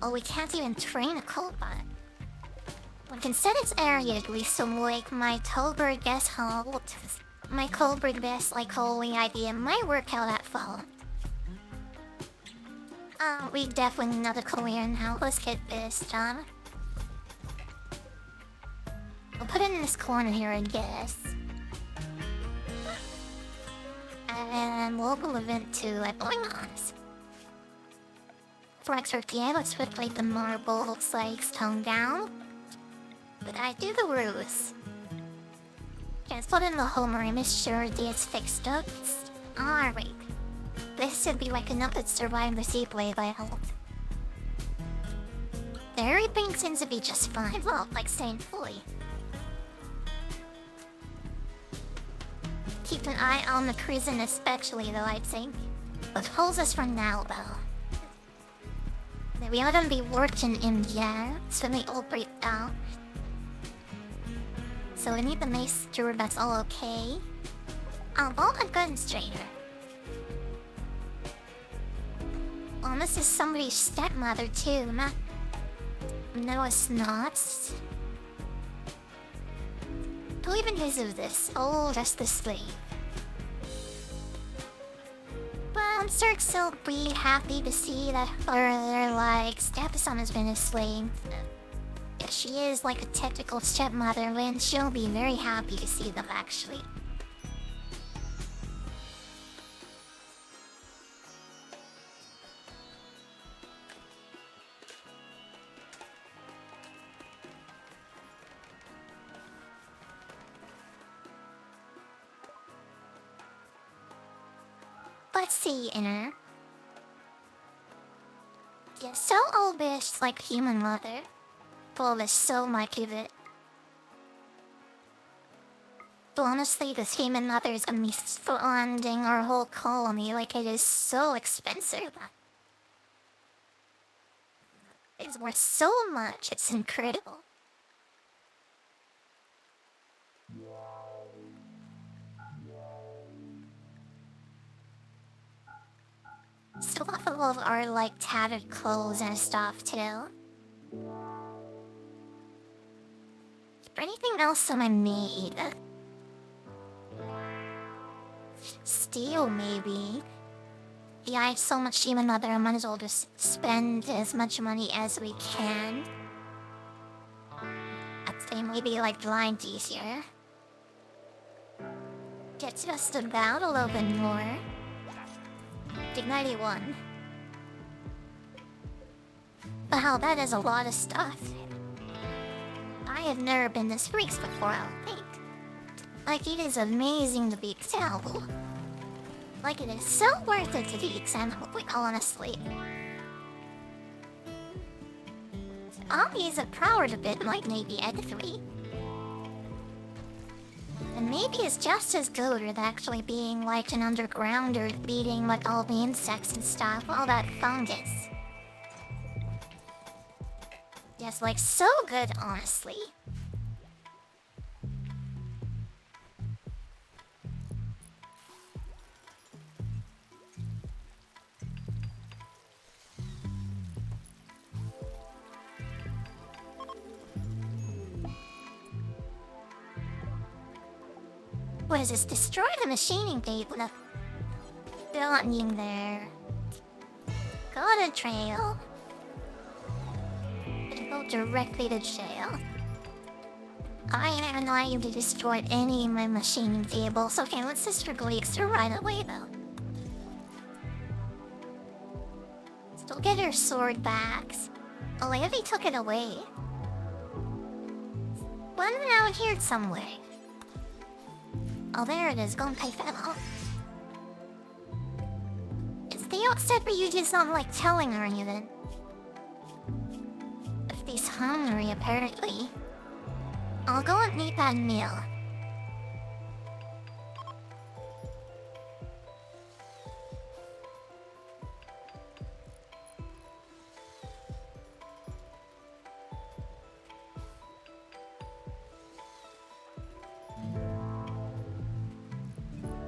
Oh, we can't even train a Cobot. We can set its area at least, so like my October guest hold. My Cobra guest like holy idea might work out that fall. We definitely need another career now. Let's get this done. I'll put it in this corner here, I guess. And local event 2 at Boingos. For XRPA, let's put like the marbles like toned down. But I do the ruse. Okay, let's put in the home room, make sure that it's fixed up. Alright. This should be like enough to survive the sea wave, I hope. Everything seems to be just fine. Well, like staying fully. Keep an eye on the prison especially though, I think. But holds us for now though. We are gonna be working in here, so we all break down. So we need to make sure that's all okay. I'll vault a guns trainer. Oh, this is somebody's stepmother too, No, it's not. Who even is of this? Oh, that's the slave. But I'm sure she'll be happy to see that her, like, stepson has been a slave. If she is, like, a technical stepmother, then she'll be very happy to see them, actually. Let's see, Inner. Yeah, so old-ish like human mother. Full of so much of it. But honestly, this human mother is gonna be funding our whole colony like it is so expensive. It's worth so much, it's incredible. Still got all of our like tattered clothes and stuff too. Is there anything else on my maid? Steel maybe. Yeah, I have so much human mother, I might as well just spend as much money as we can. I'd say maybe like blind easier. Get just about a little bit more. Dig 91. Wow, that is a lot of stuff. I have never been this freaks before, I don't think. Like, it is amazing to be example. Like, it is so worth it to be example, honestly. I'll use it proud a bit, like maybe Ed 3. And maybe it's just as good with actually being like an underground or beating like all the insects and stuff, all that fungus. Just like so good, honestly. What is this? Destroy the machining table. Building there. Got a trail. Go directly to jail. I am not able to destroy any of my machining tables. Okay, let's just release her right away though. Still get her sword back. Oh, Levi took it away. One out here somewhere. Oh, there it is. Go and pay fellow. It's the upset where you just not like telling her anything. If he's hungry, apparently. I'll go and eat that meal.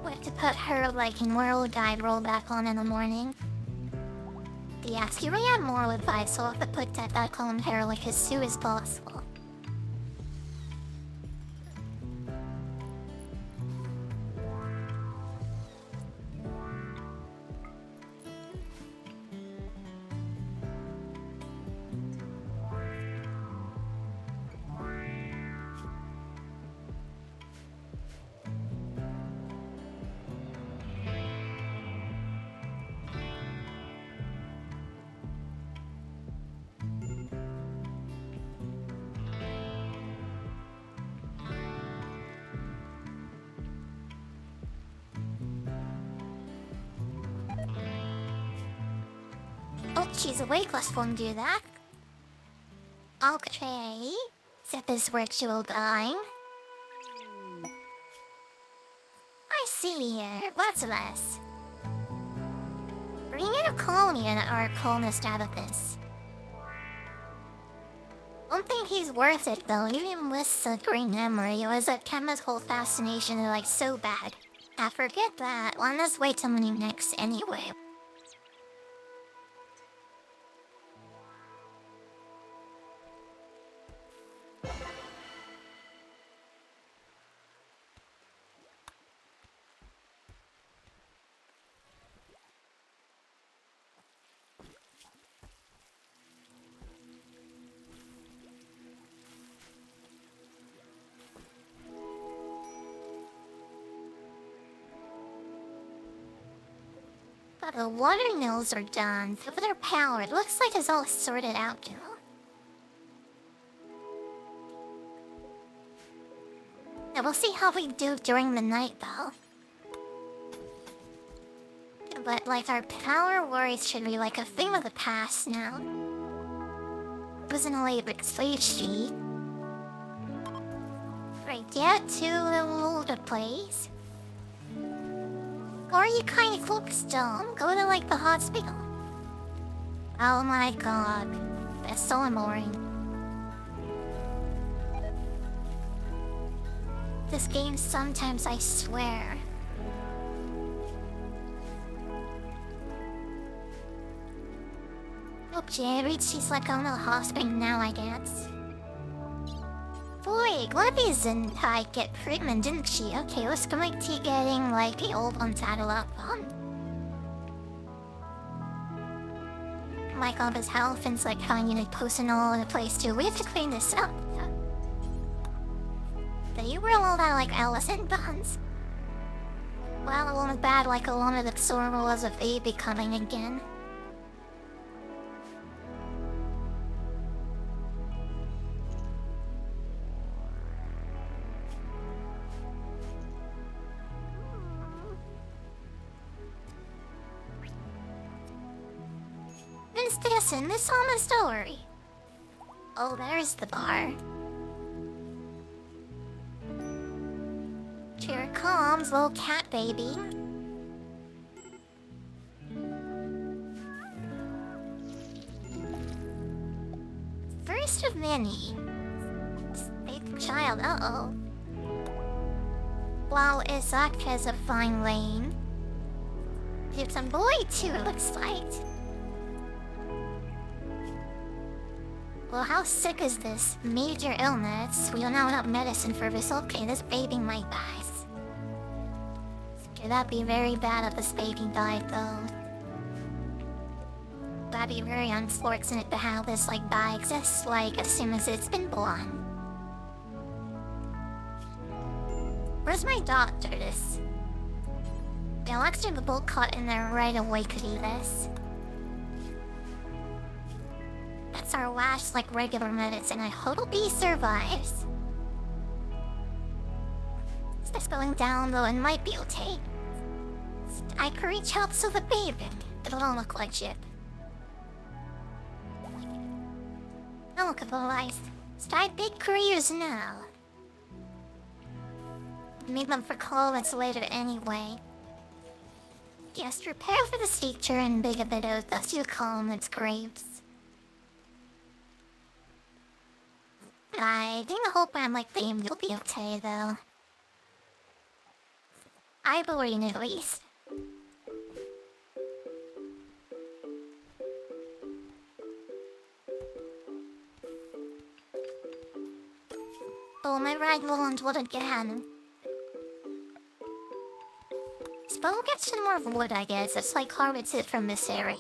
We have to put her like in World Guide roll back on in the morning. Yes, you really have more advice, so I'll have to put that back on her like as soon as possible. Oh, she's awake, let's go and do that. Okay. Set this ritual going. I see here. Lots of us. Bring in a colony and our colonist out of this. Don't think he's worth it though, even with the green memory. It was a chemical fascination like so bad. Ah, forget that. Well, let's wait till morning next anyway. But the water mills are done, so they're powered. Looks like it's all sorted out now. Yeah, we'll see how we do during the night though. But like our power worries should be like a thing of the past now. It was an electric slave sheet. Right, yeah, to the place. Or you kinda close still. Go to like the hospital. Oh my god. That's so boring. This game sometimes, I swear. Oh, Jerry, she's like going to the hospital now, I guess. Boy, Glebby's in get treatment, didn't she? Okay, let's go like to getting like the old one saddled up on. Like all his health and's like finding it posting all over the place too. We have to clean this up. You were all that like elephant buns. Well, it wasn't bad like a lot of the sorrow was a baby coming again. this in this on the story. Oh, there's the bar. Here it comes, little cat baby. First of many. Big child, uh-oh. Wow, Isaac has a fine lane. It's a boy too, it looks like. Well, how sick is this? Major illness. We don't have enough medicine for this. Okay, this baby might die. Okay, that'd be very bad if this baby died, though. That'd be very unfortunate to have this, like, die just, like, as soon as it's been born. Where's my doctor, this? Yeah, let's do the bolt cut in there right away, could do this. That's our last, like, regular medicine. I hope he survives. Is this going down, though? It might be okay. I could reach out to the baby. It'll all look like shit. Now look at the lights. Start big careers now. Need them for clothes later anyway. Just prepare for the future and big a bit of the few columns graves. I think hope I'm like them. You'll be okay though. I believe at least. Oh, my right won't wood again. But we'll get some more wood, I guess. It's like harvested from this area.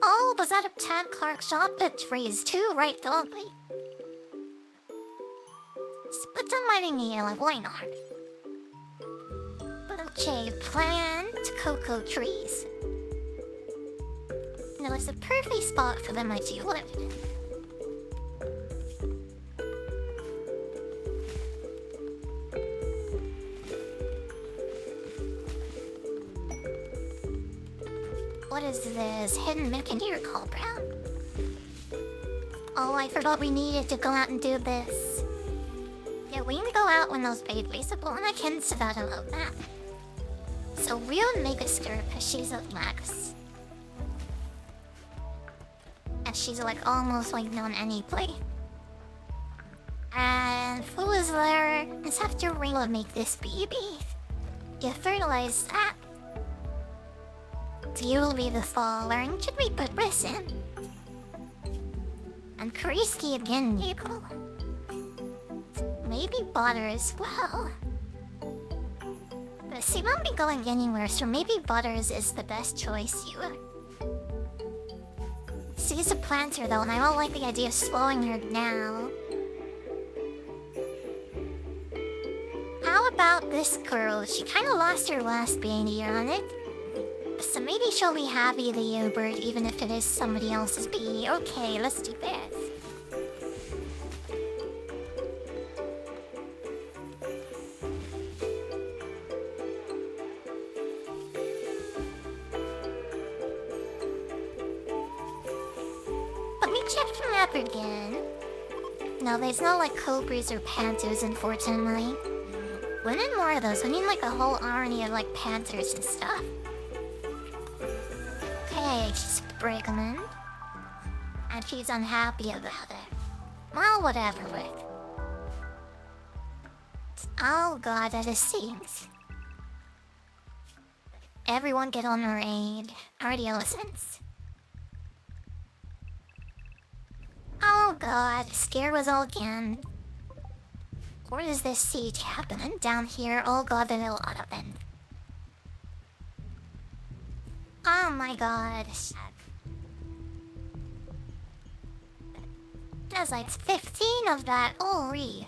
Oh, was that a Tad Clark shop that trees too, right, totally? Split some mining yellow, why not? But okay, plant cocoa trees. Now it's a perfect spot for them to live. What is this? Hidden Mechanier call, bro? Oh, I forgot we needed to go out and do this. Yeah, we need to go out when those babies are born. I can't forget about that. So we'll make a skirt because she's a max. And she's like almost like non any play. And who is there? Let's have to really make this baby. You fertilize that. You'll be the faller, and should we put this in? And Krisky again, Nicole. Maybe butter as well. But she won't be going anywhere, so maybe butters is the best choice here. She's a planter though, and I don't like the idea of slowing her now. How about this girl? She kinda lost her last baby on it. So maybe she'll be happy the Uber, even if it is somebody else's bee. Okay, let's do this. Let me check the map again. No, there's no like cobras or panthers, unfortunately. We need more of those. We need like a whole army of like panthers and stuff. Okay, she's pregnant. And she's unhappy about it. Well, whatever, Rick. Oh god, that is seems. Everyone get on our aid. Already listens. Oh god, scared was all again. Where is this siege happening? Down here. Oh god, there's a lot of them. Oh my god. There's like 15 of that. Oh, reef.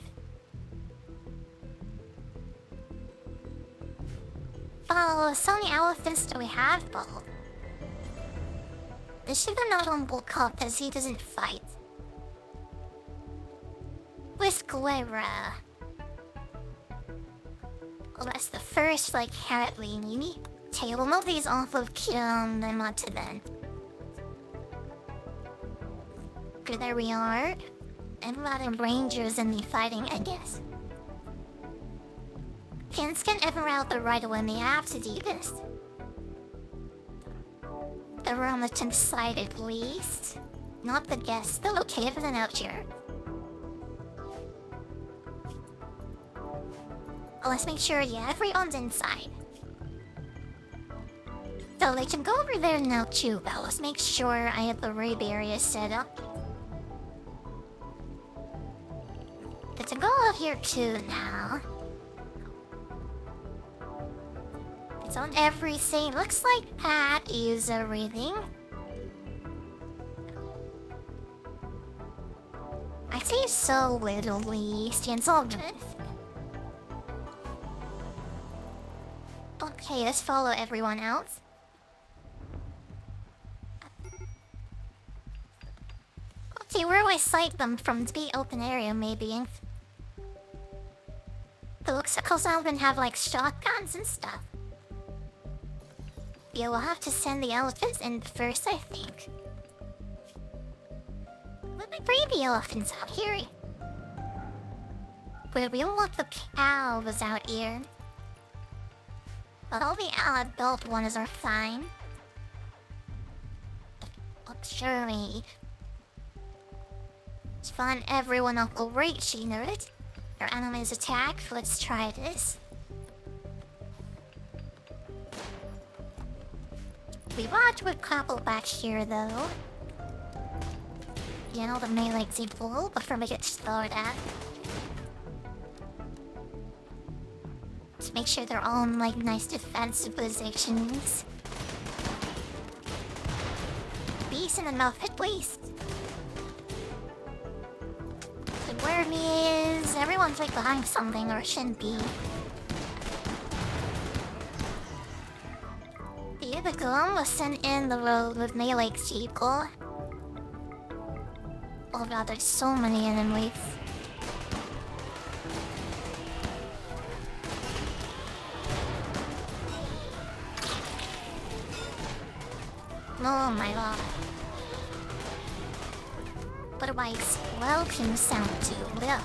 Oh, so many elephants do we have, Bo? This should have not on Bull Cup because he doesn't fight. Whisquera. Oh, that's the first, like, carrot lady. Okay, we'll move these off of Kiran and Mata then. Okay, there we are. And a lot of rangers in the fighting, I guess. Can't get Emerald the right away, I have to do this. They were on the 10th side at least. Not the guest, still okay if it's an out here. Let's make sure, yeah, everyone's inside. So they can go over there now too, but let's make sure I have the raid area set up. They can go out here too now. It's on everything. Looks like Pat is reading. I see so little least, and it's all good. Okay, let's follow everyone else. Okay, where do I sight them from? To be open area, maybe. It looks like I'll even have like shotguns and stuff. Yeah, we'll have to send the elephants in first, I think. Let me bring the elephants out here. But we don't want the cows out here. But all the adult ones are fine. Look, surely. It's fun, everyone up great, she nerd. Your enemies attack, let's try this. We watch with couple back here though. You know the melee people before we get started at. To make sure they're all in like nice defensive positions. Beast in the mouth at least. The wormy is everyone's like behind something or shouldn't be. The Golem was sent in the road with melee people. Oh god, there's so many enemies. Oh my god. What do I explosion sound to? Well.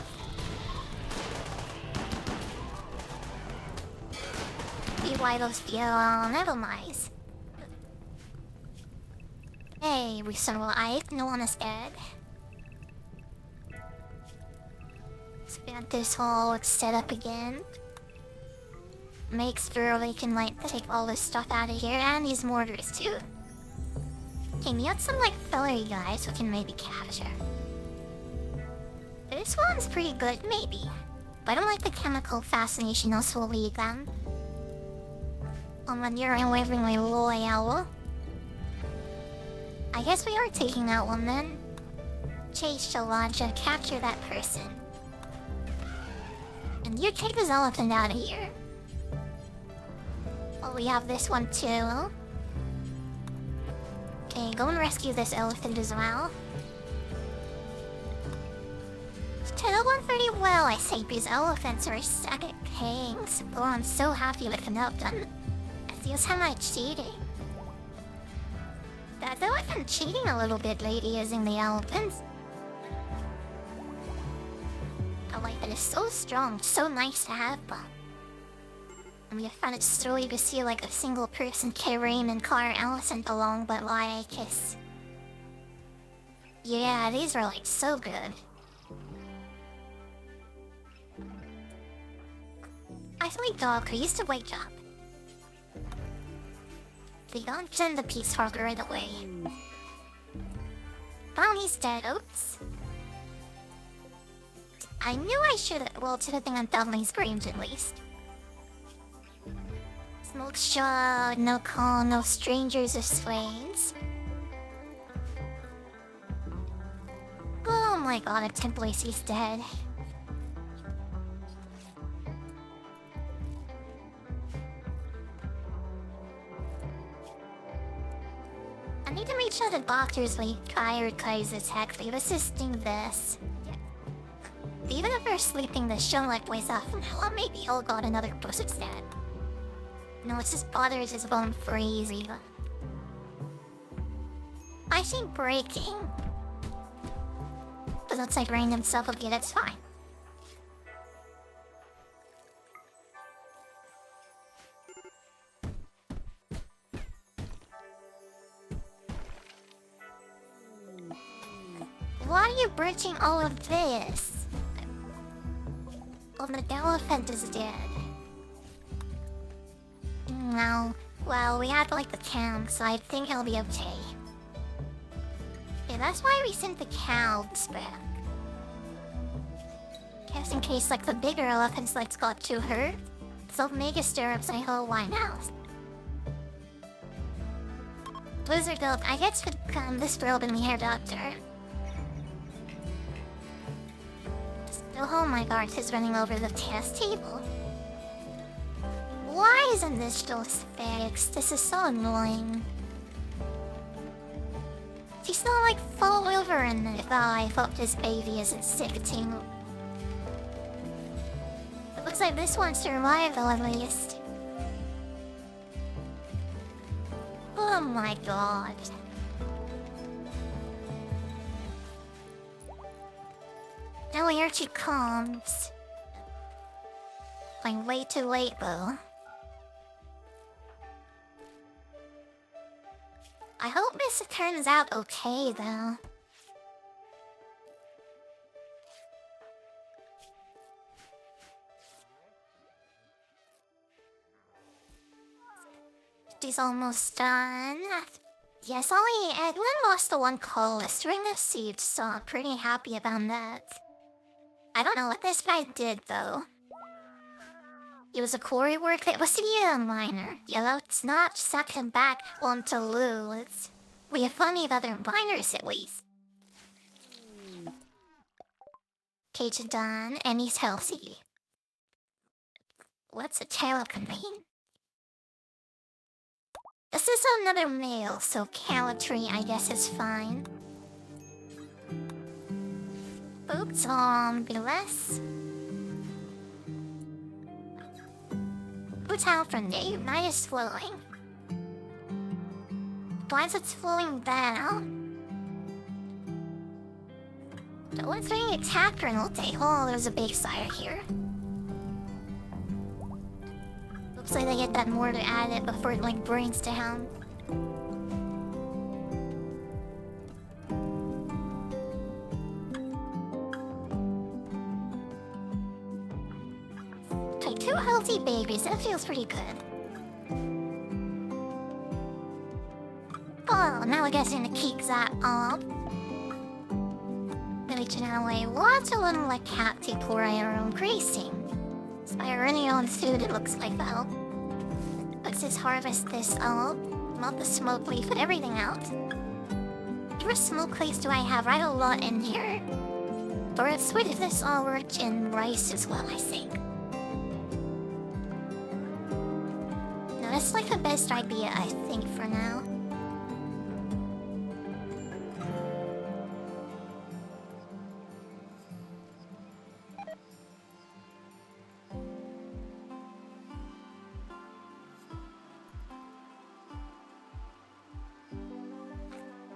Be why those feel never mind. Hey, reasonable Ike, no one is dead. So we got this whole set up again. Makes sure we can like take all this stuff out of here and these mortars too. Okay, we got some like fillery guys who can maybe capture. This one's pretty good, maybe. But I don't like the chemical fascination, also will lead them. When you're unwaveringly loyal. I guess we are taking that one then. Chase Shalaja, capture that person. And you take this elephant out of here. Well, we have this one too. Okay, go and rescue this elephant as well. It's 1:30 well, I say these elephants are static kings. Oh, I'm so happy with an outdone. It feels how much cheating. That though I've been cheating a little bit lately using the elephants. The life is so strong, so nice to have, but I mean, I found it silly to see like a single person carrying and car elephant along, but like it's... Yeah, these are like so good. I think dog who used to wake up. They don't send the peace hog right away. Found he's dead, oops. I knew I should've, well, to the thing on Dudley's brains at least. Smoke shot, no call, no strangers or swains. Oh my god, I can't believe he's dead. I need to make sure the doctors like prioritize this actually assisting this. Even if they're sleeping, the show like weighs off from hell, maybe he'll got another push instead. No, it just bothers his bone crazy. I think breaking. But that's like random stuff. Okay, that's fine. Why are you bridging all of this? Oh, the elephant is dead. No. Well, we had like the camp, so I think I'll be okay. Yeah, that's why we sent the cows back. Just in case like the bigger elephants like got too hurt. So mega stirrups I hold why now. Blizzard build, I get to become this world in the hair doctor. Oh my god, he's running over the test table. Why isn't this just fixed? This is so annoying. She's not like fall over in it. Oh, I hope this baby isn't sickening. It looks like this one survived though, at least. Oh my god. Now here she comes. Like way too late though. I hope this turns out okay though. She's almost done. Yes, only Edwin lost the one coolest ring of seeds, so I'm pretty happy about that. I don't know what this guy did though. It was a quarry work that was a miner. Yeah, let's not suck him back onto Lou. We have plenty of other miners at least. Cage done, and he's healthy. What's a teleconvene? This is another male, so Calatry I guess is fine. Oops, be less. What's out from Dave? Night is flowing. Why is it flowing down? So what's being attacked for an all day? Oh, there's a big sire here. Looks like they get that more to add it before it like brings down. Okay, 2 healthy babies, that feels pretty good. Oh, now I guess I'm gonna keep that up. Village in LA, lots of little like cacti pour our own gracing. Spirally on food it looks like though. Let's just harvest this up. Not the smoke leaf, but everything out. How much smoke leaves do I have? Right, a lot in here. Or it's with this all worked in rice as well, I think. No, that's like the best idea, I think, for now.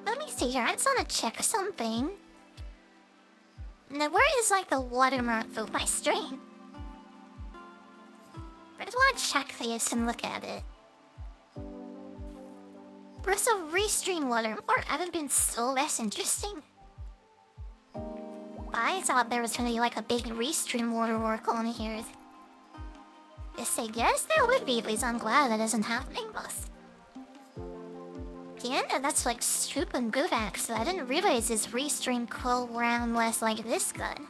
Let me see here, I just want to check something. Now, where is like the watermark of my stream? I just want to check this and look at it. Where's the restream watermark? Haven't been so less interesting. I thought there was gonna be like a big restream watermark on here. Yes, I guess there would be, please. I'm glad that isn't happening, boss. Yeah, that's like super good actually. I didn't realize this restream cold round was like this good.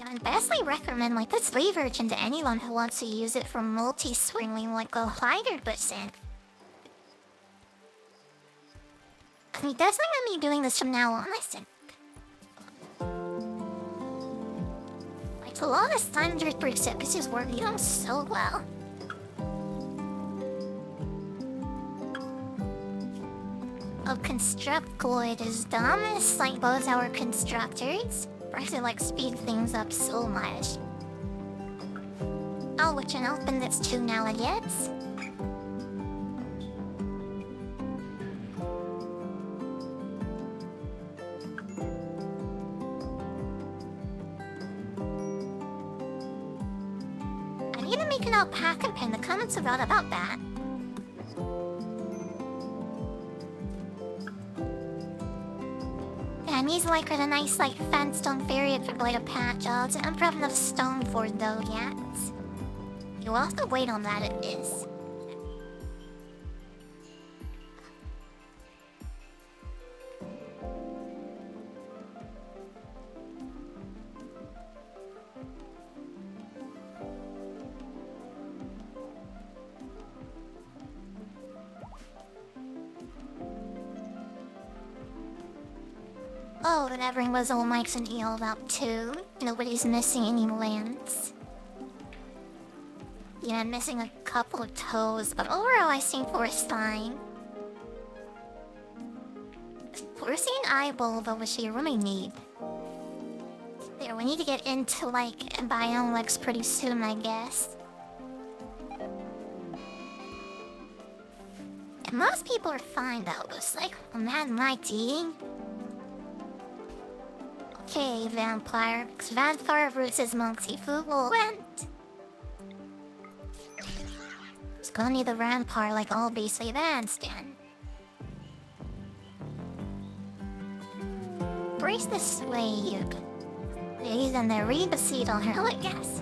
I'd vastly recommend like this leverage to anyone who wants to use it for multi-swinging like a 100%. I'm definitely gonna be doing this from now on, I think. Like a lot of 100% this is working out so well. Oh, construct Gloid is dumb. It's like both our constructors. Actually, like speed things up so much. Oh, we can open this too now, I guess. I need to make an alpaca pen. The comments are all about that. And he's like a nice, like, fenced-on area for like a patch. I don't have enough stone for it though yet. You'll have to wait on that, it is. Oh, and everyone was all mics and healed up too. Nobody's missing any lands. Yeah, I'm missing a couple of toes, but overall I seem forest fine. Forcing eyeball though, which you really need. There, we need to get into like Biolex pretty soon, I guess. And most people are fine though, it's like, mad mighty. Okay, vampire. Vampire versus monkey food will went. Just gonna need the vampire like all basically advanced then. Brace this way. Ladies and there, read the seat on her, I guess.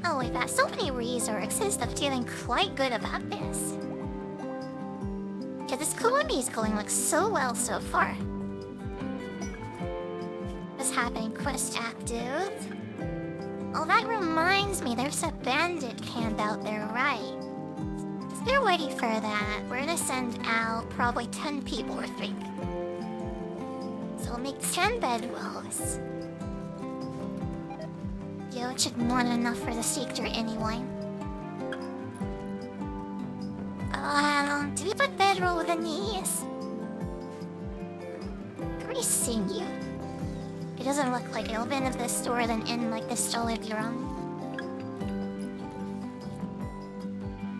Oh, we've got so many resources that I'm feeling quite good about this. Yeah, this colony is going like so well so far. What's happening? Quest active. Oh, that reminds me, there's a bandit camp out there, right? So they're waiting for that. We're gonna send out probably 10 people, I think. So we'll make 10 bedrolls. Yo, it should be more than enough for the sector anyway. Do we put bedroll with the knees? Greasing you. It doesn't look like it'll be in the store than in like the solid drum.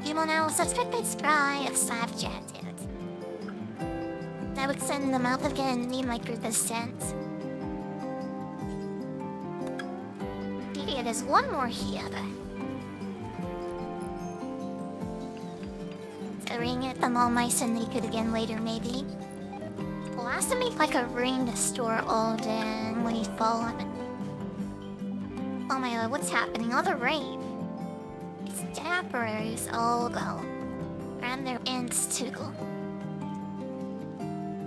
People now suspected spry of subjected. I would send them out again and need like percent. Maybe there's one more here. Ring at them all nice and naked again later, maybe. We'll have to make like a ring to store all in when you fall on it. Oh my god, what's happening? Oh, the rain. It's dappers all go. And their ants too.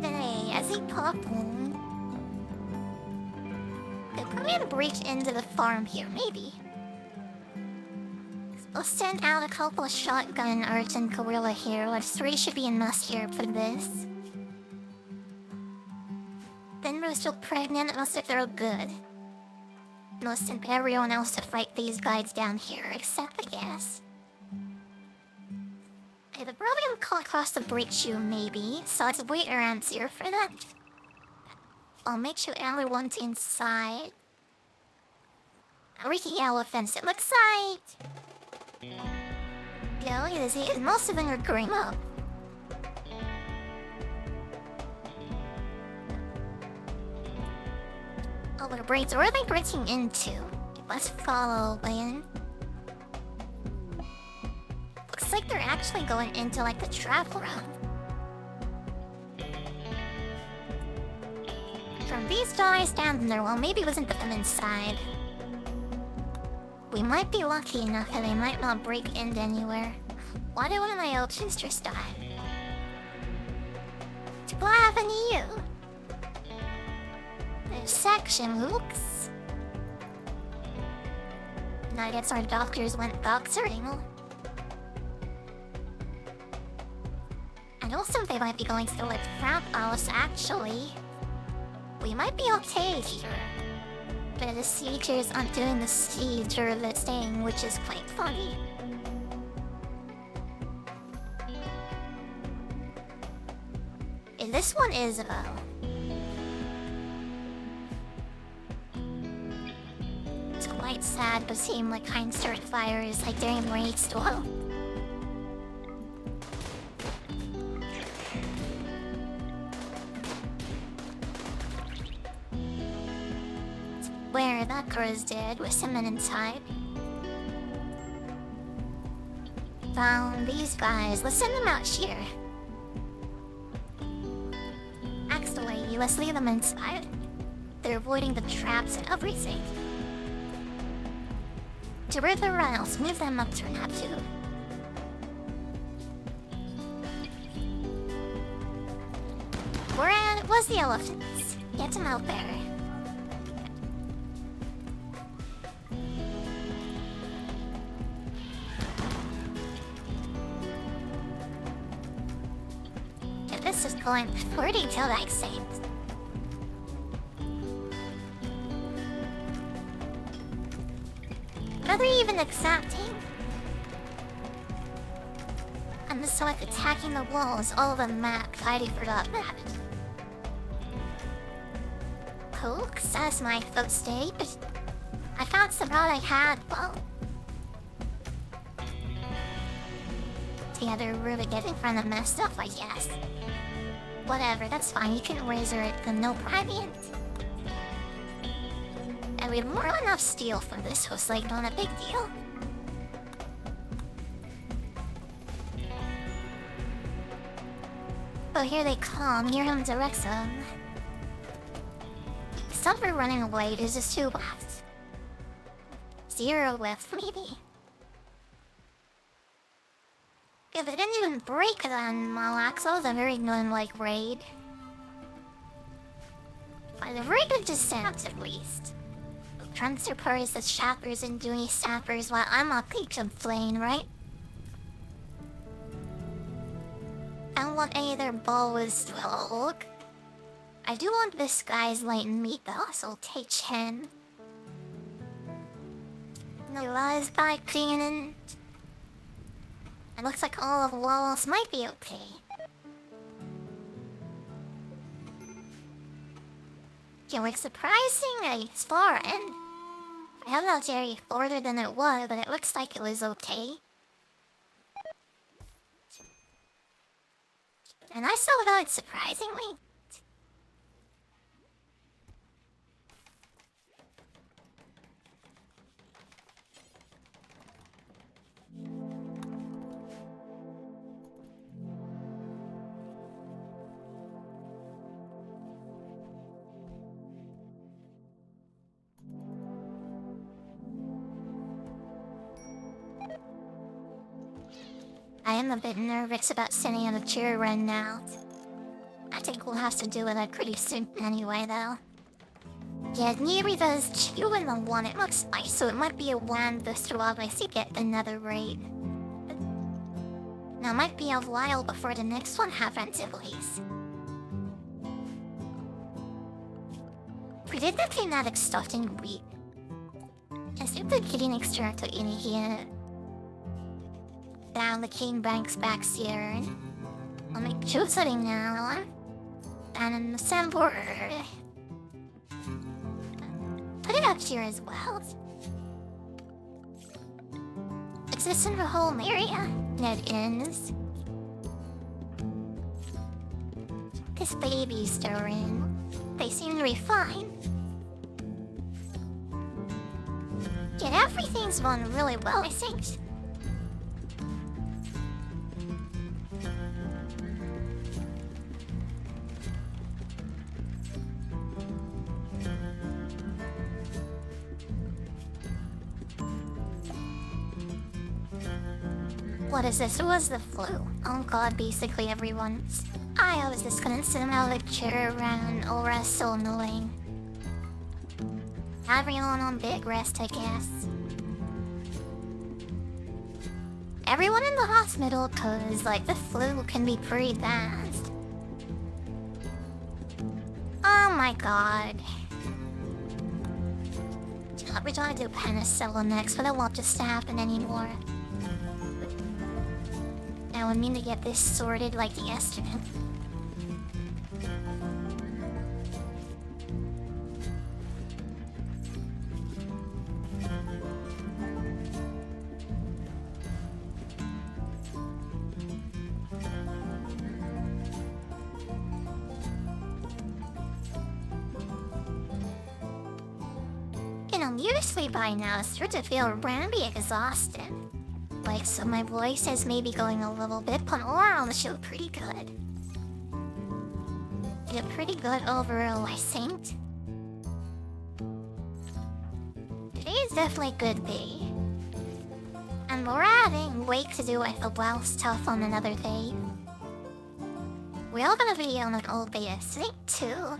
Hey, as he pop on. They're probably gonna breach into the farm here, maybe. We'll send out a couple of shotgun urchin gorilla here. Like 3 should be enough here for this. Then we're still pregnant, unless if they're good. We'll send everyone else to fight these guys down here, except the gas. Okay, they're probably gonna call across the breach you, maybe. So let's wait around here for that. I'll make sure everyone's inside. Ricky elephants, it looks like. Yeah, look at this. Most of them are green up. Oh, what braids? Where are they breaking into? Let's follow in. Looks like they're actually going into like the trap room. From these guys down there, well, maybe it wasn't them inside. We might be lucky enough that they might not break into anywhere. Why did one of my old sisters die? What happened to you? There's section, oops. Now I guess our doctors went doctoring. And also they might be going through like front house actually. We might be okay here. But the siegers aren't doing the siege or the thing, which is quite funny. Okay, this one is it's quite sad, but seeing like kind start fires like during raids though. Where that girl's dead with someone inside. Found these guys. Let's send them out here. Actually, let's leave them inside. They're avoiding the traps and everything. To river rails, move them up to nap 2. Where was the elephants? Get them out there. Yeah, this is going pretty detailed, I say. Are they even accepting? And this like attacking the walls, all of the map, fighting for that map. Cool, that's my foot state. I found some route I had, well. Yeah, they're really getting from the messed up, I guess. Whatever, that's fine, you can resurrect them, no problem. And we have more than enough steel for this, so it's like not a big deal. Oh, here they come, here comes the rest of them. Some are running away, there's just 2 left. 0 left, maybe. Yeah, they didn't even break on Malaxo, the very non-like raid. By the very good descent, at least. Transfer parties as shappers and doing sappers while I'm a peach of flame, right? I don't want any of their balls to look. I do want this guy's light meat though, so I'll take him. No lies by cleaning. It looks like all of the walls might be okay. Yeah, we're surprisingly far in. I have not very farther than it was, but it looks like it was okay. And I saw it out surprisingly. I am a bit nervous about sending out a cheer run now. I think we'll have to do it pretty soon anyway, though. Yeah, Neri does chew in the one. It looks nice, so it might be a one this while I see get another raid. Now, it might be a while before the next one happens, at least. Predictably not exhausting week. Is it the getting extracted in here? Down the king bank's back here. I'll make choosing now. And in the sample. Put it up here as well. Exists in the whole area. That is. This baby's stirring. They seem to be fine. Yet everything's going really well, I think. What is this? Who was the flu? Oh god, basically everyone's. I was just gonna sit out of the chair around or so annoying. Everyone on big rest, I guess. Everyone in the hospital, cause like the flu can be pretty bad. Oh my god. We're trying to do penicillin next, but it won't just happen anymore. Now I mean to get this sorted like the estimate. usually by now, start to feel ramby exhausted. Like, so my voice is maybe going a little bit, but overall the show pretty good. Yeah, pretty good overall, I think. Today is definitely a good day. And we're having wake to do with the WoW stuff on another day. We're all gonna be on an old day, I think, too.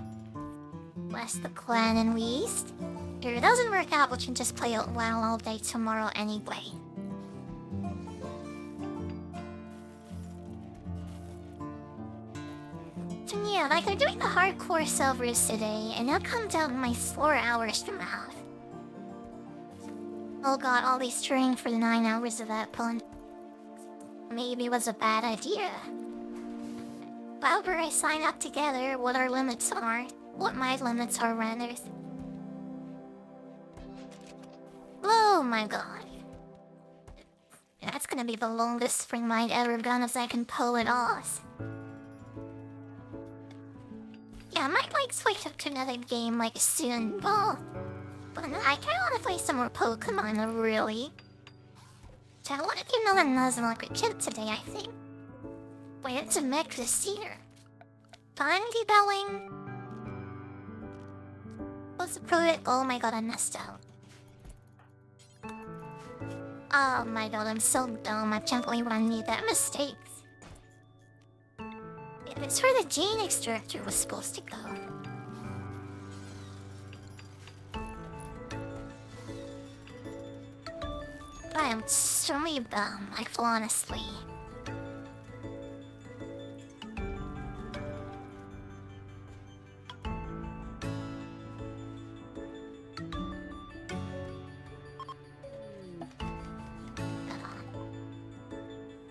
West the clan and we east. If it doesn't work out, we can just play WoW all day tomorrow anyway. So yeah, like they're doing the hardcore servers today, and it'll come down to my 4 hours from now. Oh god, all these training for the 9 hours of that pun. Maybe it was a bad idea. However, I sign up together what our limits are, what my limits are rather. Oh my god. That's gonna be the longest spring might ever gone if I can pull it off. Yeah, I might like switch up to another game like soon, but I kinda wanna play some more Pokemon, really. So I wanna do another Nuzlocke chip today, I think. Wait, it's a mech this year. Finally belling. What's the product? Oh my god, I messed up. Oh my god, I'm so dumb. I can't believe I made that mistake. It's where the gene extractor was supposed to go. I am so dumb, like honestly.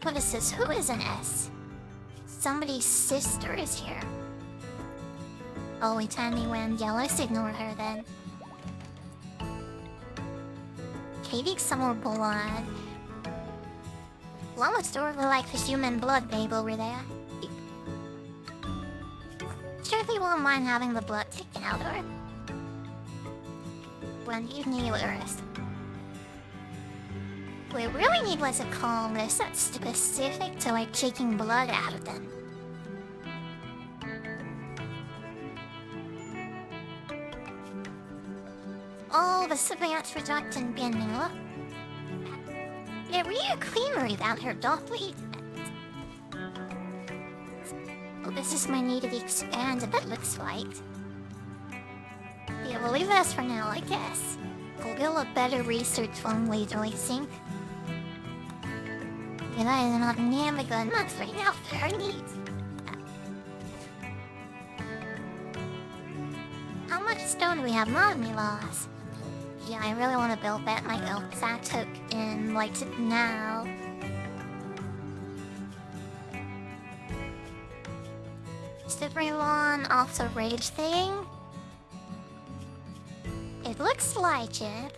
What is this? Who is an S? Somebody's sister is here. Oh, wait, Tammy went. Yeah, let's ignore her then. Katie, some more blood. Well, looks sort of like the human blood babe over there. Surely won't mind having the blood taken out of her. When you need Earth. We really need what's it called this that's specific to like taking blood out of them. Oh, the surveillance reductant bending, look. Yeah, we're a creamery without her dog-lead. Oh, this is my need to expand, that looks like. Yeah, we'll leave this for now, I guess. We'll build a better research one later, I think. And I am not nearly good enough right now for her needs. How much stone do we have? Not me lost. Yeah, I really want to build that myself, because that took in, like, now. Is everyone off the rage thing? It looks like it.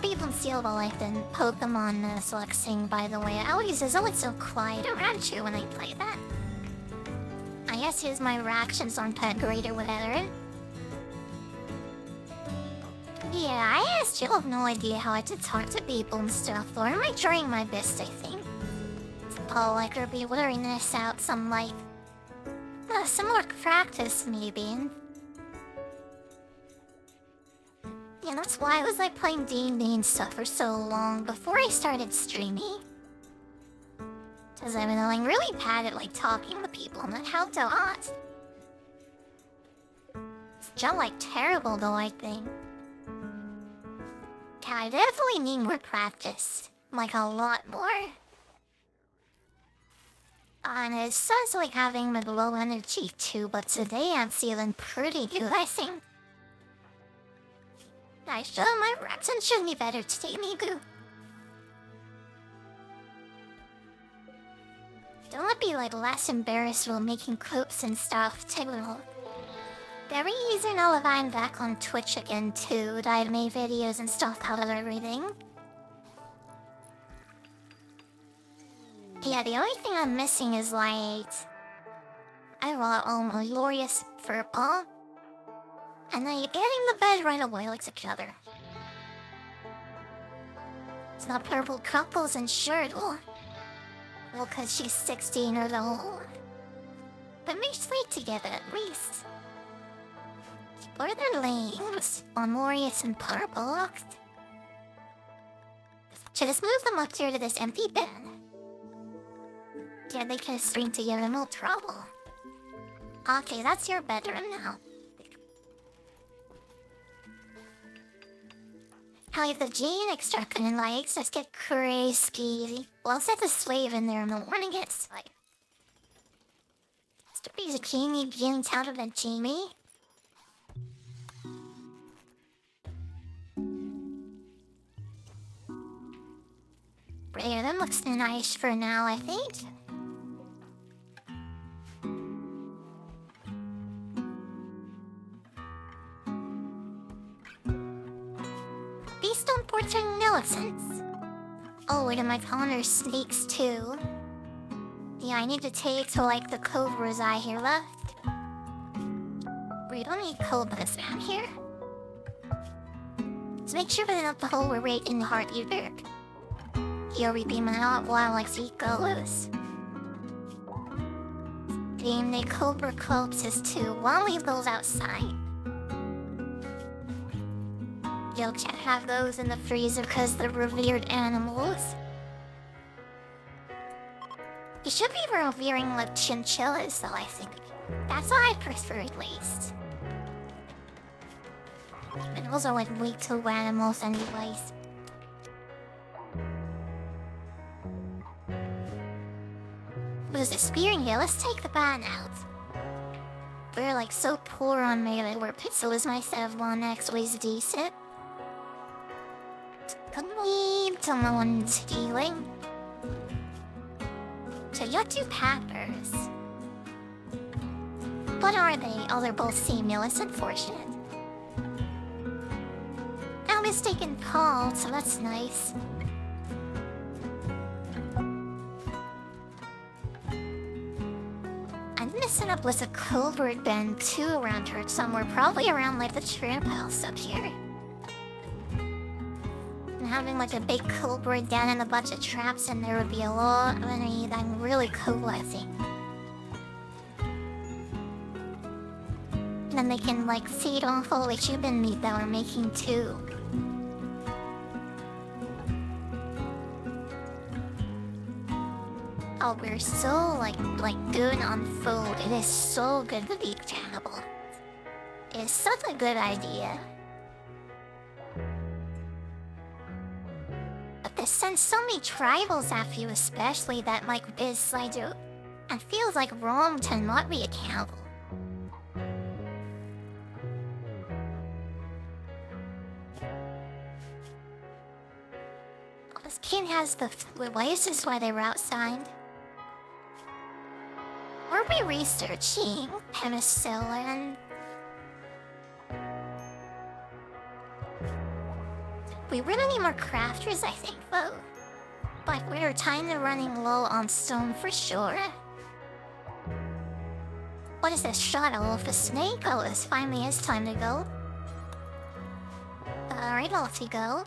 Even Silver Life than Pokemon Nuzlocke, by the way. Always is always so quiet around you when I play that. I guess his my reactions aren't that great or whatever. Yeah, I still have no idea how I to talk to people and stuff, though. I'm like trying my best, I think. Oh, like I'll be wearing this out some like some more practice maybe. Yeah, that's why I was like playing D&D and stuff for so long before I started streaming. Cause I've been like really bad at like talking to people and that helped a lot. It's just like terrible though, I think. Yeah, I definitely need more practice. Like a lot more. And it sounds like having with low energy too, but today I'm feeling pretty good, I think. I show my reps and should be better today, Migu. Don't be like less embarrassed while making clips and stuff, too. Very easy now that I'm back on Twitch again too, that I've made videos and stuff out of everything. Yeah, the only thing I'm missing is like I want a glorious purple. And then you get in the bed right away like each other. It's not purple couples insured. Well, cause she's 16 or old. But we sleep together at least. Or their names on Glorious and Purple. Should just move them up here to this empty bed. Yeah, they can string together, no trouble. Okay, that's your bedroom now. How if the gene extraction likes just get crazy. Well, I'll set the slave in there in the morning. It's like stories of Jamie getting out of the Jamie. Yeah, that looks nice for now, I think. These don't portray millicents. Oh, wait, am I calling her snakes too? Yeah, I need to take to like the cobras I hear left. We don't need cobras around here. So make sure that not the hole we're right in the heart either. Here we be my out while like see goes. Game the cobra corpses too while we goes outside. You can't have those in the freezer because they're revered animals. You should be revering like chinchillas though, I think. That's what I prefer at least. Animals are like way too animals anyways. What is it, spearing here? Let's take the ban out. We're like so poor on melee where Pixel is my 7-1X was decent. Need someone stealing. So you have two peppers. What are they? Oh, they're both female. It's unfortunate. Now mistaken called, so that's nice. I'm messing up with a covert bend too around her somewhere, probably around like the tramp house up here. And having like a big cobra down and a bunch of traps in there would be a lot of anything really cool, I think. And then they can like feed off all the human meat that we're making too. Oh, we're so like good on food. It is so good to be cannibal. It's such a good idea. But they send so many tribals after you, especially that like is like do. And feels like Rome to not be a cannibal. This king has the why is this why they were outside? Were we researching penicillin? We really need more crafters, I think, though. But we're kinda running low on stone for sure. What is this shuttle of a snake? Oh, it's finally is time to go. Alright, off you go.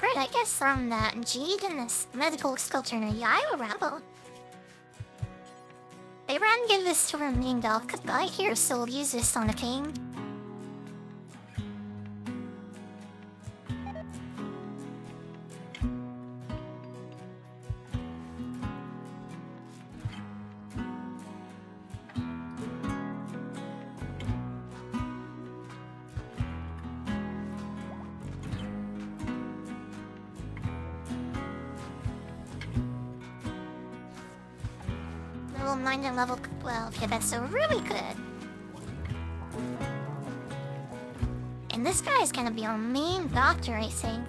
Right, I guess from that Jeed and this medical sculpture in a Yaira Rebel. They ran give this to her named off because I hear still use this on a king. Level 9 and level 12. Yeah, that's so really good. And this guy is gonna be our main doctor, I think.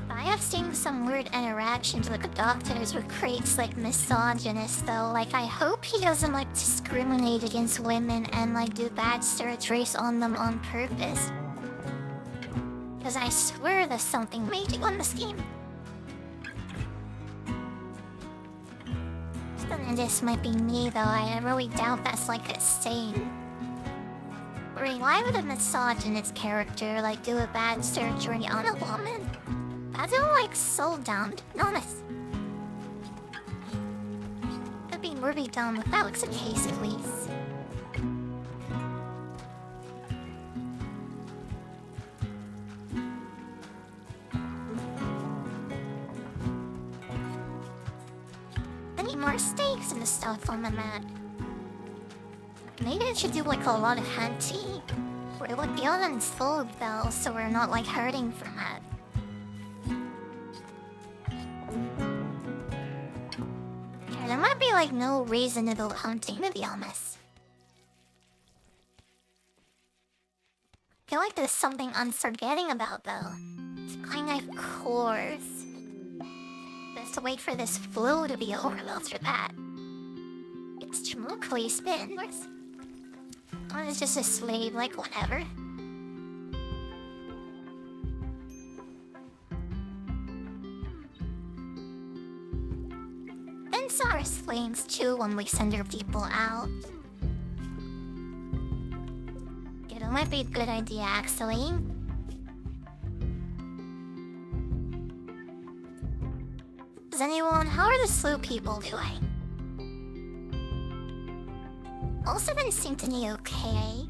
I have seen some weird interactions with the doctors who creates like misogynist though. Like I hope he doesn't like discriminate against women and like do bad surgeries on them on purpose. Because I swear there's something major on this game. This might be me though, I really doubt that's like a saying. Wait, why would a misogynist character like do a bad surgery on a woman? That's like so dumb, to be honest. It'd be really dumb if that was the case at least. More stakes and stuff on the map. Maybe I should do like a lot of hunting. We're like beyond unfold though, so we're not like hurting from that. Yeah, there might be like no reasonable hunting to be honest. I feel like there's something I'm forgetting about though. Sky knife cores. To wait for this flow to be over after that. It's Chimukli spin. Oh, it's just a slave, like whatever. Then Saurus flames too when we send our people out. Yeah, that might be a good idea actually. Anyone, how are the slow people doing? Most of them seem to be okay.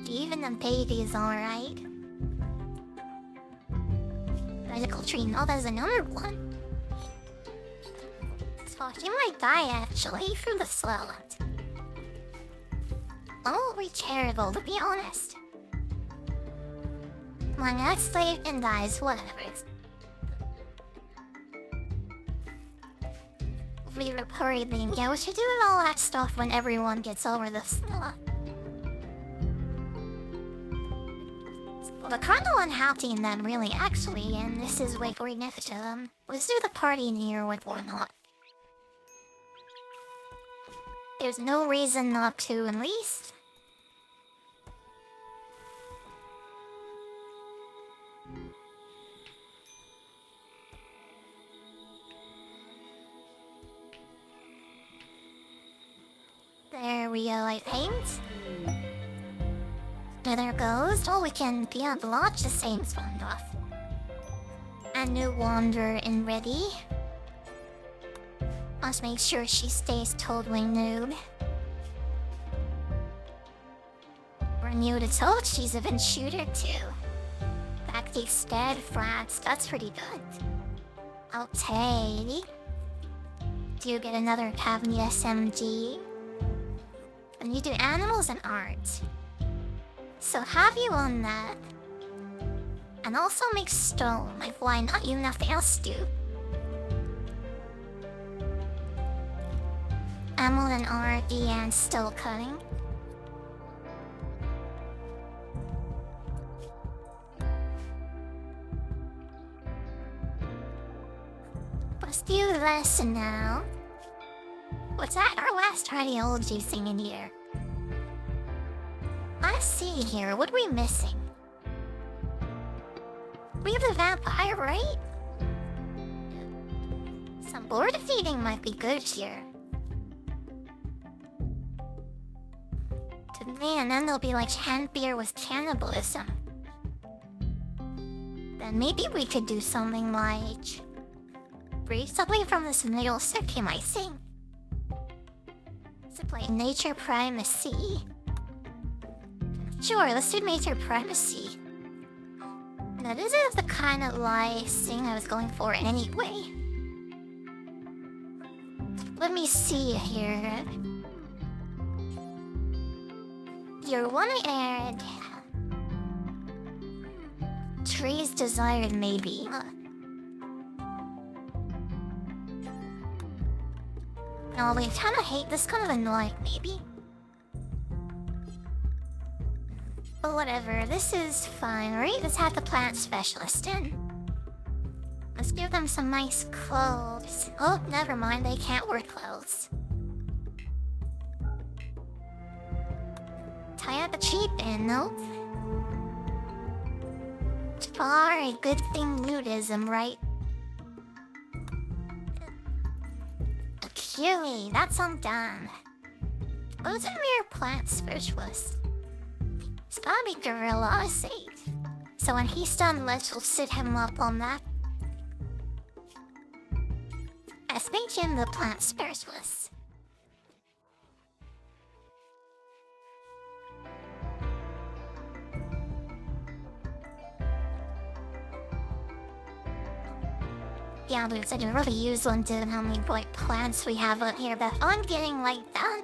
Even the baby is alright. Medical tree, no, there's another one. So she might die actually from the slowed. Oh, we're charitable to be honest. My next slave and dies, whatever. We were hurrying. Yeah, we should do all that stuff when everyone gets over the slot. We're kind of unhappy in them, really, actually, and this is way for them. Let's do the party near with or not. There's no reason not to, at least. There we go, I think. There goes. Oh, we can launch the same spawned off. And new wander and ready. Let's make sure she stays totally nude. We're new to toad, she's a been shooter too. Backtick steadfast, that's pretty good. Okay. Do you get another Cavney SMG? And you do animals and art. So have you on that. And also make stone, like why not? You nothing else to do. Emerald and art and still cutting. Let's do this now. What's that? Our last ideology thing in here. Let's see here, what are we missing? We have the vampire, right? Some board feeding might be good here. Man, then there'll be like hand beer with cannibalism. Then maybe we could do something like... breathe something from this middle section, I think. To play nature primacy. Sure, let's do nature primacy. Now this is the kind of thing I was going for anyway. Let me see here. Your one aired. Trees desired, maybe. No, we kinda hate this, kind of annoying, maybe. But whatever, this is fine, right? Let's have the plant specialist in. Let's give them some nice clothes. Oh, never mind, they can't wear clothes. Tie up a cheap in, nope. far a good thing nudism, right? Okay, that's all done. Those are mere plant specialists. It's gotta be gorilla safe. So when he's done, let's sit him up on that. Let's make him the plant specialist. Yeah, dude, I can really use one to how many plants we have out here, but I'm getting like that.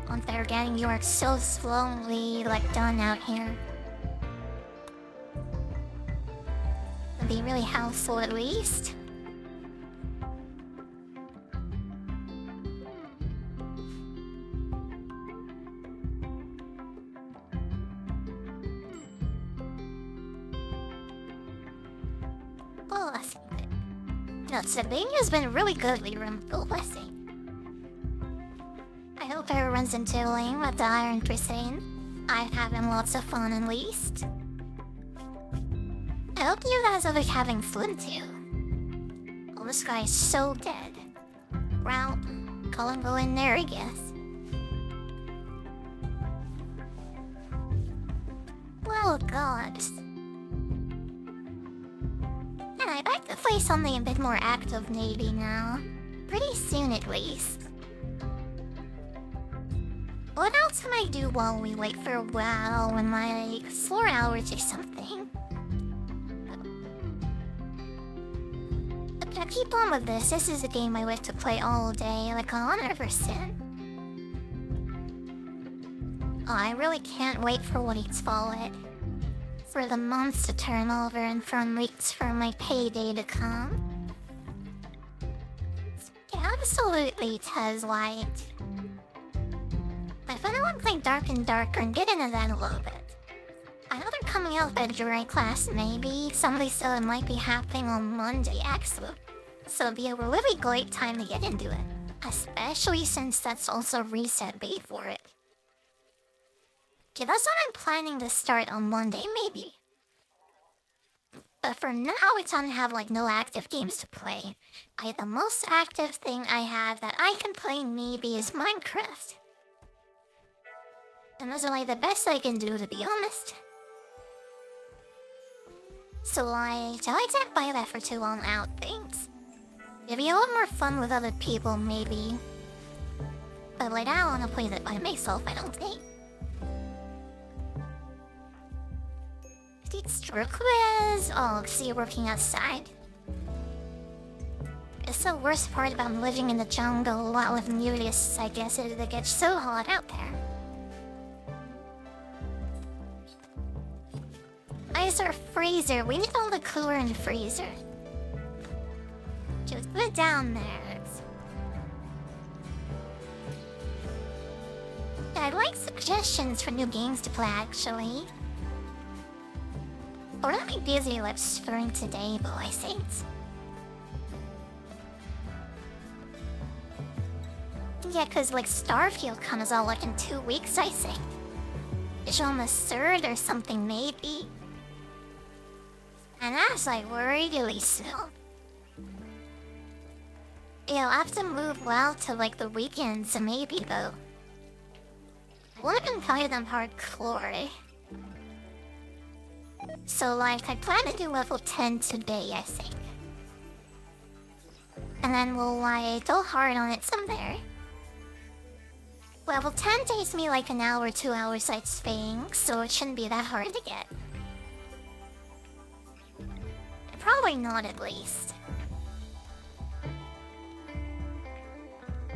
On they're getting you are so slowly done out here. It'd be really helpful at least. Oh, I think that. No, Sylvania's been really good lately, Rimworld, I think. I hope everyone's enjoying with the Iron Crusade. I'm having lots of fun at least. I hope you guys are having fun too. Oh, this guy is so dead. Well, call him go in there, I guess. Well, God. And I'd like to play something a bit more active maybe now. Pretty soon at least. What else can I do while we wait for a while in like 4 hours or something? But I keep on with this. This is a game I wish to play all day, like 100%. Oh, I really can't wait for what it's called. For the months to turn over and from weeks for my payday to come. Yeah, absolutely, Tez White. If anyone played Dark and Darker and get into that a little bit. I know they're coming out with a jury class, maybe. Somebody said it might be happening on Monday, actually. So it'd be a really great time to get into it. Especially since that's also reset day for it. Yeah, that's what I'm planning to start on Monday, maybe. But for now, it's on to have no active games to play. The most active thing I have that I can play maybe is Minecraft. And those are the best I can do, to be honest. So I can't buy that for too long out things. It'd be a lot more fun with other people, maybe. But I don't want to play that by myself, I don't think. It's true quiz. Oh, see you working outside. It's the worst part about living in the jungle while with nudists, I guess, is it gets so hot out there. Ice or freezer? We need all the cooler in the freezer. Just put it down there. Yeah, I'd like suggestions for new games to play, actually. We're not be busy spring today, but I think. Yeah, cause Starfield comes out in 2 weeks, I think. It's on the 3rd or something, maybe. And that's really soon. I'll have to move well to the weekends, so maybe though. I wouldn't play them hardcore. So I plan to do level 10 today, I think. And then we'll go hard on it someday. Level 10 takes me an hour, 2 hours I think, so it shouldn't be that hard to get. Probably not, at least.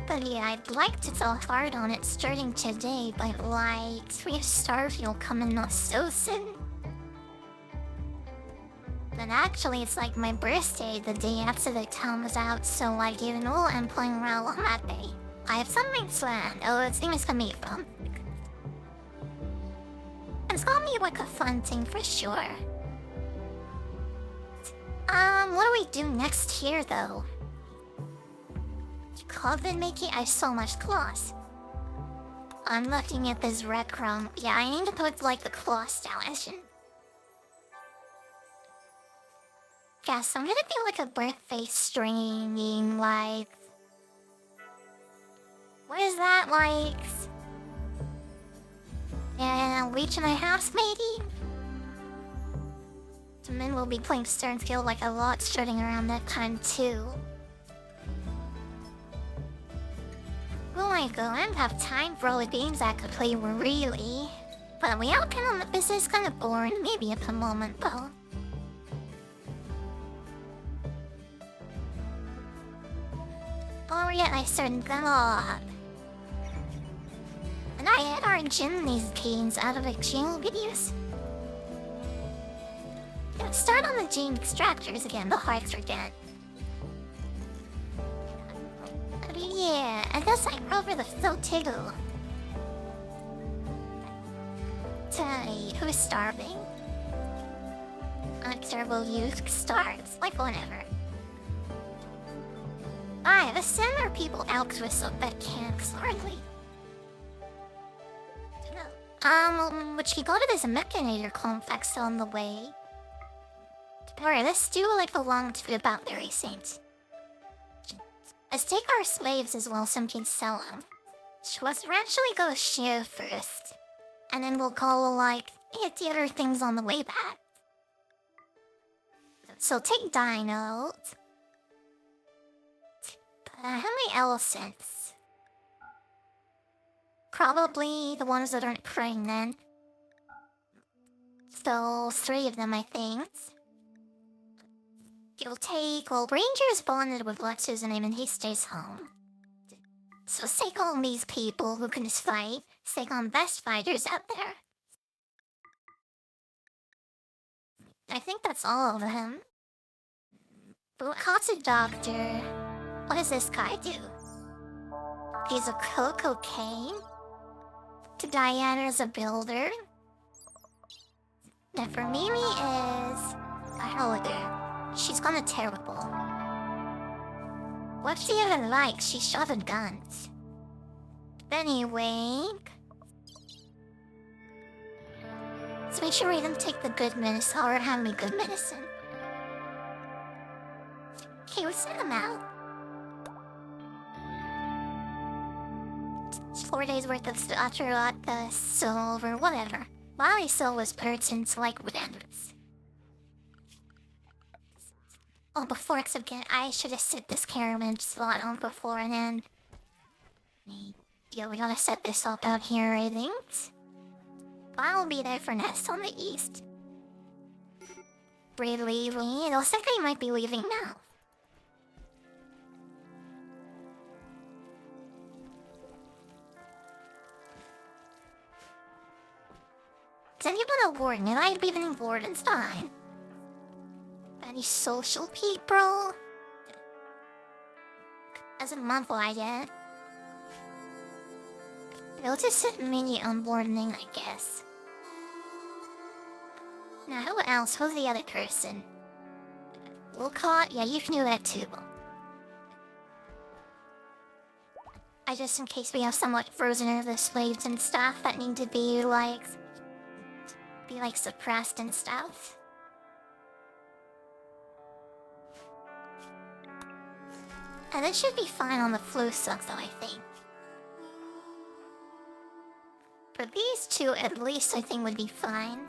But yeah, I'd like to go hard on it starting today, but we have Starfield coming not so soon. And actually, it's my birthday the day after the comes out, so you know I'm playing around on that day. I have something planned. Oh, it's gonna be fun. It's gonna be a fun thing for sure. What do we do next year, though? Clothing making? I have so much cloth. I'm looking at this rec room. Yeah, I need to put, the cloth selection. guess I'm gonna do like a birthday streaming, like... What is that, like... And I'll reach my house, maybe? And then we'll be playing Stern Scale like a lot starting around that time, too. Will I go? I don't have time for all the games I could play, really. But we all kind of... This is kind of boring, maybe at the moment, though. Oh yeah, I started them off. And I had our gym these games out of exchange videos. Yeah, start on the gene extractors again, the hearts are dead. But yeah, I guess I go over the Sotigo. Tell who's starving? Unobservable youth starves, like whatever. The similar people out with so that can't hardly. Which he got it as a mechanator complex on the way. Alright, let's do like a long tweet about the saints. Let's take our slaves as well, so we can sell them. So let's eventually go share first. And then we'll call like, hit the other things on the way back. So take dinos. How many elephants? Probably the ones that aren't pregnant. So 3 of them, I think. You'll take... Well, Ranger's bonded with what's his name and he stays home. So take all these people who can just fight. Take on best fighters out there. I think that's all of them. But what's a doctor? What does this guy do? He's a cocaine? To Diana's a builder? And for Mimi is... a helliger. She's kinda terrible. What's she even like? She shot at guns. Anyway... Let's make sure we don't take the good medicine or have me good medicine. Okay, we'll send them out. 4 days worth of Astra, the silver, whatever. Molly Soul was pertinent like whatever's. Oh, before again, I should have set this caravan slot on beforehand. Yeah, we gotta set this up out here, I think. I'll be there for Nest on the east. Really? It looks like I might be leaving now. Does anyone a warden? And I'd be leaving warden's time. Any social people? As a month I did. They'll just sit mini unboarding, I guess. Now, who else? Who's the other person? Wilcott? Yeah, you can do that too. I just, in case we have somewhat frozen over the slaves and stuff that need to be like suppressed and stuff. And this should be fine on the flu sucks though, I think. For these 2, at least, I think would be fine.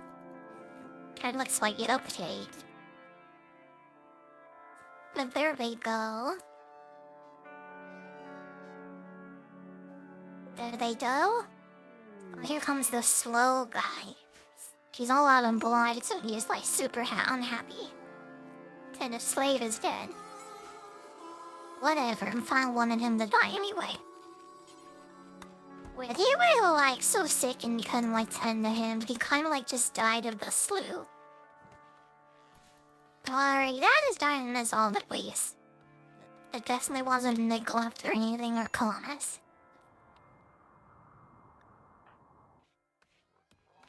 It looks like it update. But there they go. There they go. Oh, here comes the slow guy. He's all out of blood, so he is like super unhappy. And the slave is dead. Whatever, I'm fine wanting him to die anyway. Wait, he was like so sick and you couldn't like tend to him. He kind of like just died of the flu. Sorry, that is dying as all the ways. It definitely wasn't neglect or anything or calmness.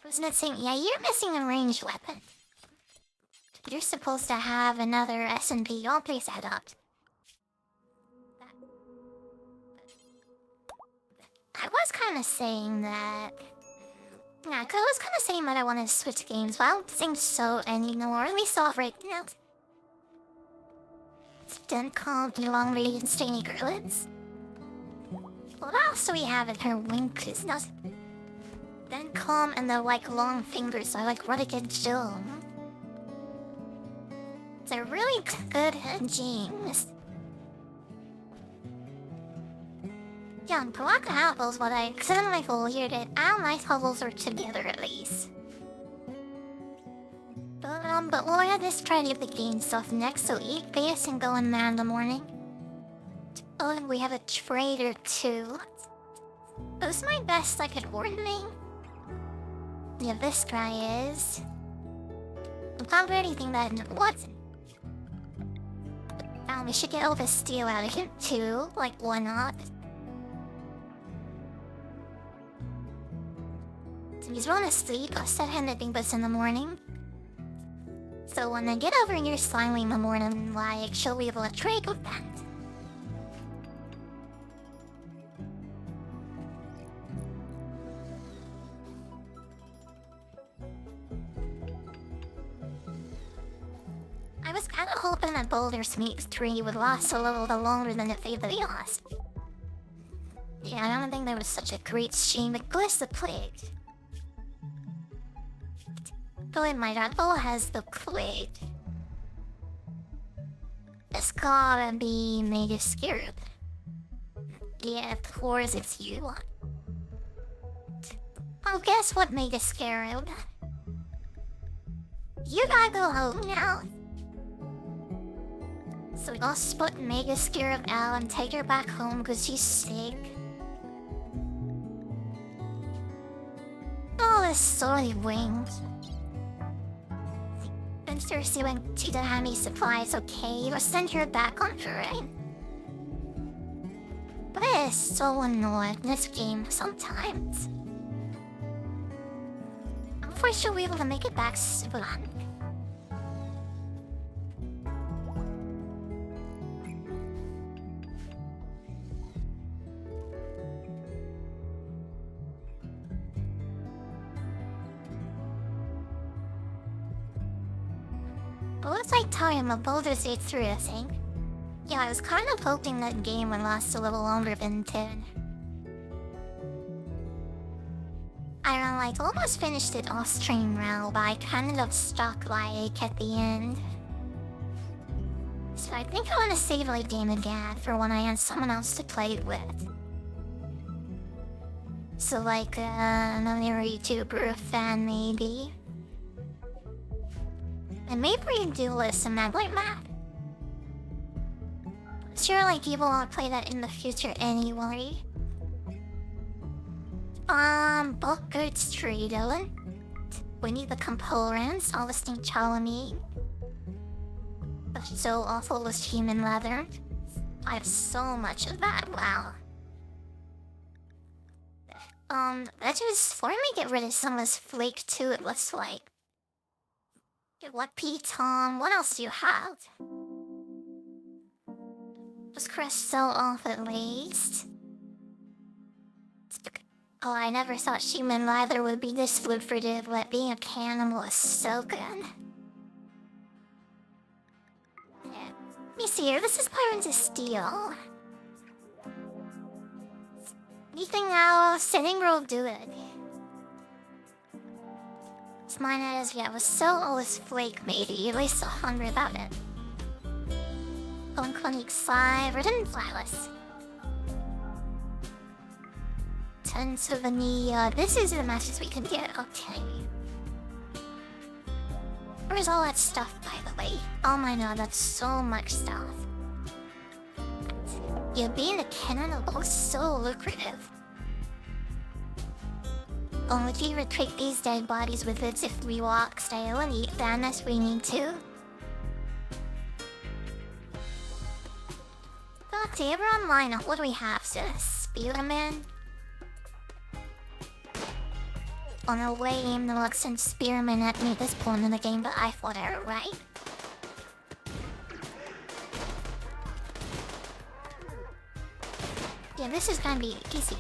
Wasn't it saying, yeah, you're missing a ranged weapon. You're supposed to have another S&P. I'll place that up. I was kind of saying that... Yeah, cause I was kind of saying that I wanted to switch games, but I don't think so anymore. At least off right now. Then call the long range and stony girlets. What else do we have in her wink is not. Then calm and the like long fingers are like Ruddick and Jill. They're really good at James. Yeah, Black Apple's what I semi-fully that all my puzzles are together at least. But we'll have this try to get the game stuff next, so eat base and go in there in the morning. Oh, and we have a trader too. Who's my best I could warning? Yeah, this guy is. I'm not anything that what? We should get all the steel out of him too. Like, why not? So he's going to sleep. I'll set him the bus in the morning. So when I get over here slowly in the morning, like, she'll be able to trade with that. I was kind of hoping that Baldur's Gate 3 would last a little bit longer than it favorably lost. Yeah, I don't think that was such a great stream, but bless the plague. Boy, my Rebel has the plague. It's gotta be mega scared. Yeah, of course it's you. Oh, guess what, mega scared? You gotta go home now. So we all split mega scared out and take her back home because she's sick. Oh, this sorry wings. Thirsty when she didn't have any supplies, okay? We'll send her back on terrain. But it is so annoying in this game sometimes. I'm for sure we'll be able to make it back soon. But what's like time of Baldur's Gate 3, I think? Yeah, I was kind of hoping that game would last a little longer than 10. I like almost finished it off stream now, but I kind of stuck like at the end. So I think I want to save like game again for when I have someone else to play it with. So like another YouTuber fan maybe. And maybe we can do some map like that. Sure, like you will want to play that in the future anyway. Bulkard Street, Dylan. We need the components, all this thing Chalami. That's so awful with human leather. I have so much of that, wow. Let's just for me get rid of some of this flake too, it looks like. What Tom? What else do you have? Was Crest so off at least? Oh, I never thought human leather would be this lucrative, but being a cannibal is so good. Yeah. Let me see here, this is Pirates of Steel. Anything else? Rimworld do it. Mine is, yeah, it was so always flake maybe, at least 100 about it. 125, written flawless. 10 souvenir, this is the matches we can get, okay. Where's all that stuff, by the way? Oh my god, that's so much stuff. Yeah, being a cannibal is so lucrative. Would you retreat these dead bodies with it if we walk style and eat them as we need to? Okay, we're online. What do we have? Spearman? On our way, aim the looks and Spearman at me at this point in the game, but I thought I was right. Yeah, this is gonna be easy.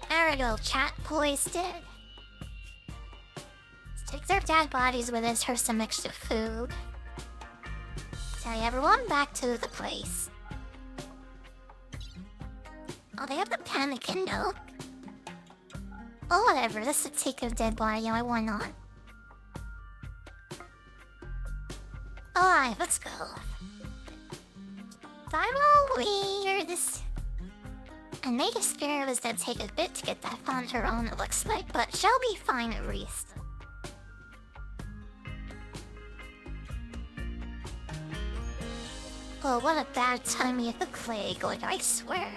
There we go, chat poised it. Let's take their dead bodies with us for some extra food. Okay, everyone back to the place. Oh, they have the panic window. Oh, whatever. This is a take a dead body. Yeah, why not? Alright, let's go. I'm all weird. And Mega Spirit was gonna take a bit to get that on her own, it looks like, but she'll be fine at least. Oh, what a bad time you have the plague, like I swear.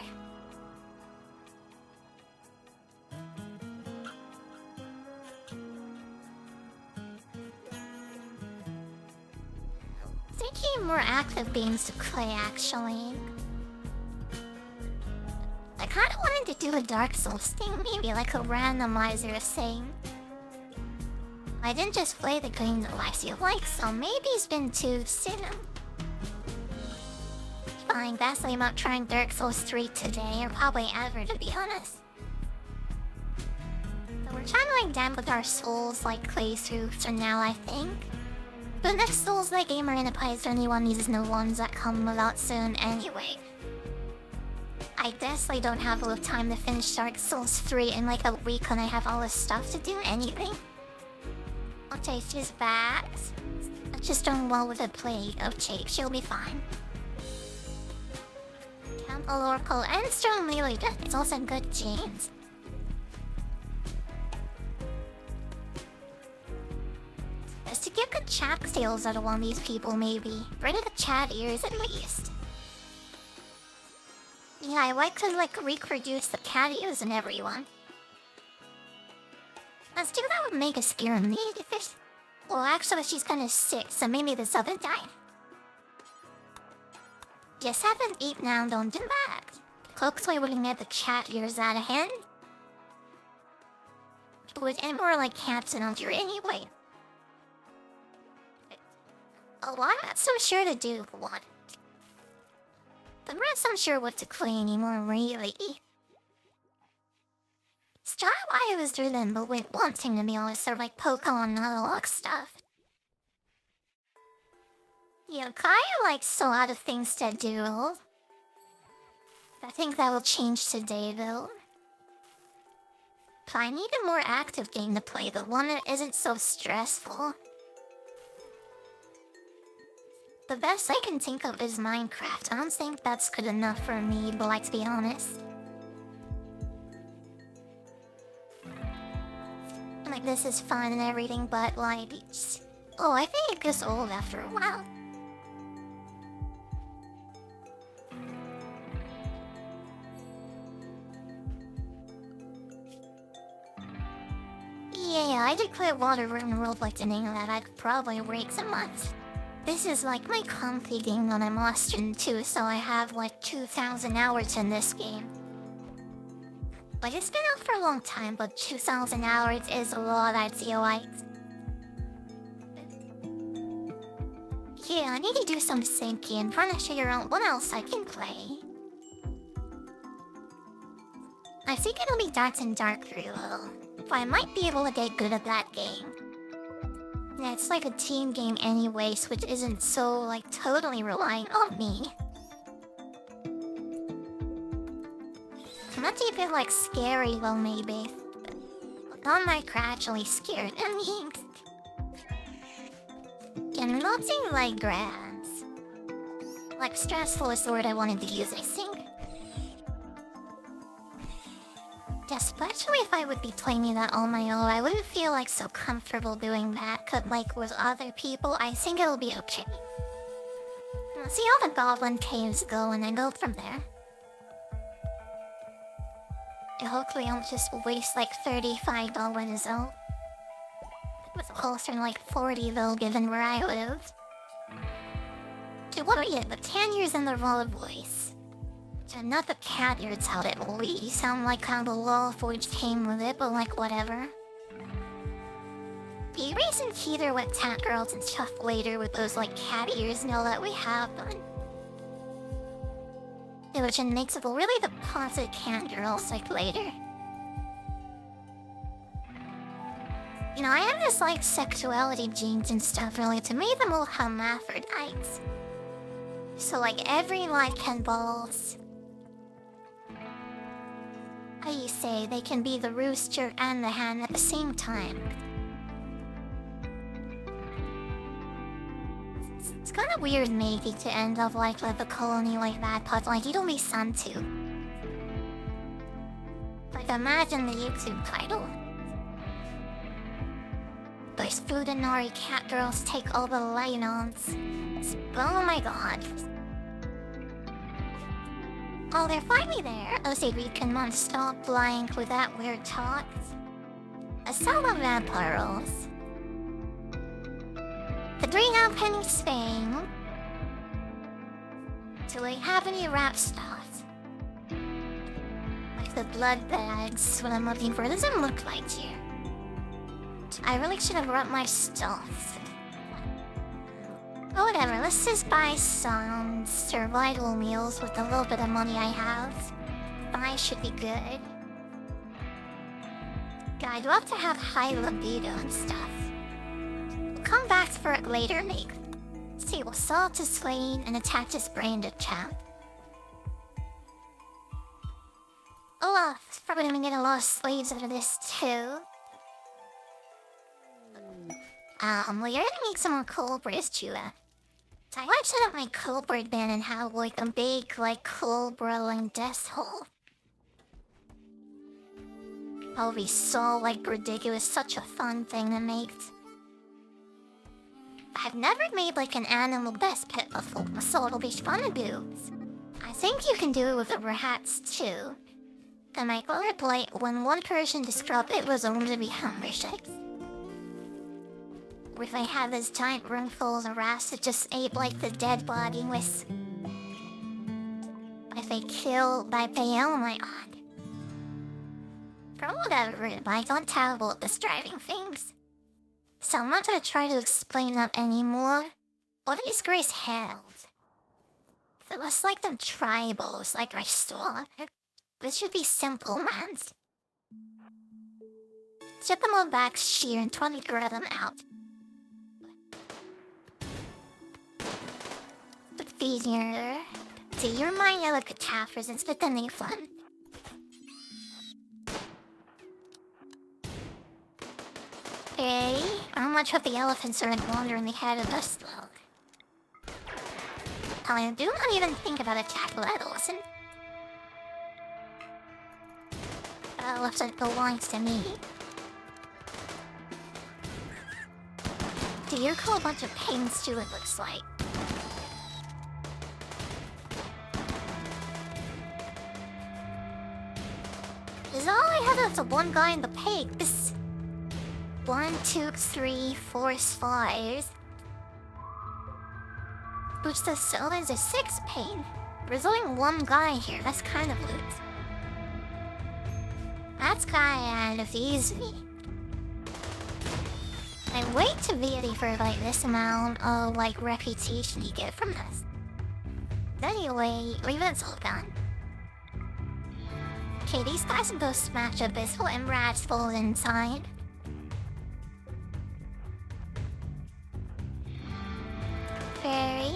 Thinking more active games to play, actually. I kinda wanted to do a Dark Souls thing, maybe like a randomizer thing. I didn't just play the game that I feel like, so maybe it's been too soon. Fine, vastly about trying Dark Souls 3 today, or probably ever, to be honest. So we're trying to like dampen our Souls like playthroughs for now, I think. But the next Souls like game we're gonna play is the only one these new ones that come out soon anyway. I definitely don't have enough time to finish Dark Souls 3 in like a week when I have all this stuff to do anything. Okay, she's back. I'm just doing well with the plague. Okay, she'll be fine. Temple Oracle and Strong Melee, it's also good James. Best to get good chat sales out of one of these people, maybe. Rid of the chat ears at least. Yeah, I like to like reproduce the cat ears in everyone. Let's do that with Mega Scare me. Well, actually, she's kinda sick, so maybe this other time. Just haven't eaten now, don't do that. Hopefully we can get the cat ears out of hand. With any more like cats in here anyway. Oh, well, I'm not so sure to do what. The rest I'm sure what to play anymore, really. Star why I was driven, but with wanting to be honest, sort of like Pokemon analog stuff. Yeah, Kaya likes a lot of things to do. I think that will change today, though. But I need a more active game to play, the one that isn't so stressful. The best I can think of is Minecraft. I don't think that's good enough for me, but like to be honest. Like, this is fun and everything, but like... Oh, I think it gets old after a while. Yeah, I did play Rimworld like thinking that I could probably wait some months. This is like my comfy game that I'm lost in too, so I have like 2,000 hours in this game. Like, it's been out for a long time, but 2,000 hours is a lot, I'd feel like. Yeah, I need to do some thinking, trying to figure out what else I can play. I think it'll be Dark and Darker though, but I might be able to get good at that game. Yeah, it's like a team game anyways, which isn't so, like, totally relying on me. Not even, like, scary though, maybe. Not like actually scared, I mean... Yeah, nothing like grand. Like, stressful is the word I wanted to use, I think. Especially if I would be playing that on my own, I wouldn't feel like so comfortable doing that, cause like with other people, I think it'll be okay. I'll see how the goblin caves go and then go from there. And hopefully I'll just waste like $35 though. It was closer to like 40 though, given where I live. Dude, what are you, but 10 years in the raw voice. Not the cat ears out at least. You sound like how the law forge came with it, but like whatever. Be reason either with Catgirls and stuff later with those like cat ears now that we have them. Which makes it really the positive Catgirls like later. You know, I have this like sexuality genes and stuff really to me them all hermaphrodites. So like every light cannibals, how you say, they can be the rooster and the hen at the same time. It's kind of weird maybe to end up like with a colony like that, but like it'll be fun too. Like imagine the YouTube title. Those Fudanari Catgirls take all the lions. Oh my god. Oh, they're finally there. Oh, say we can stop lying with that weird talk. A salad vampiros. The 3.5 penny Spain. Do we have any rap stuff? Like the blood bags, what I'm looking for. It doesn't look like here. I really should have brought my stuff. Oh, whatever, let's just buy some survival meals with the little bit of money I have. 5 should be good. God, I'd love to have high libido and stuff. We'll come back for it later, maybe. Let's see, we'll salt to slain and attach his brain to champ. Oh well, it's probably gonna get a lot of slaves out of this too. Well, you're gonna make some more culprits, Chua. So I might set up my culprit bin and have like a big, like, cobra-like death hole. That'll be so, like, ridiculous. Such a fun thing to make. I've never made, like, an animal death pit before, so it'll be fun to do. I think you can do it with the rats, too. And my colored light, when one person described it, was only to be hungry shapes. If I had this giant room full of rats that just ate like the dead body with... If they kill by pale, my god. For whatever, I don't tell about this driving things. So I'm not gonna try to explain that anymore. What is Grace held? It was like them tribals, like I saw. This should be simple, man. Ship them all back sheer and 20 grab them out. Easier. See, you're my yellow cataphras and spit the name fun. Okay, how much of the elephants are wandering ahead of us though? I do not even think about attack levels and... elephant belongs to me. Dude, you're a bunch of pains too, it looks like. Is all I have is one guy in the pigs. 1, 2, 3, 4 spires. Which the Sylvan's a 6 pain. There's only one guy here, that's kind of loot. That's kind of easy. I wait to be for like this amount of like reputation you get from this. Anyway, leave it all done. Okay, these guys can go smash Abyssal and rats full inside. Fairy.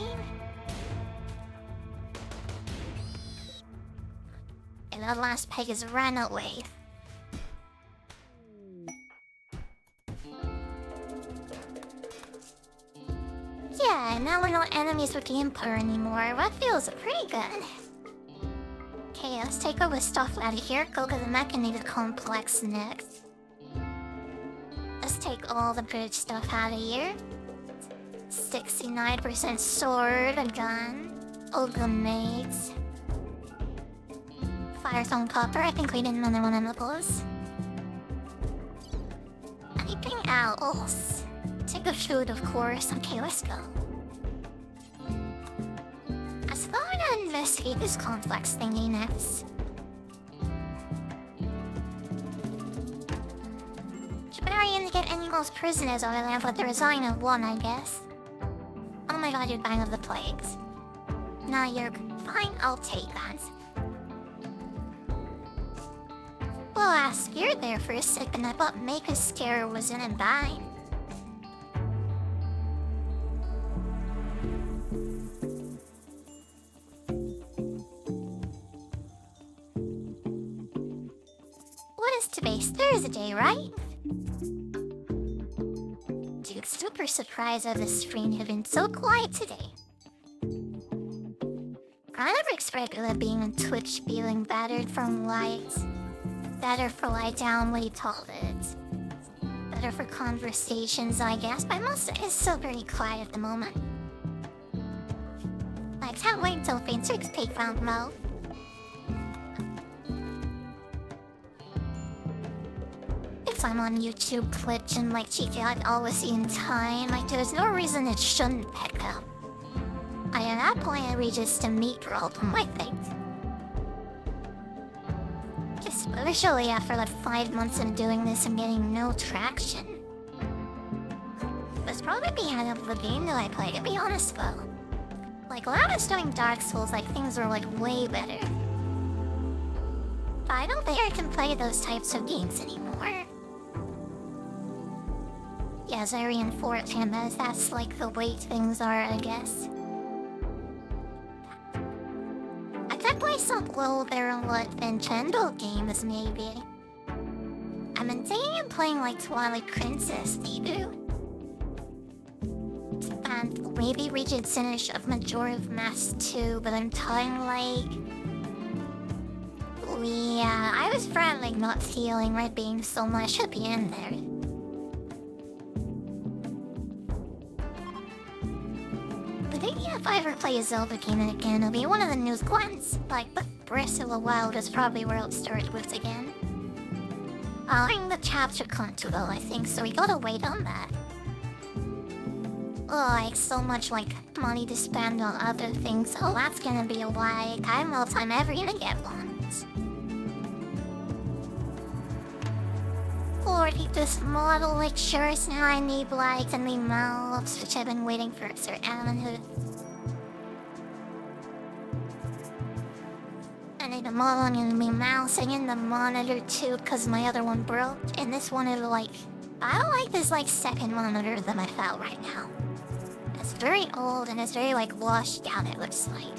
And the last peg is ran away. Yeah, now we're not enemies with the Emperor anymore. That feels pretty good. Okay, let's take over the stuff out of here. Go to the mechanical complex next. Let's take all the good stuff out of here. 69% sword, a gun, grenades. Firestone copper, I think we did another one of those. Anything else? Take the food, of course. Okay, let's go. Let's go and investigate this complex thingy next. Should be in to get any of those prisoners over there, but there's only one, I guess. Oh my god, you're dying of the plagues. Nah, you're fine, I'll take that. Well, I scared there for a second. I thought Maker's Scare was in and by. today's Thursday, right? Dude, super surprised that the stream had been so quiet today. I never expected that being on Twitch feeling battered from lights. Better for lie down, what do you call it? Better for conversations, I guess, but most of it's still pretty quiet at the moment. I can't wait until Faintrix take round mode. If I'm on YouTube, Twitch, and like GTA always see in time, like there's no reason it shouldn't pick up. At that point I reach just a meat roll on my thing. Especially after like 5 months of doing this and getting no traction. It's probably behind of the game that I play, to be honest though. Like when I was doing Dark Souls, like things were like way better. But I don't think I can play those types of games anymore. Yeah, Zarian 4 as that's like the way things are, I guess. I could play some low barrel Nintendo games maybe. I've been thinking of playing like Twilight Princess, Debu. And maybe Regent Finish of Majora's Mask 2, but I'm telling like... Yeah, I was probably like not feeling right being so much at the end there. But maybe if I ever play a Zelda game again, it'll be one of the newest ones. Like, but Breath of the Wild is probably where it'll start with again. I think the chapter can't do though, I think, so we gotta wait on that. Like, so much, like, money to spend on other things, so that's gonna be like, I don't know if I'm ever gonna get one. Lordy, this model like shirts now I need like and the mouths, which I've been waiting for Sir Alan. I need a model and me mouse and in the monitor too, cause my other one broke. And this one is like, I don't like this like second monitor that I found right now. It's very old and it's very like washed down, it looks like.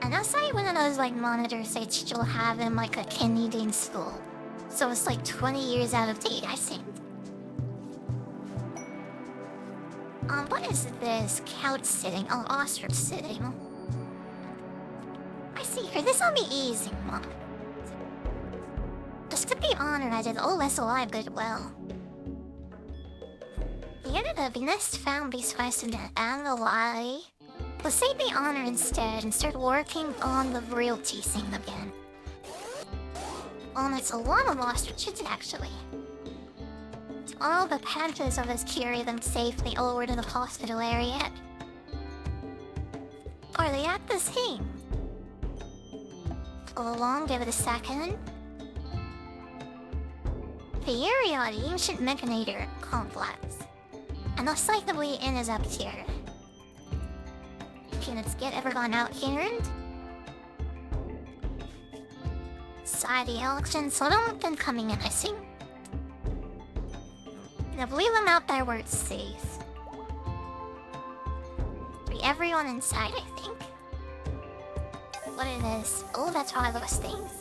And that's like one of those like monitors they still have in like a Canadian school. So it's like 20 years out of date, I think. What is this? Couch sitting. Oh, ostrich sitting. I see here. This'll be easy, Mom. Just to be honored, I did OSOI good well. The end of the Nudist found these questions and the lie. Let's say be honored instead and start working on the realty scene again. It's a lot of ostriches actually. All the panthers of us carry them safely over to the hospital area. Or they at the scene. Go along, give it a second. The area of the ancient mechanator complex. And the site that we in is up here. Can it get ever gone out here? Side the election, so I don't want them coming in, I think. Now leave them out there where it's safe. Be everyone inside, I think. What is this? Oh, that's all those things.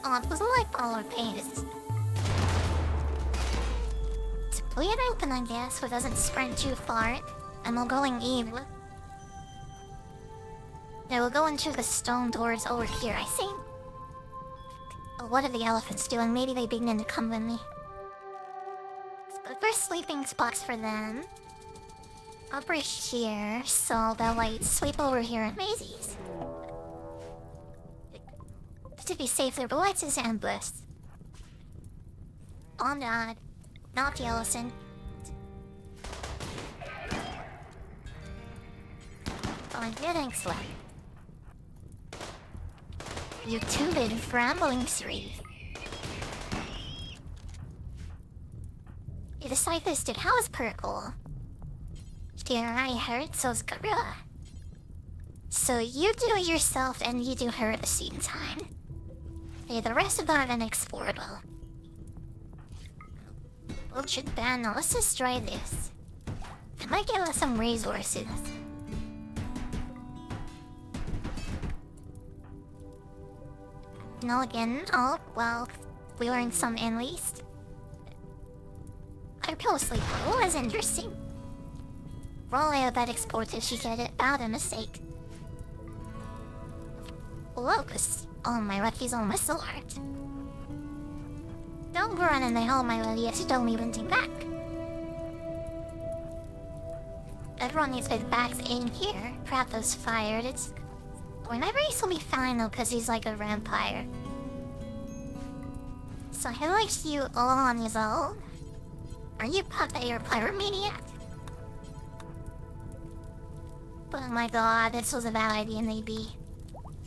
Oh, it wasn't like all our pages. To play it open, I guess, so it doesn't spread too far. And we're going evil. Now we'll go into the stone doors over here, I think. Oh, what are the elephants doing? Maybe they begin to come with me. But there's sleeping spots for them. Over here, so they'll like sleep over here in Maisie's. To be safe, their lights is ambushed. Oh god, not the elephant. Oh, I'm getting slow. YouTube and rambling 3. You decide this did how is purple? Dear, I heard so's gorilla. So you do it yourself and you do her at the same time. Hey, the rest of them are unexplorable. Bullshit ban, now let's just try this. It might give us some resources. No, again. Oh, well, we learned some at least. I fell asleep. It was interesting. Roll diabetics sport if she get it about a mistake. Locust. Oh, my recce's on my sword. Don't run in the hell, my lady, as you don't even think back. Everyone needs his backs in here. Pratos fired. It's... Whenever he's gonna be fine though, cause he's like a vampire. So he likes you all on his own. Are you puppet or pyromaniac? Oh my god, this was a bad idea maybe.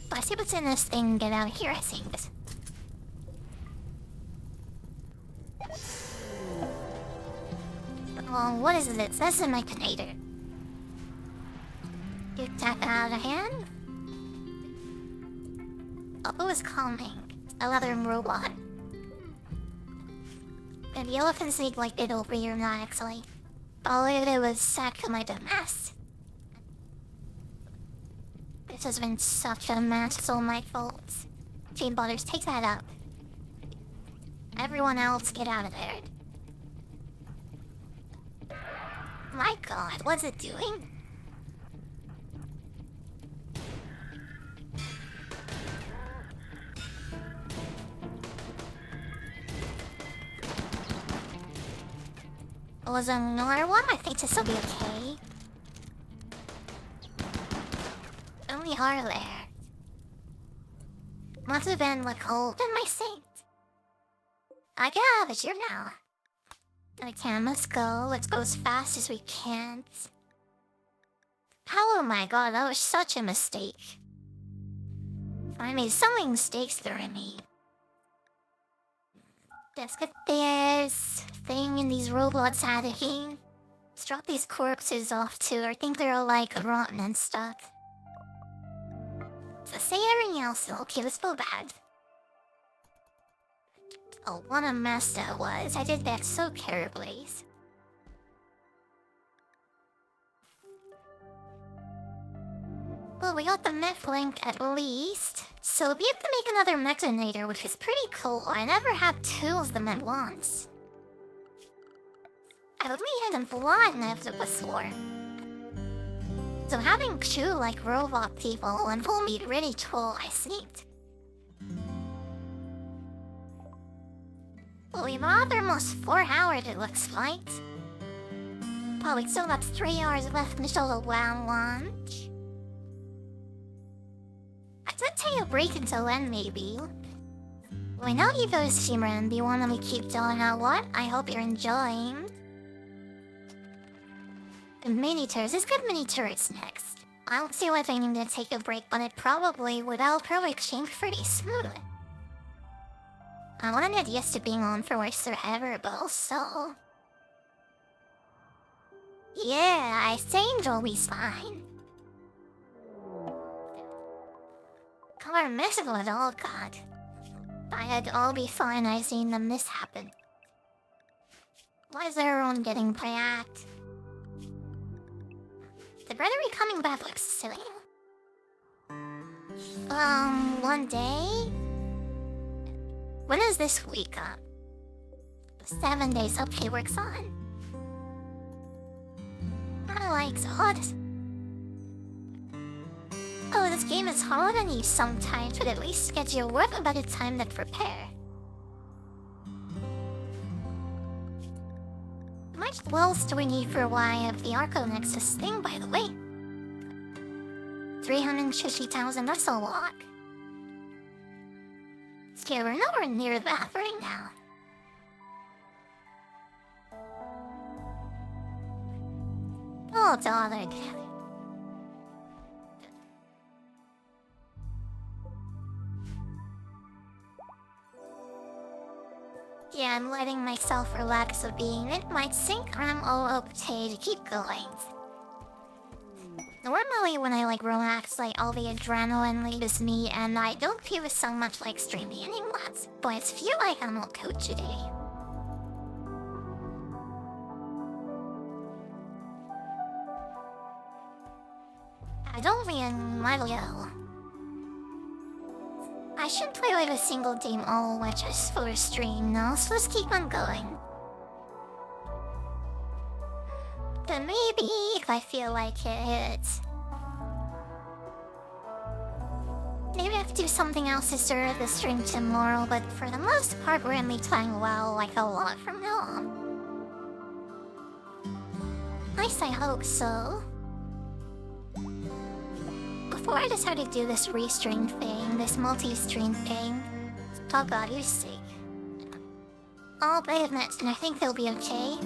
But I see what's in this thing and get out of here, I think. Oh, what is this? That's a mechanator. You tap it out of hand? Oh, who is calming? Another robot. And the elephants need like it over here, not actually. All I did was sack my dumbass. This has been such a mess, it's all my fault. Team Butters, take that up. Everyone else, get out of there. My god, what's it doing? Was another one? I think this will be okay. Only her there. Must have been like cold in my saint. I can have it here now. Okay, let's go. Let's go as fast as we can. Oh my god, that was such a mistake. I made so many mistakes during me. Let's get this thing and these robots out of here. Let's drop these corpses off too. I think they're all like rotten and stuff. So say everything else, okay, let's feel bad. Oh, what a mess that was. I did that so terribly. Well, we got the mech link at least. So we have to make another mechanator, which is pretty cool. I never had two of them at once. I've only had them flying after before. So having two like robot people and will be really cool, I think. Well, we've got almost 4 hours it looks like. But we still got 3 hours left until the WoW launch. I could take a break until then, maybe. Well, I know you go streamer and be one of me keep doing out what? I hope you're enjoying. The mini tours, let's get mini tours next. I don't see why I need to take a break, but it probably would all probably exchange pretty smoothly. I wanted used to being on for worse ever, but so... Yeah, I think Joey's fine. Color miserable at all, god. I'd all be fine, I seen them this happen. Why is everyone getting pre-act? The brother coming back looks silly. One day? When is this week up? 7 days, okay, works on. I like odd. Oh, this game is hard on you sometimes, but at least gives you worth a better time to prepare. How much wells do we need for a Y of the Arco Nexus thing, by the way? 350,000, that's a lot. Okay, we're nowhere near that right now. Oh, darling. Yeah, I'm letting myself relax a bit. It might think I'm all okay to keep going. Normally when I like relax, like all the adrenaline leaves me and I don't feel so much like streaming anymore. But I feel like I'm okay today. I don't mean my little. I shouldn't play like a single game all just for a stream now, so let's keep on going. But maybe if I feel like it, maybe I have to do something else to serve the stream tomorrow, but for the most part we're gonna be playing WoW like a lot from now on. At least I hope so. Before I decide to do this restream thing, this multi-stream thing, let's talk about music. I'll play with it and I think they'll be okay.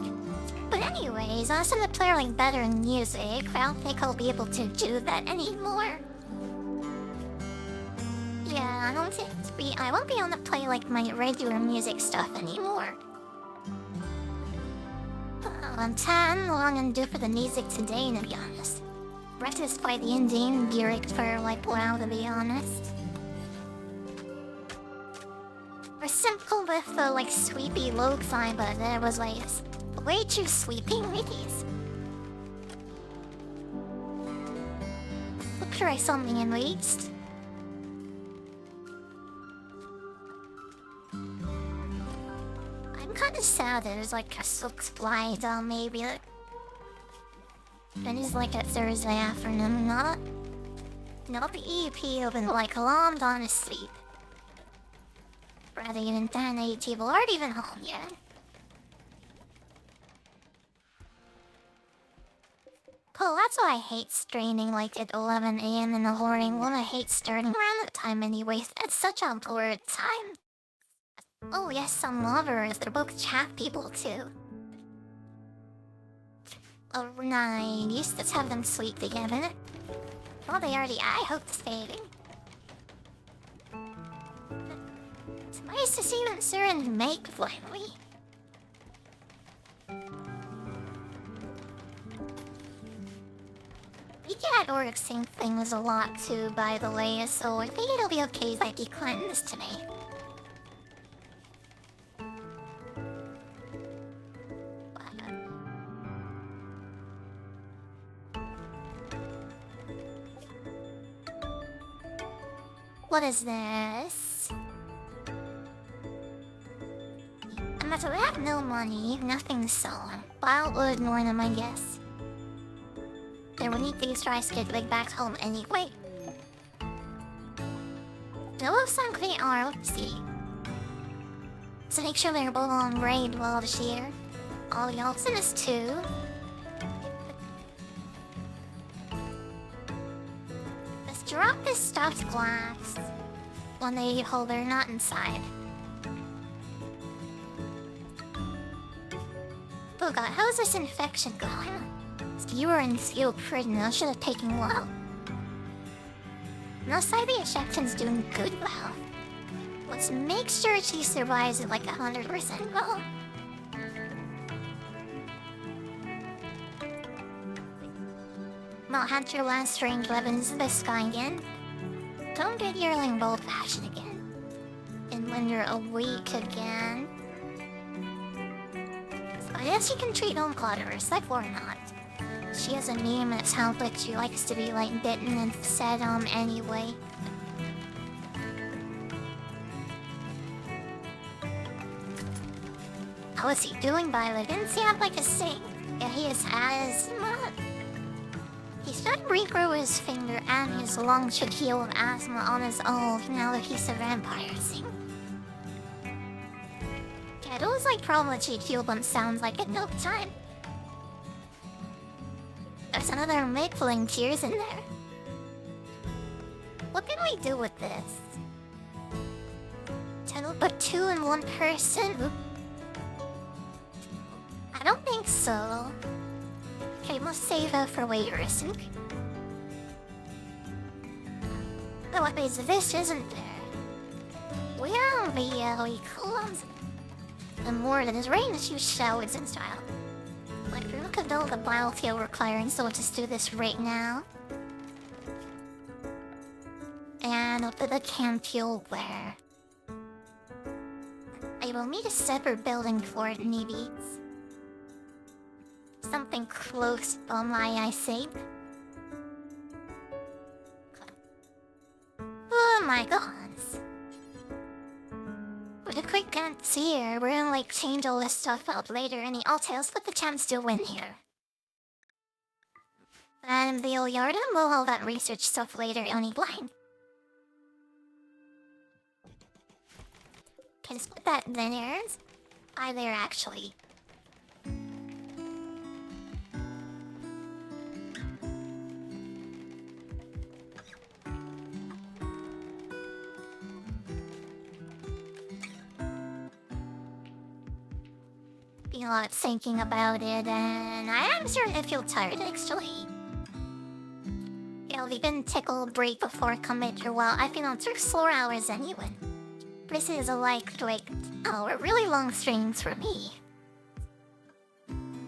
But anyways, I started to play like better music. I don't think I'll be able to do that anymore. Yeah, I won't be able to play like my regular music stuff anymore. I'm 10, what I'm gonna do for the music today, to be honest. Rest is quite the Indian lyric for like WoW, to be honest. We're simple with the like sweepy lo-fi, but there was like way too sweepy middies. Look, try something in least. I'm kinda sad there's like a silk supply down maybe. And it's like a Thursday afternoon, not the EP open like alarmed on to sleep. Rather even 10 people aren't even home yet. Oh, that's why I hate straining like at 11 AM in the morning. When I hate starting around that time anyways. That's such a blurred time. Oh yes, some lovers. They're both chat people too. Oh, nice. Let's have them sleep together. Well, they already. I hope it's fading. It's nice to see them sir and make finally. We get orixing things a lot too, by the way, so I think it'll be okay if I decline this today. What is this? I'm about to have no money, nothing sold. I'll ignore them, I guess. They will need these tries to get back home anyway. No something are, let's see. So make sure they're both on raid while this year. All y'all in this too. Let's drop this stuffed glass when they hold they're not inside. Oh god, how's this infection going? You were in field prison, I should have taken well. No side the infection's doing good well. Let's make sure she survives at like 100% well. Well, hunt your last range weapons this guy again. Don't get your like bold fashion again. And when you're awake again. So I guess you can treat home clutters, like or not. She has a name that sounds like she likes to be like bitten and fed on anyway. How is he doing by the way? Didn't he have like a sing? Yeah, he has asthma. He's trying to regrow his finger and his lung should heal of asthma on his own now that he's a vampire thing. Yeah, those like problems she'd heal them sounds like at no time. There's another make-fling tears in there. What can we do with this? But 2 in 1 person? I don't think so. Okay, let's save her for later, I think. But what is this, isn't there? We are really clumsy. The more that is rain as you showers in style. Like, look at all the biofuel requiring, so we'll just do this right now. And up at the camp fuel where I will need a separate building for it, maybe. Something close by my think. Oh my god. With a quick glance here, we're gonna like change all this stuff up later and I'll tell us what the chance to win here. And the Yarda will all that research stuff later only blind. Okay, just put that in there. I there actually. Been a lot thinking about it, and I am starting to feel tired actually. Yeah, we've been tickled break before commit or well, I've been on 4 hours anyway. This is like really long streams for me.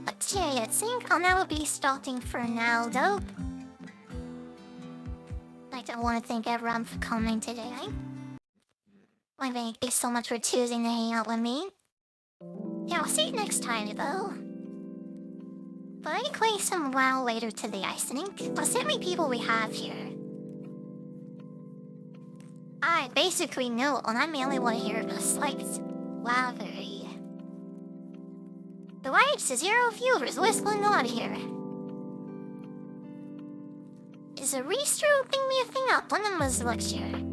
But yeah, I think I'll now be starting for now though. I don't want to thank everyone for coming today. I thank you so much for choosing to hang out with me. Yeah, I'll see you next time though. But I play some WoW later today, I think. Let's see how many people we have here. I basically know, and I'm the only one here who likes Wavery. The whites, 0 viewers, what's going on here? Is a restro thing me a thing up? When was the lecture?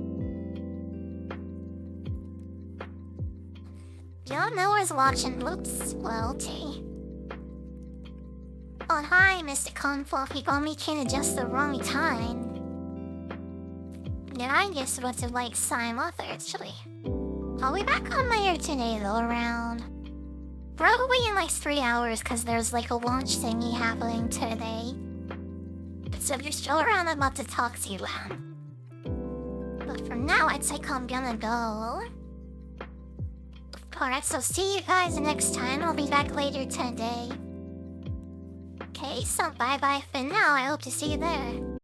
Y'all know I was watching looks well, okay. Oh hi, Mr. Confluff, you got me kinda just the wrong time. Did I guess what to like sign off actually? I'll be back on my air today though, around probably in like 3 hours cause there's like a launch thingy happening today. So if you're still around, I'm about to talk to you. But for now, I'd say I'm gonna go. Alright, so see you guys next time. I'll be back later today. Okay, so bye-bye for now. I hope to see you there.